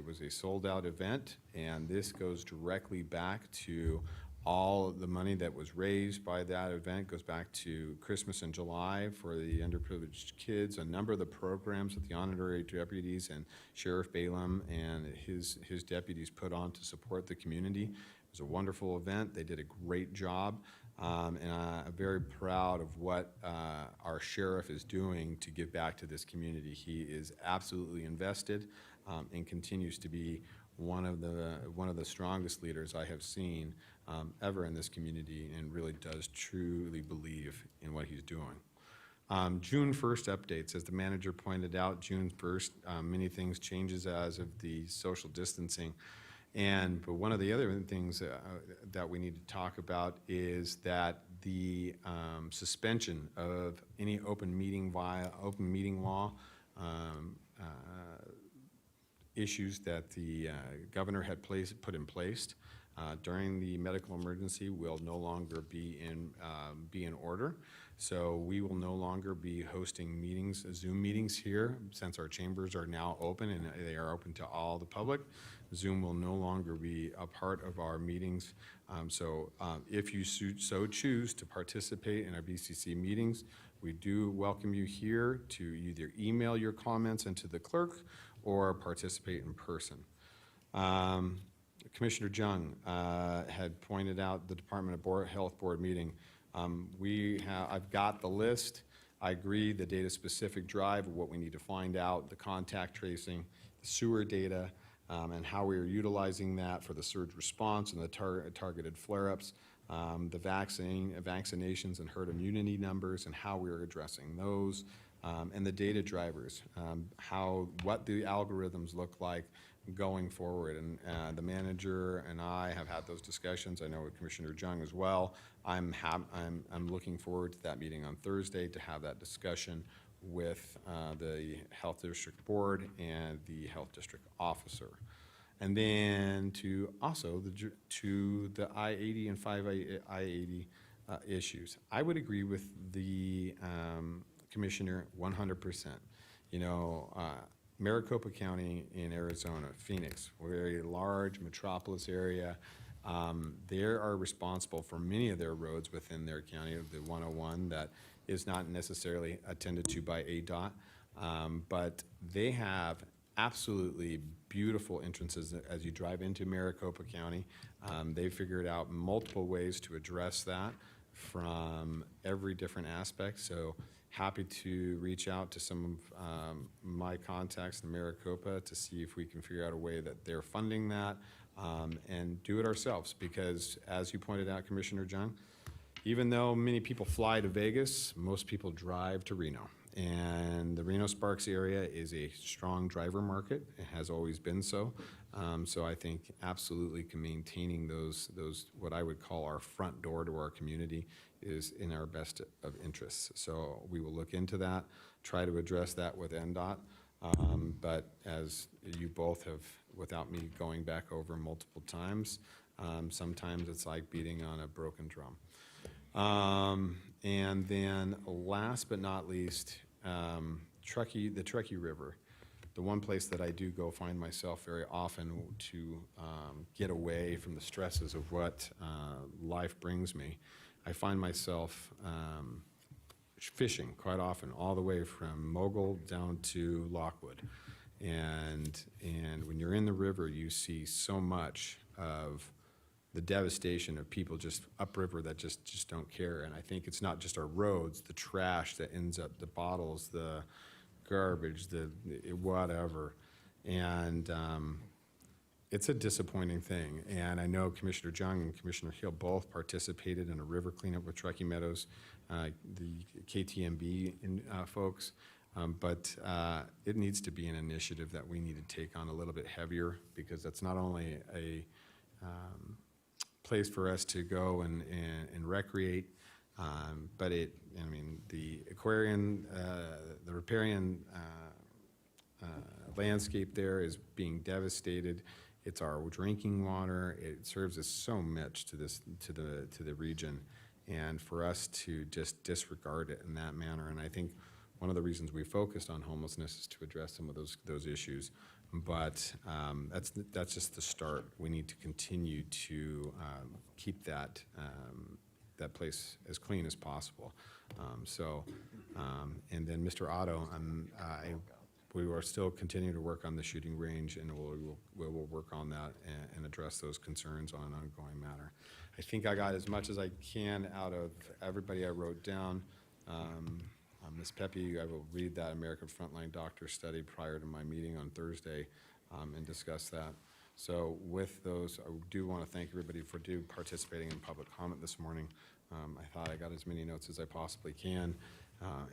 was a sold-out event, and this goes directly back to all of the money that was raised by that event goes back to Christmas in July for the underprivileged kids. A number of the programs that the honorary deputies and Sheriff Balaam and his deputies put on to support the community. It was a wonderful event. They did a great job, and I'm very proud of what our sheriff is doing to give back to this community. He is absolutely invested and continues to be one of the strongest leaders I have seen ever in this community, and really does truly believe in what he's doing. June 1st updates, as the manager pointed out, June 1st, many things changes as of the social distancing. But one of the other things that we need to talk about is that the suspension of any open meeting law issues that the governor had put in place during the medical emergency will no longer be in order. So we will no longer be hosting meetings, Zoom meetings here, since our chambers are now open and they are open to all the public. Zoom will no longer be a part of our meetings. If you so choose to participate in our BCC meetings, we do welcome you here to either email your comments into the clerk or participate in person. Commissioner Jung had pointed out the Department of Health Board meeting. I've got the list. I agree the data-specific drive of what we need to find out, the contact tracing, the sewer data, and how we are utilizing that for the surge response and the targeted flare-ups, the vaccinations and herd immunity numbers and how we are addressing those, and the data drivers, what the algorithms look like going forward. And the manager and I have had those discussions. I know with Commissioner Jung as well. I'm looking forward to that meeting on Thursday to have that discussion with the Health District Board and the Health District Officer. And then to the I-80 and 5 I-80 issues. I would agree with the Commissioner 100%. You know, Maricopa County in Arizona, Phoenix, we're a large metropolis area. They are responsible for many of their roads within their county, the 101 that is not necessarily attended to by ADOT, but they have absolutely beautiful entrances as you drive into Maricopa County. They figured out multiple ways to address that from every different aspect. So happy to reach out to some of my contacts in Maricopa to see if we can figure out a way that they're funding that and do it ourselves. Because as you pointed out, Commissioner Jung, even though many people fly to Vegas, most people drive to Reno. And the Reno-Sparks area is a strong driver market. It has always been so. So I think absolutely maintaining those what I would call our front door to our community is in our best of interests. So we will look into that, try to address that with NDOT. But as you both have, without me going back over multiple times, sometimes it's like beating on a broken drum. And then last but not least, the Truckee River. The one place that I do go find myself very often to get away from the stresses of what life brings me. I find myself fishing quite often, all the way from Mogul down to Lockwood. And when you're in the river, you see so much of the devastation of people just upriver that just don't care. And I think it's not just our roads, the trash that ends up, the bottles, the garbage, the whatever. And it's a disappointing thing. And I know Commissioner Jung and Commissioner Hill both participated in a river cleanup with Truckee Meadows, the KTMB folks. But it needs to be an initiative that we need to take on a little bit heavier, because that's not only a place for us to go and recreate, but the aquarium, the riparian landscape there is being devastated. It's our drinking water. It serves us so much to the region, and for us to just disregard it in that manner. And I think one of the reasons we focused on homelessness is to address some of those issues. But that's just the start. We need to continue to keep that place as clean as possible. And then Mr. Otto, we are still continuing to work on the shooting range, and we will work on that and address those concerns on an ongoing matter. I think I got as much as I can out of everybody I wrote down. Ms. Pepe, I will read that American Frontline Doctor study prior to my meeting on Thursday and discuss that. So with those, I do want to thank everybody for participating in public comment this morning. I thought I got as many notes as I possibly can,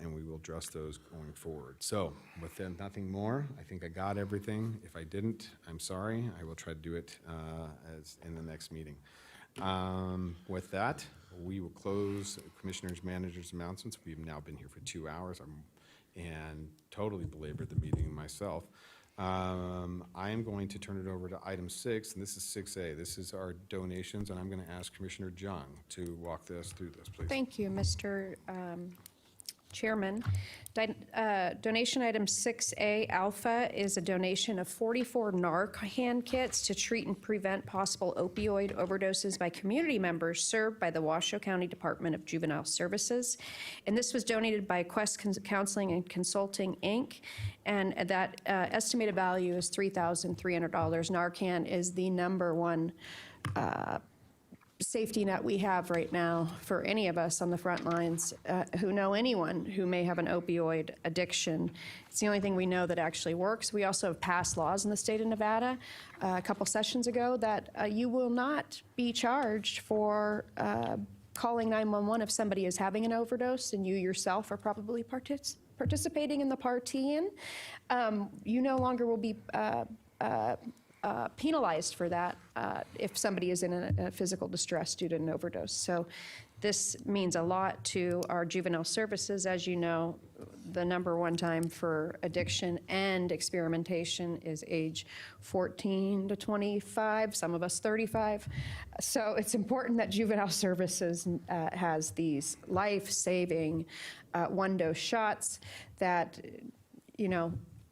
and we will address those going forward. So with nothing more, I think I got everything. If I didn't, I'm sorry. I will try to do it as in the next meeting. With that, we will close Commissioners, Managers, announcements. We've now been here for 2 hours and totally belabored the meeting myself. I am going to turn it over to item 6, and this is 6A. This is our donations, and I'm going to ask Commissioner Jung to walk us through this, please. Thank you, Mr. Chairman. Donation item 6A Alpha is a donation of 44 Narcan kits to treat and prevent possible opioid overdoses by community members served by the Washoe County Department of Juvenile Services. And this was donated by Quest Counseling and Consulting, Inc., and that estimated value is $3,300. Narcan is the #1 safety net we have right now for any of us on the front lines who know anyone who may have an opioid addiction. It's the only thing we know that actually works. We also have passed laws in the state of Nevada a couple sessions ago that you will not be charged for calling 911 if somebody is having an overdose and you yourself are probably participating in the partying. You no longer will be penalized for that if somebody is in a physical distress due to an overdose. So this means a lot to our juvenile services. As you know, the #1 time for addiction and experimentation is age 14 to 25, some of us 35. So it's important that juvenile services has these life-saving one-dose shots that,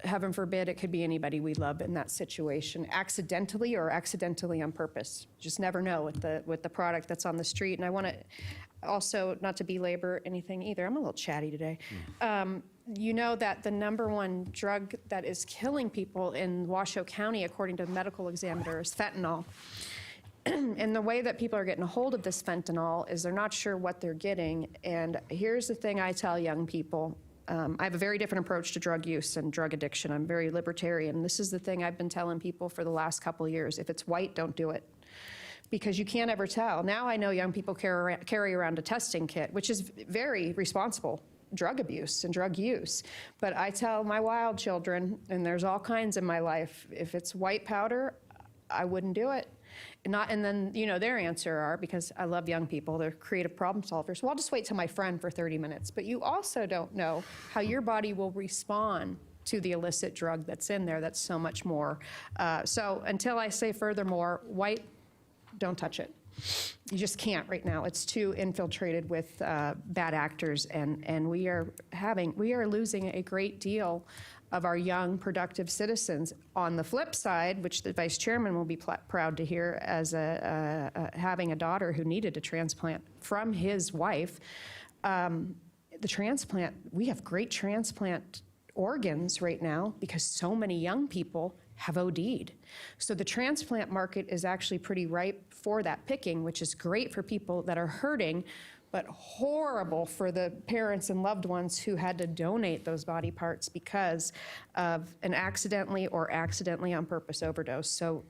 heaven forbid, it could be anybody we love in that situation, accidentally or accidentally on purpose. Just never know with the product that's on the street. And I want to also, not to belabor anything either, I'm a little chatty today. You know that the #1 drug that is killing people in Washoe County, according to the medical examiner, is fentanyl. And the way that people are getting a hold of this fentanyl is they're not sure what they're getting. And here's the thing I tell young people. I have a very different approach to drug use and drug addiction. I'm very libertarian. This is the thing I've been telling people for the last couple of years. If it's white, don't do it. Because you can't ever tell. Now I know young people carry around a testing kit, which is very responsible drug abuse and drug use. But I tell my wild children, and there's all kinds in my life, if it's white powder, I wouldn't do it. And then, their answer are, because I love young people, they're creative problem solvers. Well, I'll just wait till my friend for 30 minutes. But you also don't know how your body will respond to the illicit drug that's in there. That's so much more. So until I say furthermore, white, don't touch it. You just can't right now. It's too infiltrated with bad actors, and we are losing a great deal of our young, productive citizens. On the flip side, which the vice chairman will be proud to hear, as having a daughter who needed a transplant from his wife, we have great transplant organs right now because so many young people have OD'd. So the transplant market is actually pretty ripe for that picking, which is great for people that are hurting, but horrible for the parents and loved ones who had to donate those body parts because of an accidentally or accidentally on purpose overdose. So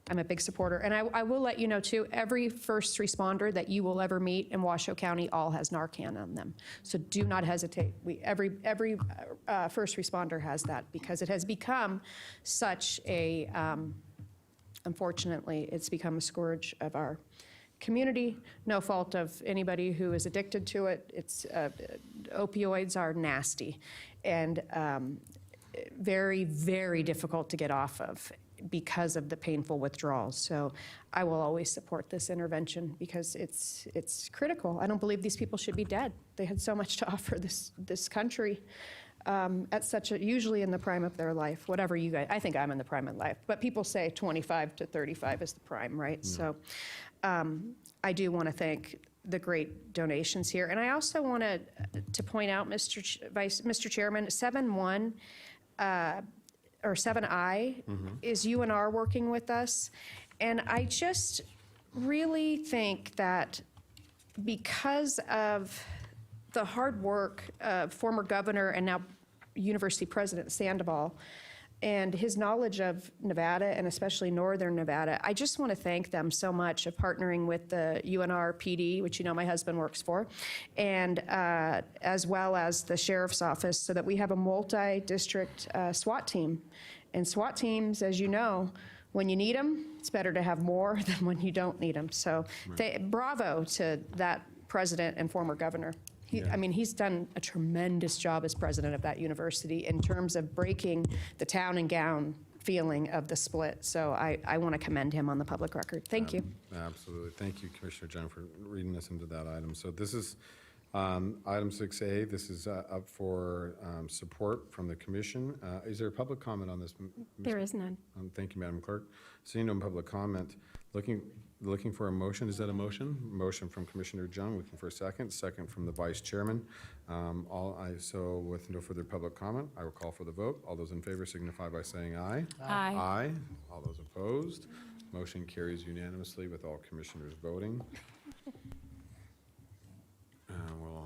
I'm a big supporter. And I will let you know too, every first responder that you will ever meet in Washoe County all has Narcan on them. So do not hesitate. Every first responder has that because it has become such a, unfortunately, it's become a scourge of our community. No fault of anybody who is addicted to it. It's opioids are nasty and very, very difficult to get off of because of the painful withdrawals. So I will always support this intervention because it's critical. I don't believe these people should be dead. They had so much to offer this country at such a, usually in the prime of their life, whatever you guys, I think I'm in the prime of life, but people say 25 to 35 is the prime, right? Yeah. So I do want to thank the great donations here. And I also want to point out, Mr. Chairman, 7-1, or 7I is UNR working with us. And I just really think that because of the hard work of former governor and now University President Sandoval and his knowledge of Nevada and especially Northern Nevada, I just want to thank them so much of partnering with the UNR PD, which you know my husband works for, and as well as the Sheriff's Office so that we have a multi-district SWAT team. And SWAT teams, as you know, when you need them, it's better to have more than when you don't need them. So bravo to that president and former governor. I mean, he's done a tremendous job as president of that university in terms of breaking the town and gown feeling of the split. So I want to commend him on the public record. Thank you. Absolutely. Thank you, Commissioner Jung, for reading us into that item. So this is item 6A. This is up for support from the commission. Is there a public comment on this? There is none. Thank you, Madam Clerk. Seeing no public comment, looking for a motion. Is that a motion? Motion from Commissioner Jung, looking for a second. Second from the Vice Chairman. So with no further public comment, I will call for the vote. All those in favor signify by saying aye. Aye. Aye. All those opposed. Motion carries unanimously with all commissioners voting. We'll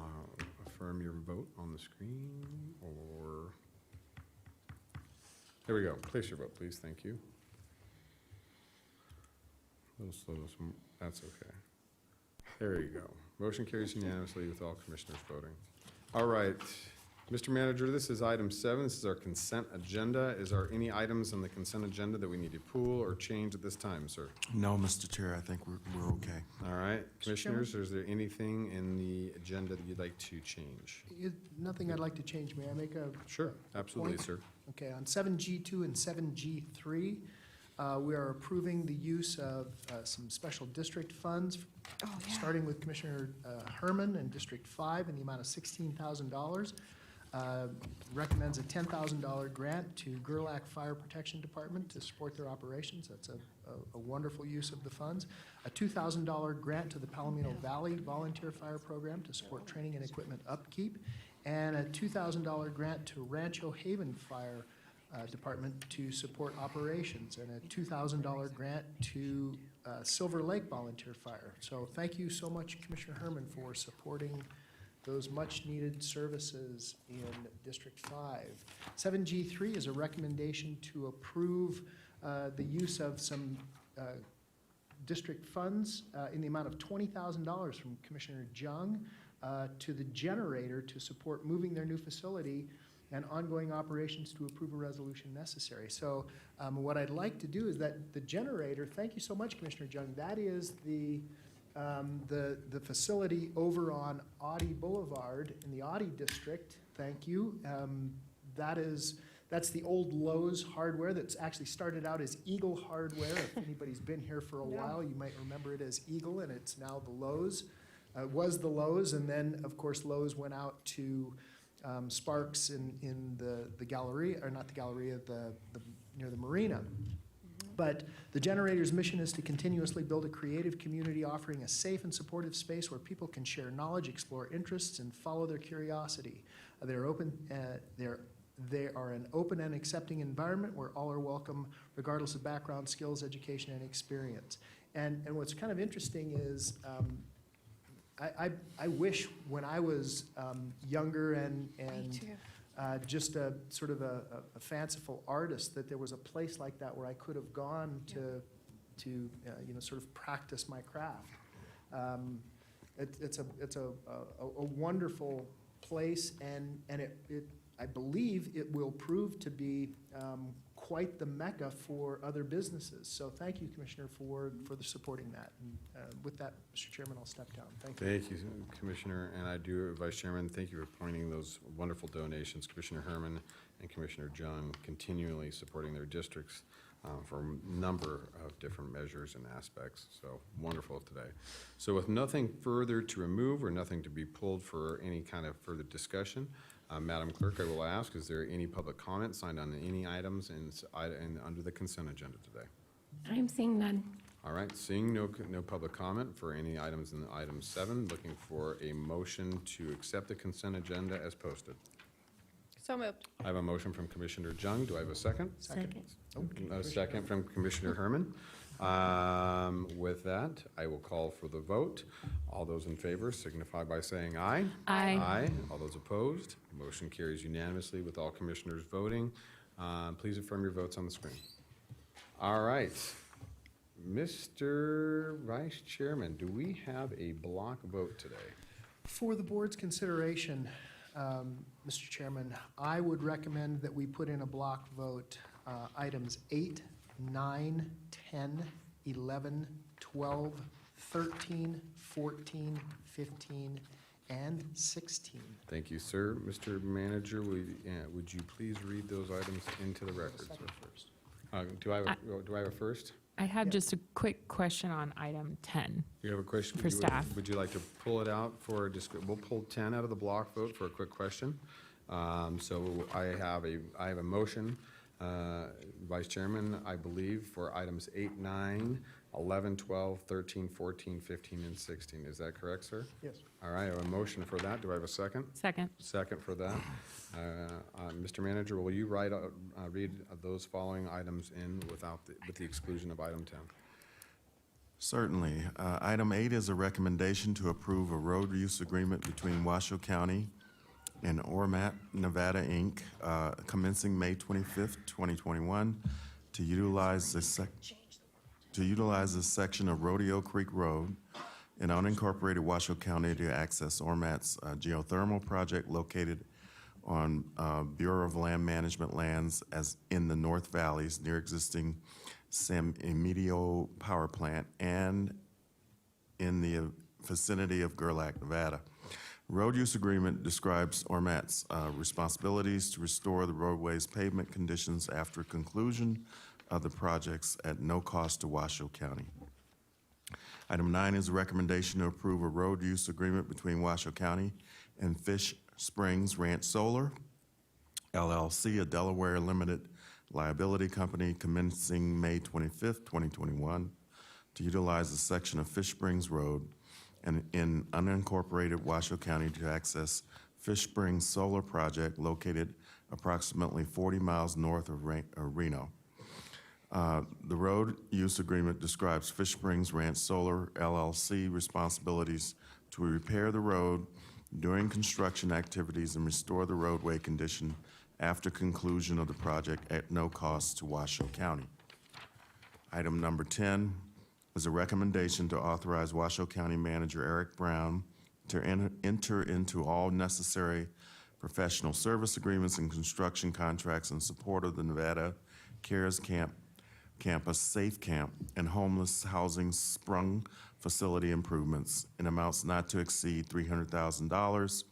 affirm your vote on the screen, or there we go. Place your vote, please. Thank you. A little slow. That's okay. There you go. Motion carries unanimously with all commissioners voting. All right, Mr. Manager, this is item 7. This is our consent agenda. Is there any items on the consent agenda that we need to pull or change at this time, sir? No, Mr. Chair, I think we're okay. All right, commissioners, is there anything in the agenda that you'd like to change? Nothing I'd like to change. May I make a Sure, absolutely, point? sir. Okay, on 7G2 and 7G3, we are approving the use of some special district funds, starting with Commissioner Herman in District 5 in the amount of $16,000. Recommends a $10,000 grant to Gerlach Fire Protection Department to support their operations. That's a wonderful use of the funds. A $2,000 grant to the Palomino Valley Volunteer Fire Program to support training and equipment upkeep. And a $2,000 grant to Rancho Haven Fire Department to support operations, and a $2,000 grant to Silver Lake Volunteer Fire. So thank you so much, Commissioner Herman, for supporting those much-needed services in District 5. 7G3 is a recommendation to approve the use of some district funds in the amount of $20,000 from Commissioner Jung to the generator to support moving their new facility and ongoing operations to approve a resolution necessary. So what I'd like to do is that the generator, thank you so much, Commissioner Jung, that is the facility over on Audi Boulevard in the Audi district. Thank you. That's the old Lowe's hardware that's actually started out as Eagle Hardware. If anybody's been here for a while, you might remember it as Eagle, and it's now the Lowe's. It was the Lowe's, and then, of course, Lowe's went out to Sparks in the Galleria, or not the Galleria, near the marina. But the generator's mission is to continuously build a creative community offering a safe and supportive space where people can share knowledge, explore interests, and follow their curiosity. They are an open and accepting environment where all are welcome, regardless of background, skills, education, and experience. And what's kind of interesting is I wish when I was younger and just a sort of a fanciful artist, that there was a place like that where I could have gone to sort of practice my craft. It's a wonderful place, and I believe it will prove to be quite the mecca for other businesses. So thank you, Commissioner, for the supporting that. And with that, Mr. Chairman, I'll step down. Thank you. Thank you, Commissioner. And I do, Vice Chairman, thank you for pointing those wonderful donations. Commissioner Herman and Commissioner Jung continually supporting their districts for a number of different measures and aspects. So wonderful today. So with nothing further to remove or nothing to be pulled for any kind of further discussion, Madam Clerk, I will ask, is there any public comment signed on any items under the consent agenda today? I'm seeing none. All right, seeing no public comment for any items in item 7, looking for a motion to accept the consent agenda as posted. So moved. I have a motion from Commissioner Jung. Do I have a second? Second. A second from Commissioner Herman. With that, I will call for the vote. All those in favor signify by saying aye. Aye. Aye. All those opposed, motion carries unanimously with all commissioners voting. Please affirm your votes on the screen. All right. Mr. Vice Chairman, do we have a block vote today? For the board's consideration, Mr. Chairman, I would recommend that we put in a block vote items 8, 9, 10, 11, 12, 13, 14, 15, and 16. Thank you, sir. Mr. Manager, would you please read those items into the record, sir? Do I have a first? I have just a quick question on item 10. You have a question? For staff. Would you like to pull it out for, we'll pull 10 out of the block vote for a quick question. So I have a motion, Vice Chairman, I believe, for items 8, 9, 11, 12, 13, 14, 15, and 16. Is that correct, sir? Yes. All right, I have a motion for that. Do I have a second? Second. Second for that. Mr. Manager, will you read those following items in with the exclusion of item 10? Certainly. Item 8 is a recommendation to approve a road use agreement between Washoe County and Ormat, Nevada, Inc., commencing May 25th, 2021, to utilize this section of Rodeo Creek Road in unincorporated Washoe County to access Ormat's geothermal project located on Bureau of Land Management lands as in the North Valleys near existing San Emilio Power Plant and in the vicinity of Gerlach, Nevada. Road use agreement describes Ormat's responsibilities to restore the roadway's pavement conditions after conclusion of the projects at no cost to Washoe County. Item 9 is a recommendation to approve a road use agreement between Washoe County and Fish Springs Ranch Solar, LLC, a Delaware limited liability company commencing May 25th, 2021, to utilize a section of Fish Springs Road and in unincorporated Washoe County to access Fish Springs Solar Project located approximately 40 miles north of Reno. The road use agreement describes Fish Springs Ranch Solar LLC responsibilities to repair the road during construction activities and restore the roadway condition after conclusion of the project at no cost to Washoe County. Item number 10 is a recommendation to authorize Washoe County Manager Eric Brown to enter into all necessary professional service agreements and construction contracts in support of the Nevada CARES Campus Safe Camp and homeless housing sprung facility improvements in amounts not to exceed $300,000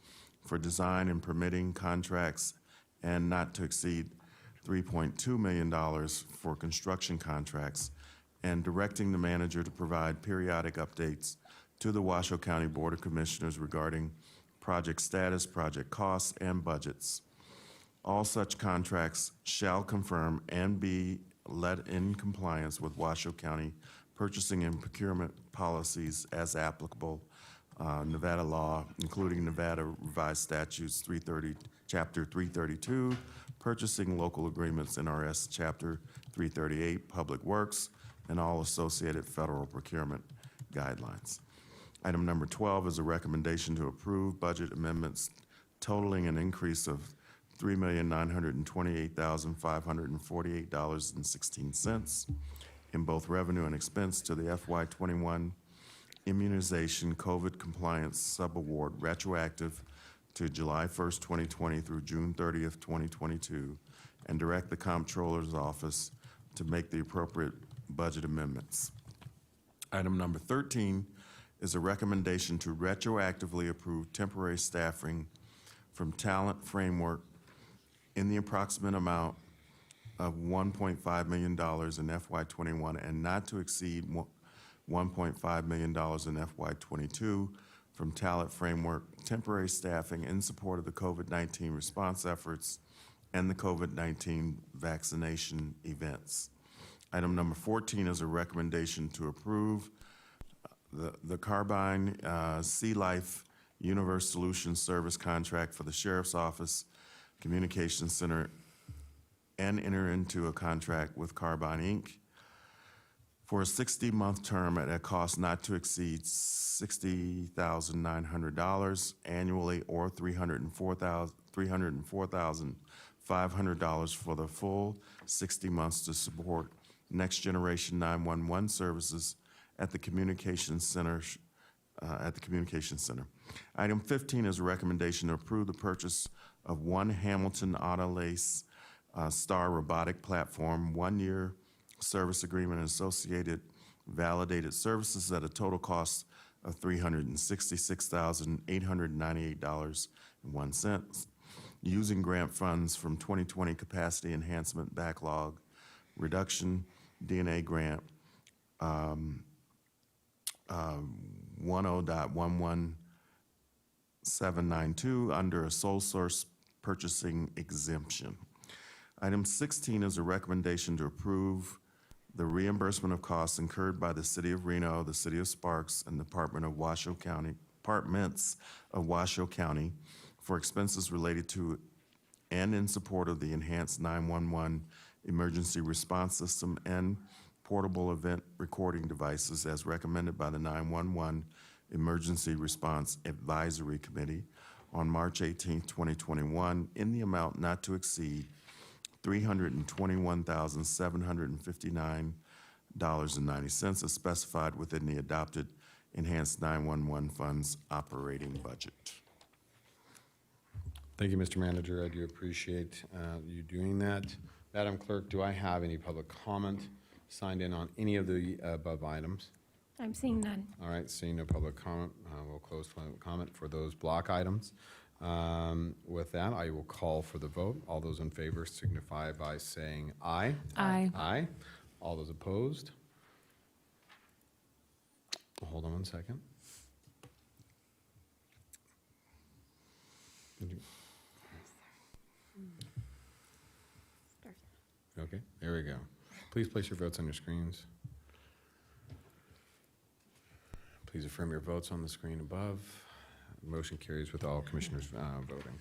for design and permitting contracts and not to exceed $3.2 million for construction contracts, and directing the manager to provide periodic updates to the Washoe County Board of Commissioners regarding project status, project costs, and budgets. All such contracts shall confirm and be led in compliance with Washoe County purchasing and procurement policies as applicable, Nevada law, including Nevada Revised Statutes 330, Chapter 332, Purchasing Local Agreements, NRS Chapter 338, Public Works, and all associated federal procurement guidelines. Item number 12 is a recommendation to approve budget amendments totaling an increase of $3,928,548.16 in both revenue and expense to the FY21 immunization COVID compliance subaward retroactive to July 1st, 2020 through June 30th, 2022, and direct the Comptroller's Office to make the appropriate budget amendments. Item number 13 is a recommendation to retroactively approve temporary staffing from Talent Framework in the approximate amount of $1.5 million in FY21 and not to exceed $1.5 million in FY22 from Talent Framework temporary staffing in support of the COVID-19 response efforts and the COVID-19 vaccination events. Item number 14 is a recommendation to approve the Carbine Sea Life Universe Solutions Service contract for the Sheriff's Office Communications Center and enter into a contract with Carbine, Inc. for a 60-month term at a cost not to exceed $60,900 annually or $304,500 for the full 60 months to support Next Generation 911 services at the Communications Center. Item 15 is a recommendation to approve the purchase of one Hamilton Autolace Star robotic platform, 1-year service agreement and associated validated services at a total cost of $366,898.01, using grant funds from 2020 Capacity Enhancement Backlog Reduction DNA Grant 10.11792 under a sole source purchasing exemption. Item 16 is a recommendation to approve the reimbursement of costs incurred by the City of Reno, the City of Sparks, and departments of Washoe County for expenses related to and in support of the enhanced 911 emergency response system and portable event recording devices as recommended by the 911 Emergency Response Advisory Committee on March 18, 2021, in the amount not to exceed $321,759.90 as specified within the adopted Enhanced 911 Funds operating budget. Thank you, Mr. Manager. I do appreciate you doing that. Madam Clerk, do I have any public comment signed in on any of the above items? I'm seeing none. All right, seeing no public comment, we'll close public comment for those block items. With that, I will call for the vote. All those in favor signify by saying aye. Aye. Aye. All those opposed? Hold on one second. Okay, there we go. Please place your votes on your screens. Please affirm your votes on the screen above. Motion carries with all commissioners voting.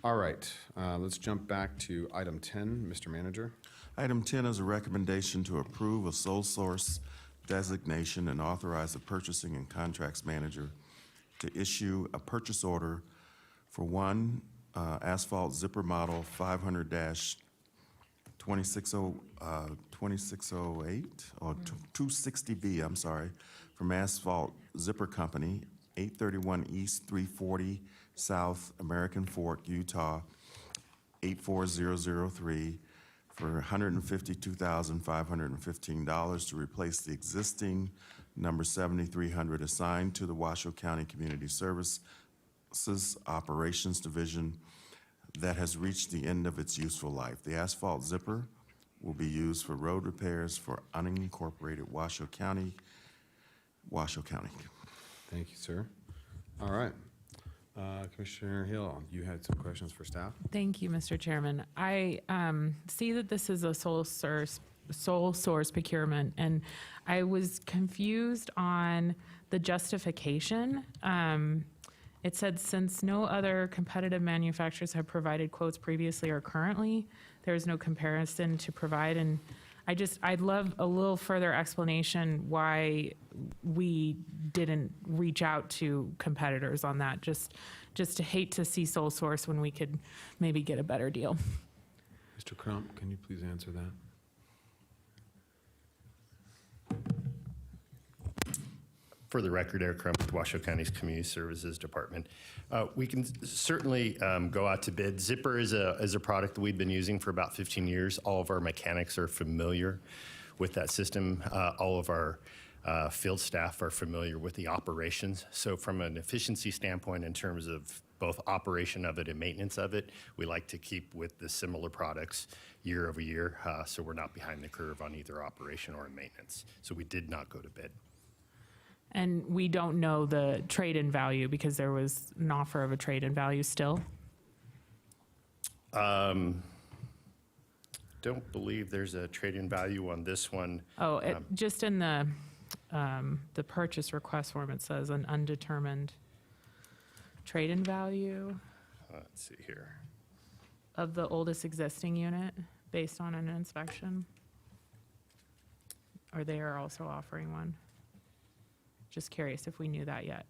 All right, let's jump back to item 10, Mr. Manager. Item 10 is a recommendation to approve a sole source designation and authorize the purchasing and contracts manager to issue a purchase order for one asphalt zipper model 500-2608 or 260B, I'm sorry, from Asphalt Zipper Company, 831 East 340 South American Fork, Utah, 84003 for $152,515 to replace the existing number 7300 assigned to the Washoe County Community Services Operations Division that has reached the end of its useful life. The asphalt zipper will be used for road repairs for unincorporated Washoe County. Thank you, sir. All right. Commissioner Hill, you had some questions for staff? Thank you, Mr. Chairman. I see that this is a sole source procurement, and I was confused on the justification. It said, since no other competitive manufacturers have provided quotes previously or currently, there is no comparison to provide. And I'd love a little further explanation why we didn't reach out to competitors on that. Just to hate to see sole source when we could maybe get a better deal. Mr. Crump, can you please answer that? For the record, Eric Crump with Washoe County's Community Services Department. We can certainly go out to bid. Zipper is a product that we've been using for about 15 years. All of our mechanics are familiar with that system. All of our field staff are familiar with the operations. So from an efficiency standpoint, in terms of both operation of it and maintenance of it, we like to keep with the similar products year over year, so we're not behind the curve on either operation or maintenance. So we did not go to bid. And we don't know the trade-in value because there was an offer of a trade-in value still? Don't believe there's a trade-in value on this one. Oh, just in the purchase request form, it says an undetermined trade-in value Let's see here. of the oldest existing unit based on an inspection. Or they are also offering one. Just curious if we knew that yet.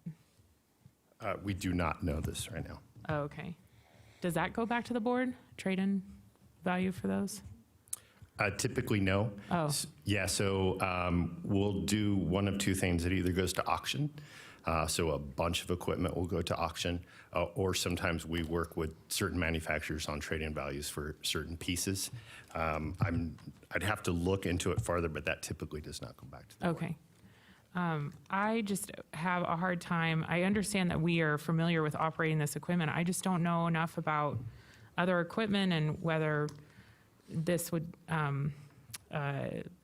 We do not know this right now. Oh, okay. Does that go back to the board, trade-in value for those? Typically, no. Oh. Yeah, so we'll do one of two things. It either goes to auction, so a bunch of equipment will go to auction, or sometimes we work with certain manufacturers on trade-in values for certain pieces. I'd have to look into it farther, but that typically does not go back to the board. Okay. I just have a hard time. I understand that we are familiar with operating this equipment. I just don't know enough about other equipment and whether this would,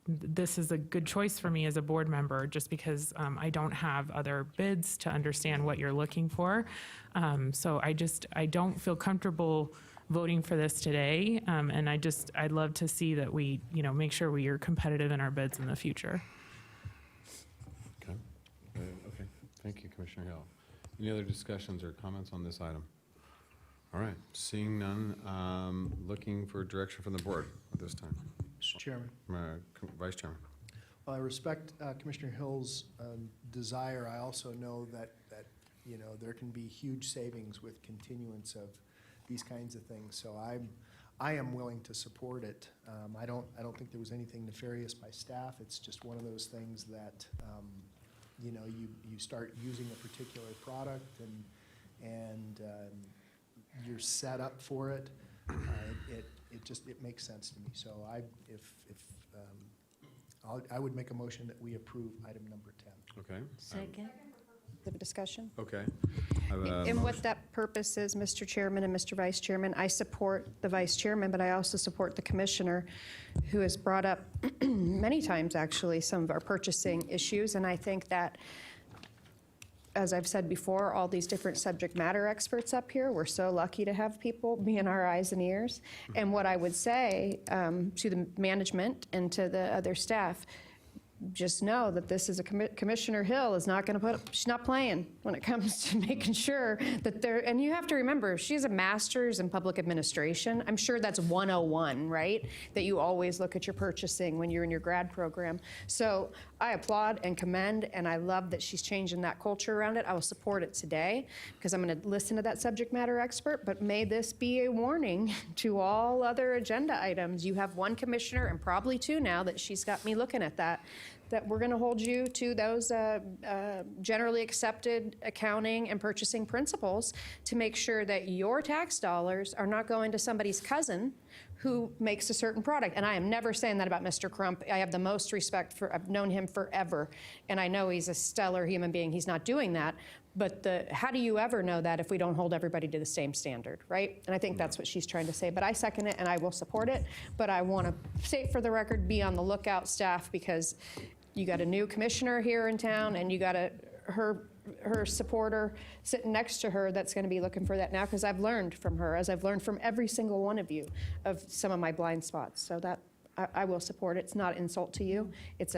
this is a good choice for me as a board member, just because I don't have other bids to understand what you're looking for. So I don't feel comfortable voting for this today. And I'd love to see that we, make sure we are competitive in our bids in the future. Okay, thank you, Commissioner Hill. Any other discussions or comments on this item? All right, seeing none, looking for direction from the board at this time. Mr. Chairman. Vice Chairman. Well, I respect Commissioner Hill's desire. I also know that there can be huge savings with continuance of these kinds of things. So I am willing to support it. I don't think there was anything nefarious by staff. It's just one of those things that you start using a particular product and you're set up for it. It makes sense to me. So I would make a motion that we approve item number 10. Okay. Second. The discussion? Okay. And what that purpose is, Mr. Chairman and Mr. Vice Chairman, I support the Vice Chairman, but I also support the Commissioner, who has brought up many times, actually, some of our purchasing issues. And I think that, as I've said before, all these different subject matter experts up here, we're so lucky to have people being our eyes and ears. And what I would say to the management and to the other staff, just know that this is Commissioner Hill is not going to she's not playing when it comes to making sure that and you have to remember, she has a master's in public administration. I'm sure that's 101, right? That you always look at your purchasing when you're in your grad program. So I applaud and commend, and I love that she's changing that culture around it. I will support it today because I'm going to listen to that subject matter expert, but may this be a warning to all other agenda items. You have one commissioner and probably two now that she's got me looking at that we're going to hold you to those generally accepted accounting and purchasing principles to make sure that your tax dollars are not going to somebody's cousin who makes a certain product. And I am never saying that about Mr. Crump. I have the most respect for, I've known him forever, and I know he's a stellar human being. He's not doing that. But how do you ever know that if we don't hold everybody to the same standard, right? And I think that's what she's trying to say. But I second it, and I will support it. But I want to say for the record, be on the lookout, staff, because you got a new commissioner here in town, and you got her supporter sitting next to her that's going to be looking for that now, because I've learned from her, as I've learned from every single one of you, of some of my blind spots. So that I will support it. It's not insult to you. It's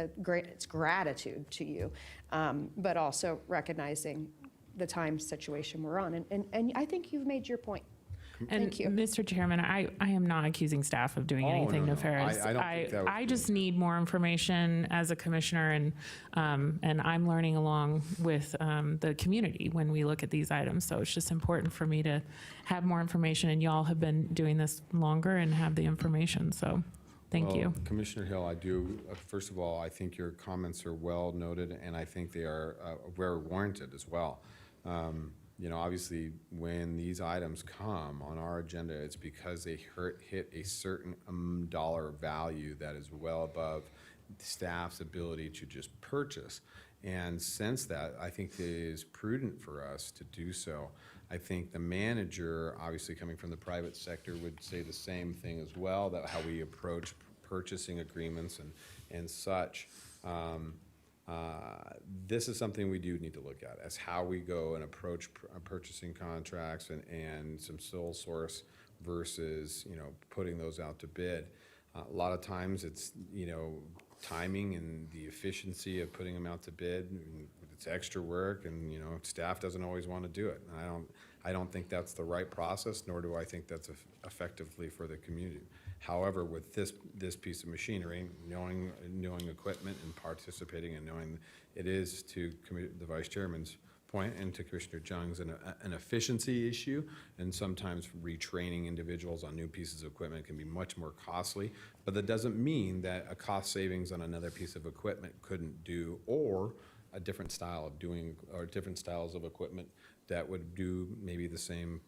gratitude to you, but also recognizing the time situation we're on. And I think you've made your point. And Thank you. Mr. Chairman, I am not accusing staff of doing Oh, anything no. nefarious. I don't think that would I be- just need more information as a commissioner, and I'm learning along with the community when we look at these items. So it's just important for me to have more information, and y'all have been doing this longer and have the information. So thank you. Commissioner Hill, I do, first of all, I think your comments are well noted, and I think they are very warranted as well. You know, obviously, when these items come on our agenda, it's because they hit a certain dollar value that is well above staff's ability to just purchase. And since that, I think it is prudent for us to do so. I think the manager, obviously coming from the private sector, would say the same thing as well, that how we approach purchasing agreements and such. This is something we do need to look at, as how we go and approach purchasing contracts and some sole source versus, you know, putting those out to bid. A lot of times it's, you know, timing and the efficiency of putting them out to bid. It's extra work, and, you know, staff doesn't always want to do it. And I don't think that's the right process, nor do I think that's effectively for the community. However, with this piece of machinery, knowing equipment and participating and knowing it is, to the Vice Chairman's point and to Commissioner Jung's, an efficiency issue, and sometimes retraining individuals on new pieces of equipment can be much more costly, but that doesn't mean that a cost savings on another piece of equipment couldn't do, or a different style of doing, or different styles of equipment that would do maybe the same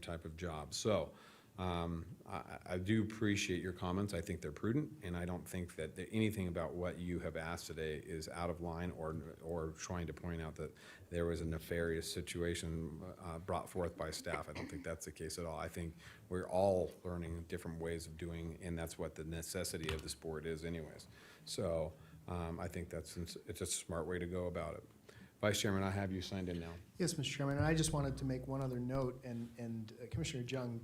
type of job. So I do appreciate your comments. I think they're prudent, and I don't think that anything about what you have asked today is out of line or trying to point out that there was a nefarious situation brought forth by staff. I don't think that's the case at all. I think we're all learning different ways of doing, and that's what the necessity of this board is anyways. So I think it's a smart way to go about it. Vice Chairman, I have you signed in now. Yes, Mr. Chairman, and I just wanted to make one other note, and Commissioner Jung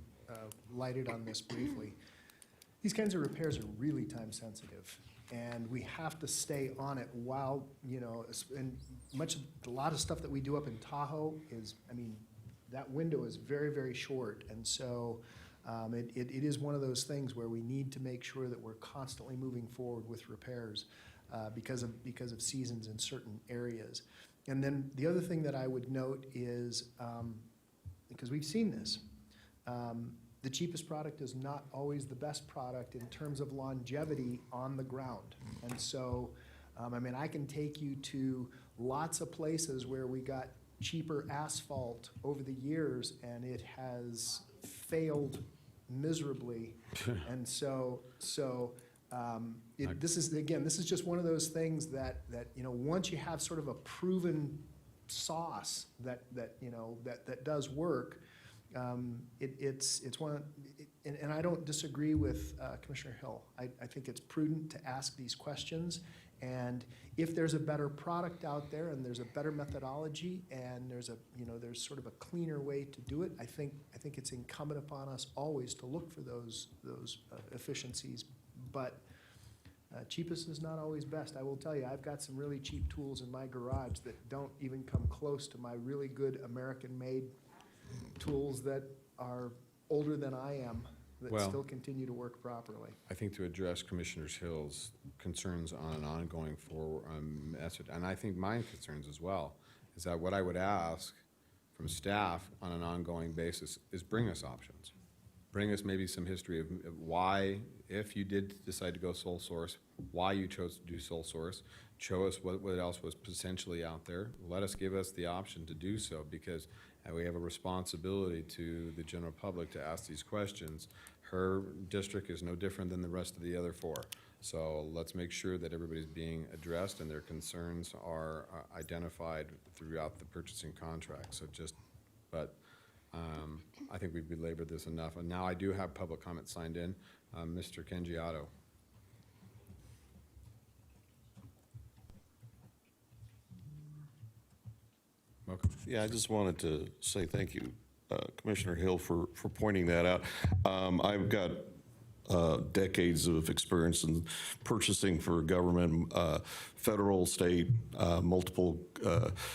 lighted on this briefly. These kinds of repairs are really time sensitive, and we have to stay on it while, you know, and a lot of stuff that we do up in Tahoe is, I mean, that window is very, very short, and so it is one of those things where we need to make sure that we're constantly moving forward with repairs because of seasons in certain areas. And then the other thing that I would note is, because we've seen this, the cheapest product is not always the best product in terms of longevity on the ground. And so, I mean, I can take you to lots of places where we got cheaper asphalt over the years, and it has failed miserably. And so this is just one of those things that you know, once you have sort of a proven sauce that does work, it's one, and I don't disagree with Commissioner Hill. I think it's prudent to ask these questions, and if there's a better product out there and there's a better methodology and there's sort of a cleaner way to do it, I think it's incumbent upon us always to look for those efficiencies. But cheapest is not always best. I will tell you, I've got some really cheap tools in my garage that don't even come close to my really good American-made tools that are older than I am, that still continue to work properly. I think to address Commissioner Hill's concerns on an ongoing message, and I think my concerns as well, is that what I would ask from staff on an ongoing basis is bring us options. Bring us maybe some history of why, if you did decide to go sole source, why you chose to do sole source. Show us what else was potentially out there. Give us the option to do so, because we have a responsibility to the general public to ask these questions. Her district is no different than the rest of the other four. So let's make sure that everybody's being addressed and their concerns are identified throughout the purchasing contract. I think we've belabored this enough. And now I do have public comment signed in. Mr. Kengiato. Welcome. Yeah, I just wanted to say thank you, Commissioner Hill, for pointing that out. I've got decades of experience in purchasing for government, federal, state, multiple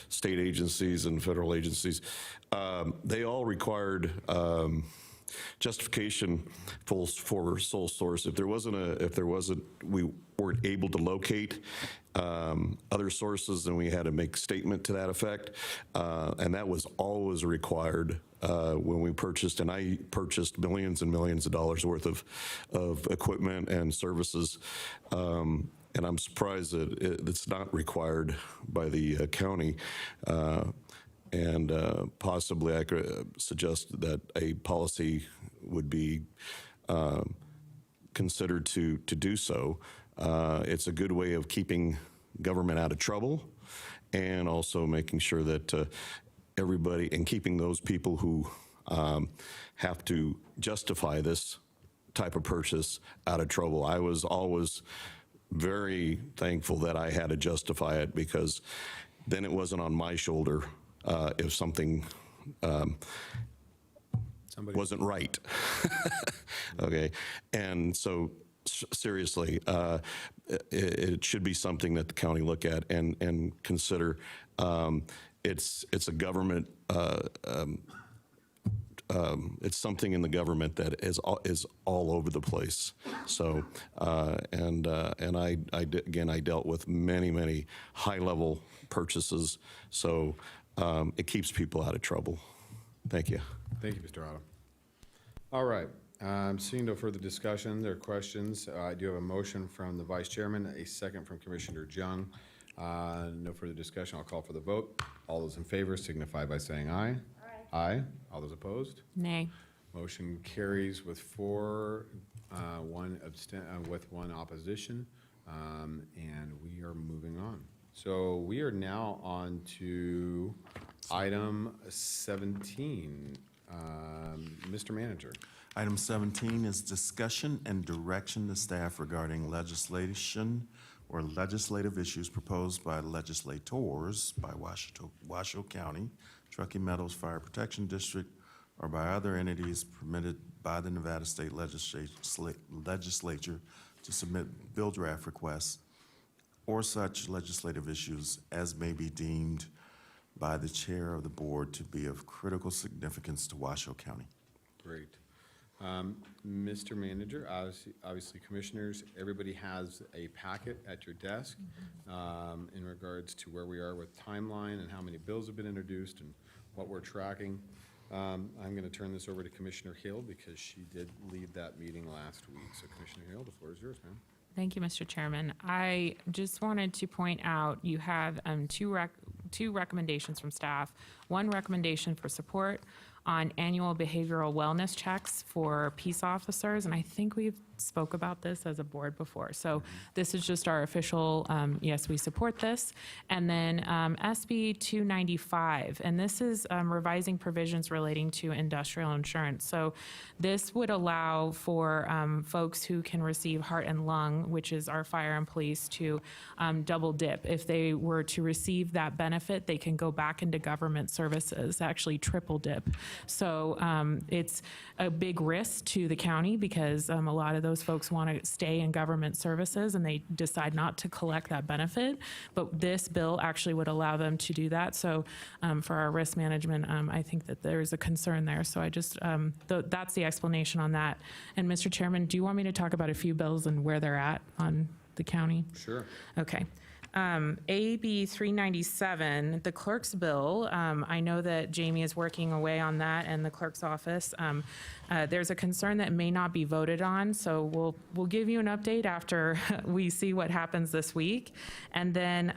state agencies and federal agencies. They all required justification for sole source. If there wasn't, we weren't able to locate other sources, then we had to make a statement to that effect. And that was always required when we purchased, and I purchased millions and millions of dollars worth of equipment and services. And I'm surprised that it's not required by the county. And possibly I could suggest that a policy would be considered to do so. It's a good way of keeping government out of trouble and also making sure that everybody, and keeping those people who have to justify this type of purchase out of trouble. I was always very thankful that I had to justify it, because then it wasn't on my shoulder if something wasn't right. Okay, and so seriously, it should be something that the county look at and consider. It's a government. It's something in the government that is all over the place. So, and I dealt with many high-level purchases. So it keeps people out of trouble. Thank you. Thank you, Mr. Otto. All right. Seeing no further discussion, there are questions. I do have a motion from the Vice Chairman, a second from Commissioner Jung. No further discussion. I'll call for the vote. All those in favor signify by saying aye. Aye. All those opposed? Nay. Motion carries with 4, with 1 opposition, and we are moving on. So we are now on to item 17. Mr. Manager. Item 17 is discussion and direction to staff regarding legislation or legislative issues proposed by legislators by Washoe County, Truckee Meadows Fire Protection District, or by other entities permitted by the Nevada State Legislature to submit bill draft requests or such legislative issues as may be deemed by the chair of the board to be of critical significance to Washoe County. Great. Mr. Manager, obviously commissioners, everybody has a packet at your desk in regards to where we are with timeline and how many bills have been introduced and what we're tracking. I'm going to turn this over to Commissioner Hill because she did lead that meeting last week. So Commissioner Hill, the floor is yours, ma'am. Thank you, Mr. Chairman. I just wanted to point out you have two recommendations from staff. One recommendation for support on annual behavioral wellness checks for peace officers, and I think we've spoke about this as a board before. So this is just our official, yes, we support this. And then SB 295, and this is revising provisions relating to industrial insurance. So this would allow for folks who can receive heart and lung, which is our fire and police, to double dip. If they were to receive that benefit, they can go back into government services, actually triple dip. So it's a big risk to the county because a lot of those folks want to stay in government services and they decide not to collect that benefit. But this bill actually would allow them to do that. So for our risk management, I think that there's a concern there. So I just, that's the explanation on that. And Mr. Chairman, do you want me to talk about a few bills and where they're at on the county? Sure. Okay. AB 397, the clerk's bill, I know that Jamie is working away on that and the clerk's office. There's a concern that may not be voted on, so we'll give you an update after we see what happens this week. And then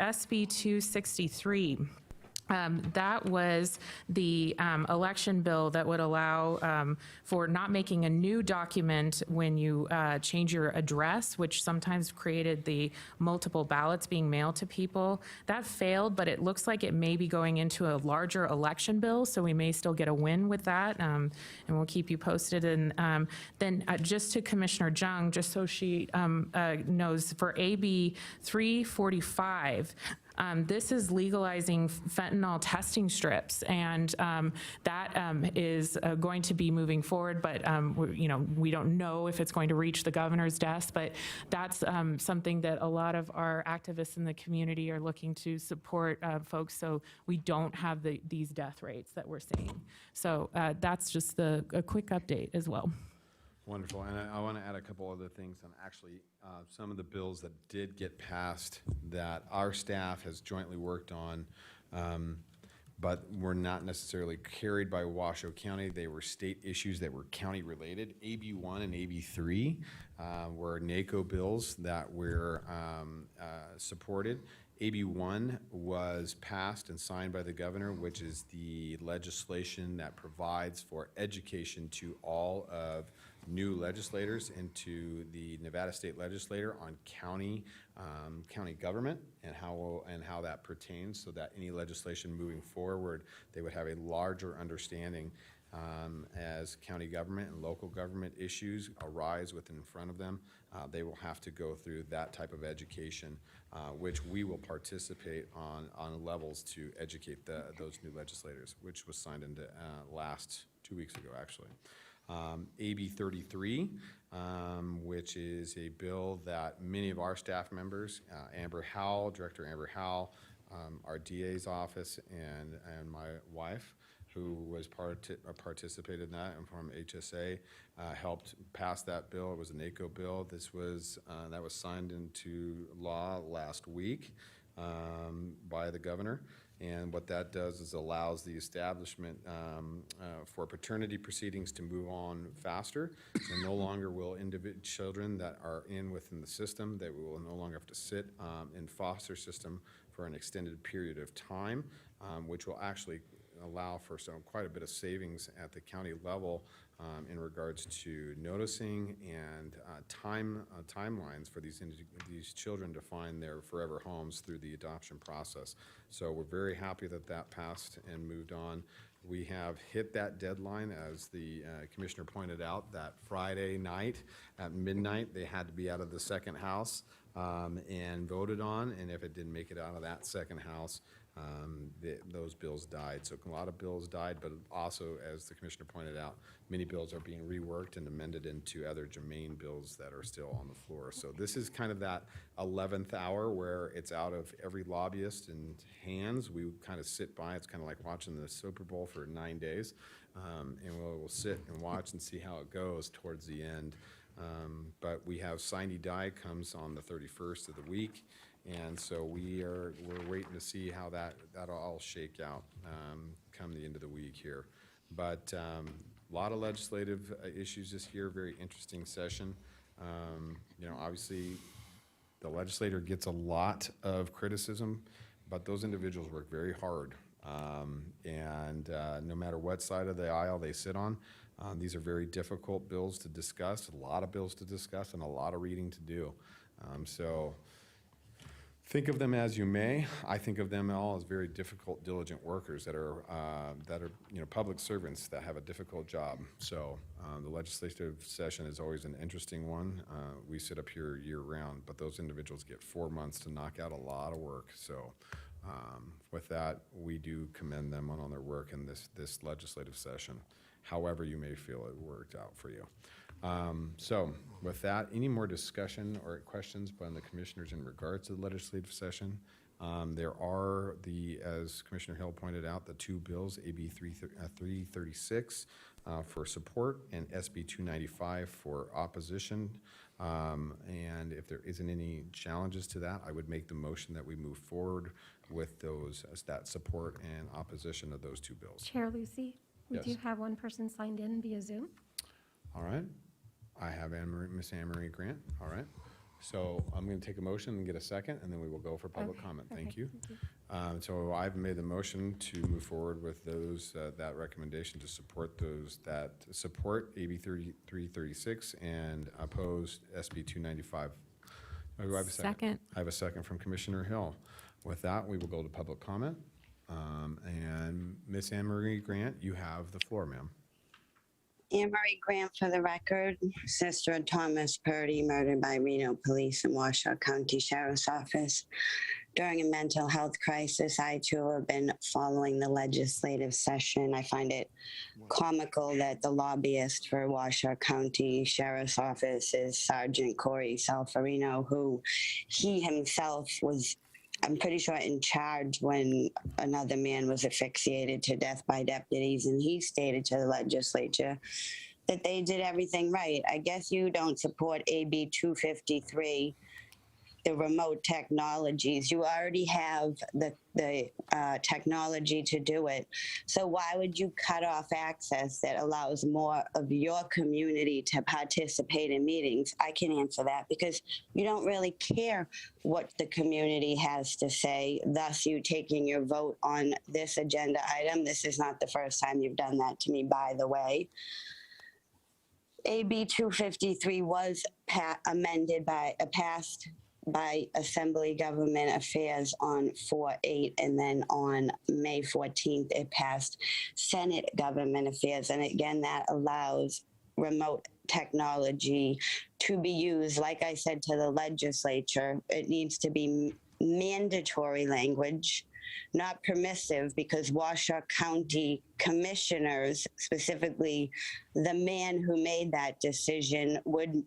SB 263. That was the election bill that would allow for not making a new document when you change your address, which sometimes created the multiple ballots being mailed to people. That failed, but it looks like it may be going into a larger election bill, so we may still get a win with that, and we'll keep you posted. And then just to Commissioner Jung, just so she knows, for AB 345, This is legalizing fentanyl testing strips, and that is going to be moving forward, but we don't know if it's going to reach the governor's desk, but that's something that a lot of our activists in the community are looking to support folks so we don't have these death rates that we're seeing. So that's just a quick update as well. Wonderful, and I want to add a couple other things on actually some of the bills that did get passed that our staff has jointly worked on, but were not necessarily carried by Washoe County. They were state issues that were county related. AB 1 and AB 3 were NACO bills that were supported. AB 1 was passed and signed by the governor, which is the legislation that provides for education to all of new legislators into the Nevada State Legislature on county government and how that pertains, so that any legislation moving forward, they would have a larger understanding as county government and local government issues arise within front of them. They will have to go through that type of education, which we will participate on levels to educate those new legislators, which was signed into last 2 weeks ago, actually. AB 33, which is a bill that many of our staff members, Amber Howell, Director Amber Howell, our DA's office, and my wife, who was participated in that and from HSA, helped pass that bill. It was a NACO bill. This was that was signed into law last week by the governor. And what that does is allows the establishment for paternity proceedings to move on faster. So no longer will children that are within the system, they will no longer have to sit in foster system for an extended period of time, which will actually allow for quite a bit of savings at the county level in regards to noticing and timelines for these children to find their forever homes through the adoption process. So we're very happy that that passed and moved on. We have hit that deadline, as the commissioner pointed out, that Friday night at midnight, they had to be out of the second house and voted on, and if it didn't make it out of that second house, those bills died. So a lot of bills died, but also, as the commissioner pointed out, many bills are being reworked and amended into other germane bills that are still on the floor. So this is kind of that 11th hour where it's out of every lobbyist and hands. We kind of sit by. It's kind of like watching the Super Bowl for 9 days, and we'll sit and watch and see how it goes towards the end. But we have Sine Die comes on the 31st of the week. And so we're waiting to see how that'll all shake out come the end of the week here. But a lot of legislative issues this year, very interesting session. Obviously the legislator gets a lot of criticism, but those individuals work very hard. And no matter what side of the aisle they sit on, these are very difficult bills to discuss, a lot of bills to discuss, and a lot of reading to do. So think of them as you may. I think of them all as very difficult, diligent workers that are public servants that have a difficult job. So the legislative session is always an interesting one. We sit up here year round, but those individuals get 4 months to knock out a lot of work. So with that, we do commend them on their work in this legislative session, however you may feel it worked out for you. So with that, any more discussion or questions by the commissioners in regards to the legislative session? There are as Commissioner Hill pointed out, the two bills, AB 336 for support and SB 295 for opposition. And if there isn't any challenges to that, I would make the motion that we move forward with that support and opposition of those two bills. Chair Lucy, we Yes. do have one person signed in via Zoom. All right. I have Miss Anne-Marie Grant. All right. So I'm going to take a motion and get a second, and then we will go for public comment. Thank you. So I've made the motion to move forward with that recommendation to support support AB 336 and oppose SB 295. Do I have a second? I have a second from Commissioner Hill. With that, we will go to public comment. And Miss Anne-Marie Grant, you have the floor, ma'am. Anne-Marie Grant for the record, sister of Thomas Purdy, murdered by Reno Police and Washoe County Sheriff's Office. during a mental health crisis. I too have been following the legislative session. I find it comical that the lobbyist for Washoe County Sheriff's Office is Sergeant Corey Salfarino, who he himself was, I'm pretty sure, in charge when another man was asphyxiated to death by deputies, and he stated to the legislature that they did everything right. I guess you don't support AB 253, the remote technologies. You already have the technology to do it. So why would you cut off access that allows more of your community to participate in meetings? I can answer that because you don't really care what the community has to say, thus you taking your vote on this agenda item. This is not the first time you've done that to me, by the way. AB 253 was passed by Assembly Government Affairs on 4/8, and then on May 14th, it passed Senate Government Affairs. And again, that allows remote technology to be used. Like I said to the legislature, it needs to be mandatory language, not permissive, because Washoe County commissioners, specifically the man who made that decision, would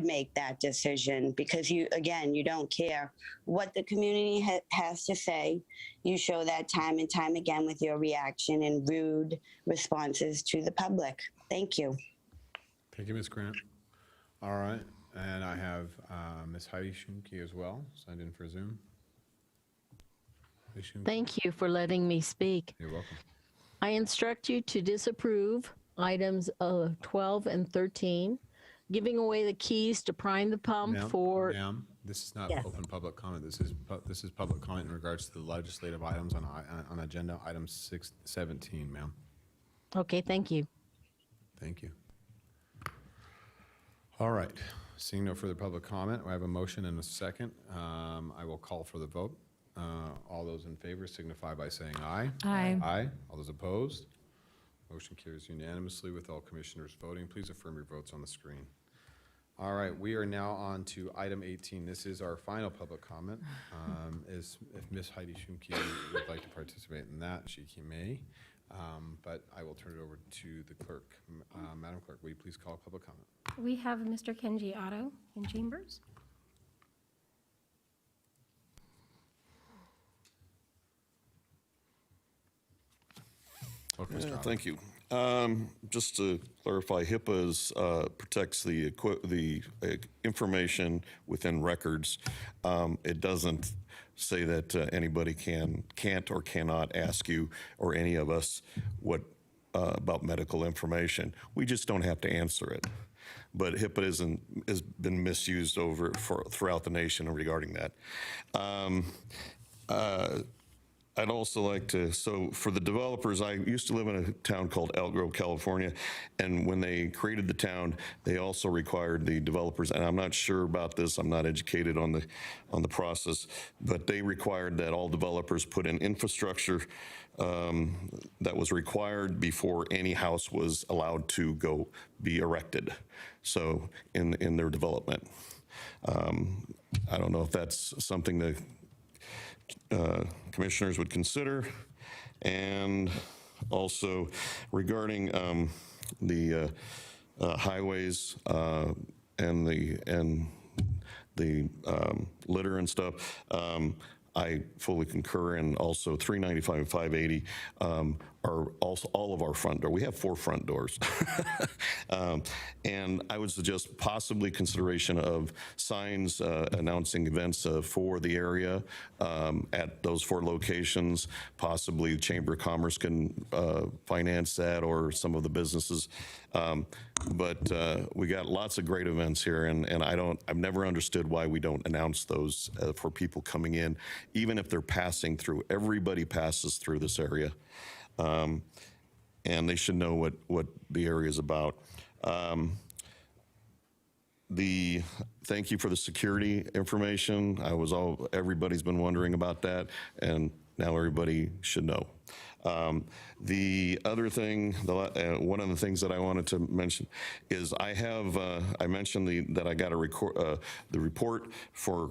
make that decision, because you don't care what the community has to say. You show that time and time again with your reaction and rude responses to the public. Thank you. Thank you, Ms. Grant. All right, and I have Ms. Heidi Schumke as well, signed in for Zoom. Ms. Schumke. Thank you for letting me speak. You're welcome. I instruct you to disapprove items 12 and 13, giving away the keys to prime the pump for... Ma'am, this is not Yes. open public comment. This is public comment in regards to the legislative items on agenda item 617, ma'am. Okay, thank you. Thank you. All right, seeing no further public comment, I have a motion and a second. I will call for the vote. All those in favor signify by saying aye. Aye. Aye. All those opposed? Motion carries unanimously with all commissioners voting. Please affirm your votes on the screen. All right, we are now on to item 18. This is our final public comment. If Ms. Heidi Schumke would like to participate in that, she may. But I will turn it over to the clerk. Madam Clerk, will you please call public comment? We have Mr. Kenji Otto in chambers. Welcome, Mr. Otto. Thank you. Just to clarify, HIPAA protects the information within records. It doesn't say that anybody can't or cannot ask you or any of us about medical information. We just don't have to answer it. But HIPAA has been misused throughout the nation regarding that. I'd also like to, so for the developers, I used to live in a town called Elk Grove, California, and when they created the town, they also required the developers, and I'm not sure about this, I'm not educated on the process, but they required that all developers put in infrastructure that was required before any house was allowed to go be erected, so in their development. I don't know if that's something that commissioners would consider. And also regarding the highways and the litter and stuff, I fully concur, and also 395 and 580 are also all of our front door. We have 4 front doors. And I would suggest possibly consideration of signs announcing events for the area at those 4 locations. Possibly Chamber of Commerce can finance that, or some of the businesses. But we got lots of great events here, and I've never understood why we don't announce those for people coming in, even if they're passing through. Everybody passes through this area. And they should know what the area is about. Thank you for the security information. Everybody's been wondering about that, and now everybody should know. The other thing, one of the things that I wanted to mention is I have, I mentioned that I got the report for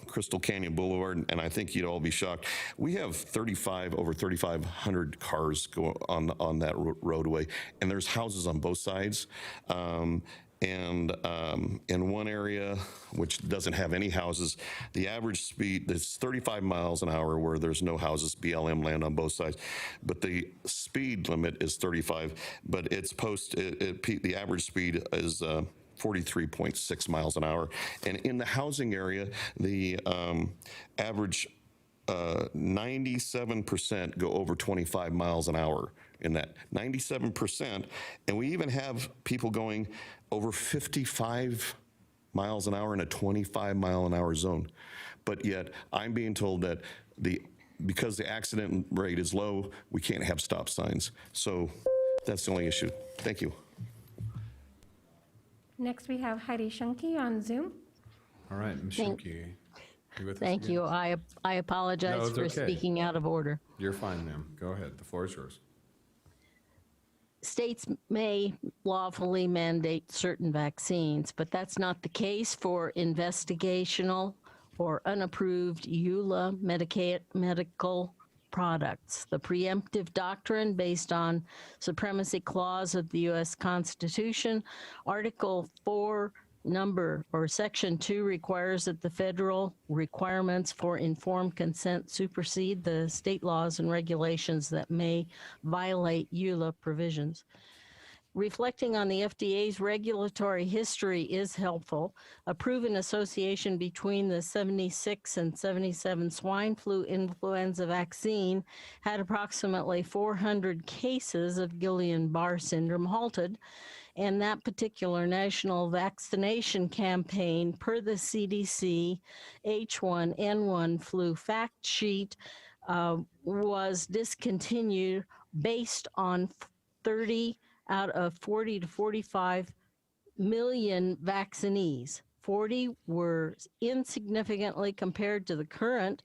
Crystal Canyon Boulevard, and I think you'd all be shocked. We have over 3,500 cars go on that roadway, and there's houses on both sides. And in one area, which doesn't have any houses, the average speed is 35 miles an hour where there's no houses, BLM land on both sides. But the speed limit is 35, but the average speed is 43.6 miles an hour. And in the housing area, the average 97% go over 25 miles an hour in that 97%. And we even have people going over 55 miles an hour in a 25 mile an hour zone. But yet I'm being told that because the accident rate is low, we can't have stop signs. So that's the only issue. Thank you. Next, we have Heidi Shunke on Zoom. All right, Ms. Shunke. Thank you. I apologize No, it's for okay. speaking out of order. You're fine, ma'am. Go ahead. The floor is yours. States may lawfully mandate certain vaccines, but that's not the case for investigational or unapproved EULA medical products. The preemptive doctrine based on Supremacy Clause of the U.S. Constitution, Article 4, Section 2 requires that the federal requirements for informed consent supersede the state laws and regulations that may violate EULA provisions. Reflecting on the FDA's regulatory history is helpful. A proven association between the 76 and 77 swine flu influenza vaccine had approximately 400 cases of Guillain-Barré syndrome halted, and that particular national vaccination campaign, per the CDC H1N1 flu fact sheet, was discontinued based on 30 out of 40 to 45 million vaccinees. 40 were insignificantly compared to the current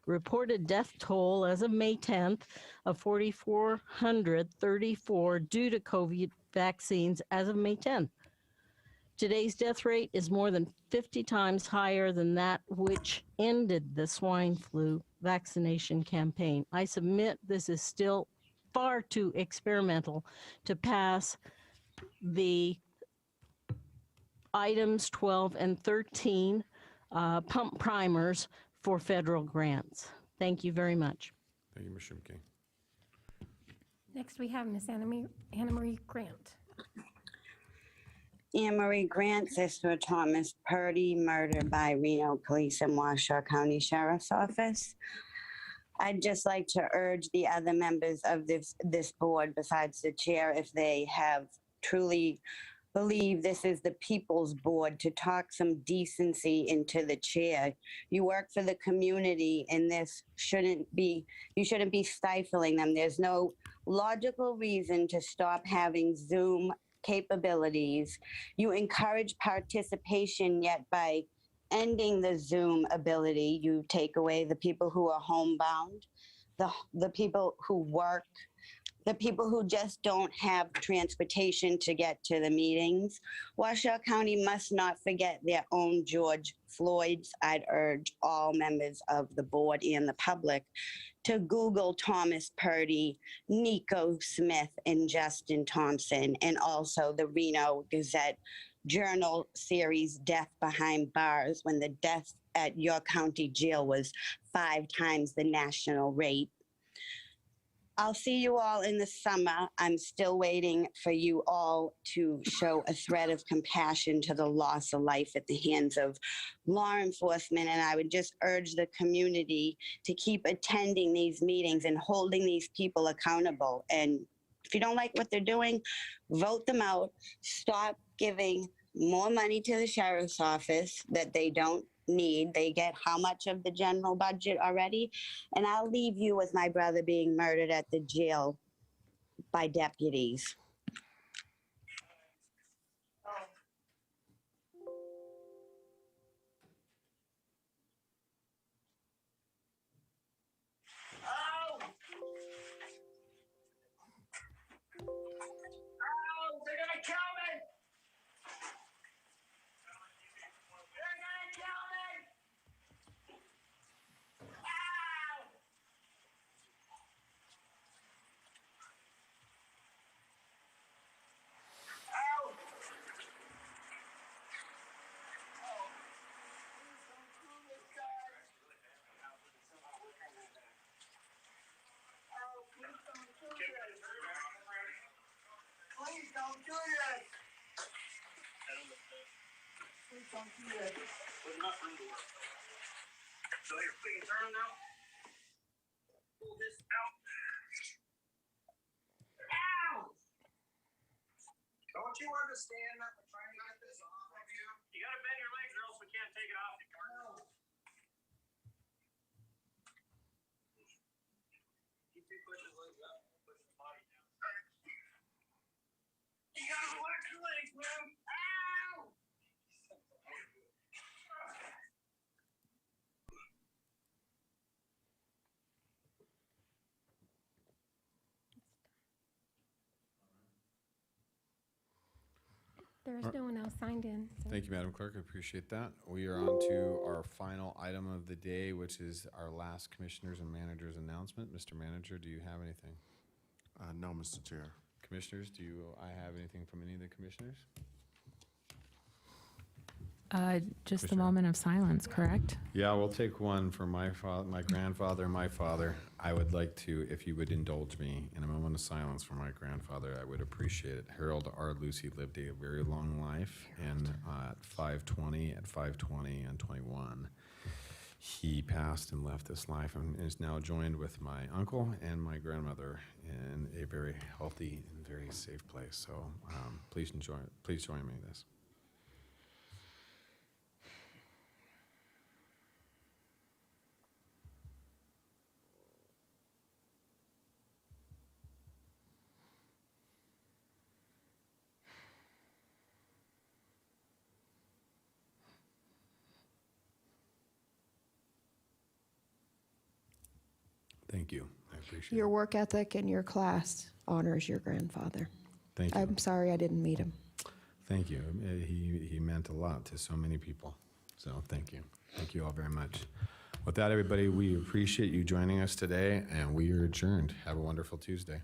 reported death toll as of May 10th of 4,434 due to COVID vaccines as of May 10th. Today's death rate is more than 50 times higher than that which ended the swine flu vaccination campaign. I submit this is still far too experimental to pass the items 12 and 13 pump primers for federal grants. Thank you very much. Thank you, Ms. Shunke. Next, we have Miss Anna Marie Grant. Anne Marie Grant, sister of Thomas Purdy, murdered by Reno Police and Washoe County Sheriff's Office. I'd just like to urge the other members of this board, besides the chair, if they have truly believe this is the people's board, to talk some decency into the chair. You work for the community, and you shouldn't be stifling them. There's no logical reason to stop having Zoom capabilities. You encourage participation, yet by ending the Zoom ability, you take away the people who are homebound, the people who work, the people who just don't have transportation to get to the meetings. Washoe County must not forget their own George Floyds. I'd urge all members of the board and the public to Google Thomas Purdy, Nico Smith, and Justin Thompson, and also the Reno Gazette Journal series, Death Behind Bars, when the death at your county jail was 5 times the national rate. I'll see you all in the summer. I'm still waiting for you all to show a thread of compassion to the loss of life at the hands of law enforcement. And I would just urge the community to keep attending these meetings and holding these people accountable. And if you don't like what they're doing, vote them out. Stop giving more money to the sheriff's office that they don't need. They get how much of the general budget already? And I'll leave you with my brother being murdered at the jail by deputies. funky with enough room to work. So here, we can turn them now. Pull this out. Ow! Don't you understand that we're trying to get this off of you? You gotta bend your legs or else we can't take it off you, partner. Keep your pushing legs up. Push the body down. All right. You gotta relax your legs, man. Ow! There's no one else signed in. so- Thank you, Madam Clerk. I appreciate that. We are on to our final item of the day, which is our last Commissioners and Managers announcement. Mr. Manager, do you have anything? No, Mr. Chair. Commissioners, I have anything from any of the commissioners? Just a Commissioner. moment of silence, correct? Yeah, we'll take one for my grandfather, and my father. I would like to, if you would indulge me in a moment of silence for my grandfather, I would appreciate it. Harold R. Lucy lived a very long life, and at 520 and 21, he passed and left this life and is now joined with my uncle and my grandmother in a very healthy and very safe place. So please join me in this. Thank you. I appreciate Your it. work ethic and your class honors your grandfather. Thank you. I'm sorry I didn't meet him. Thank you. He meant a lot to so many people. So thank you. Thank you all very much. With that, everybody, we appreciate you joining us today, and we are adjourned. Have a wonderful Tuesday.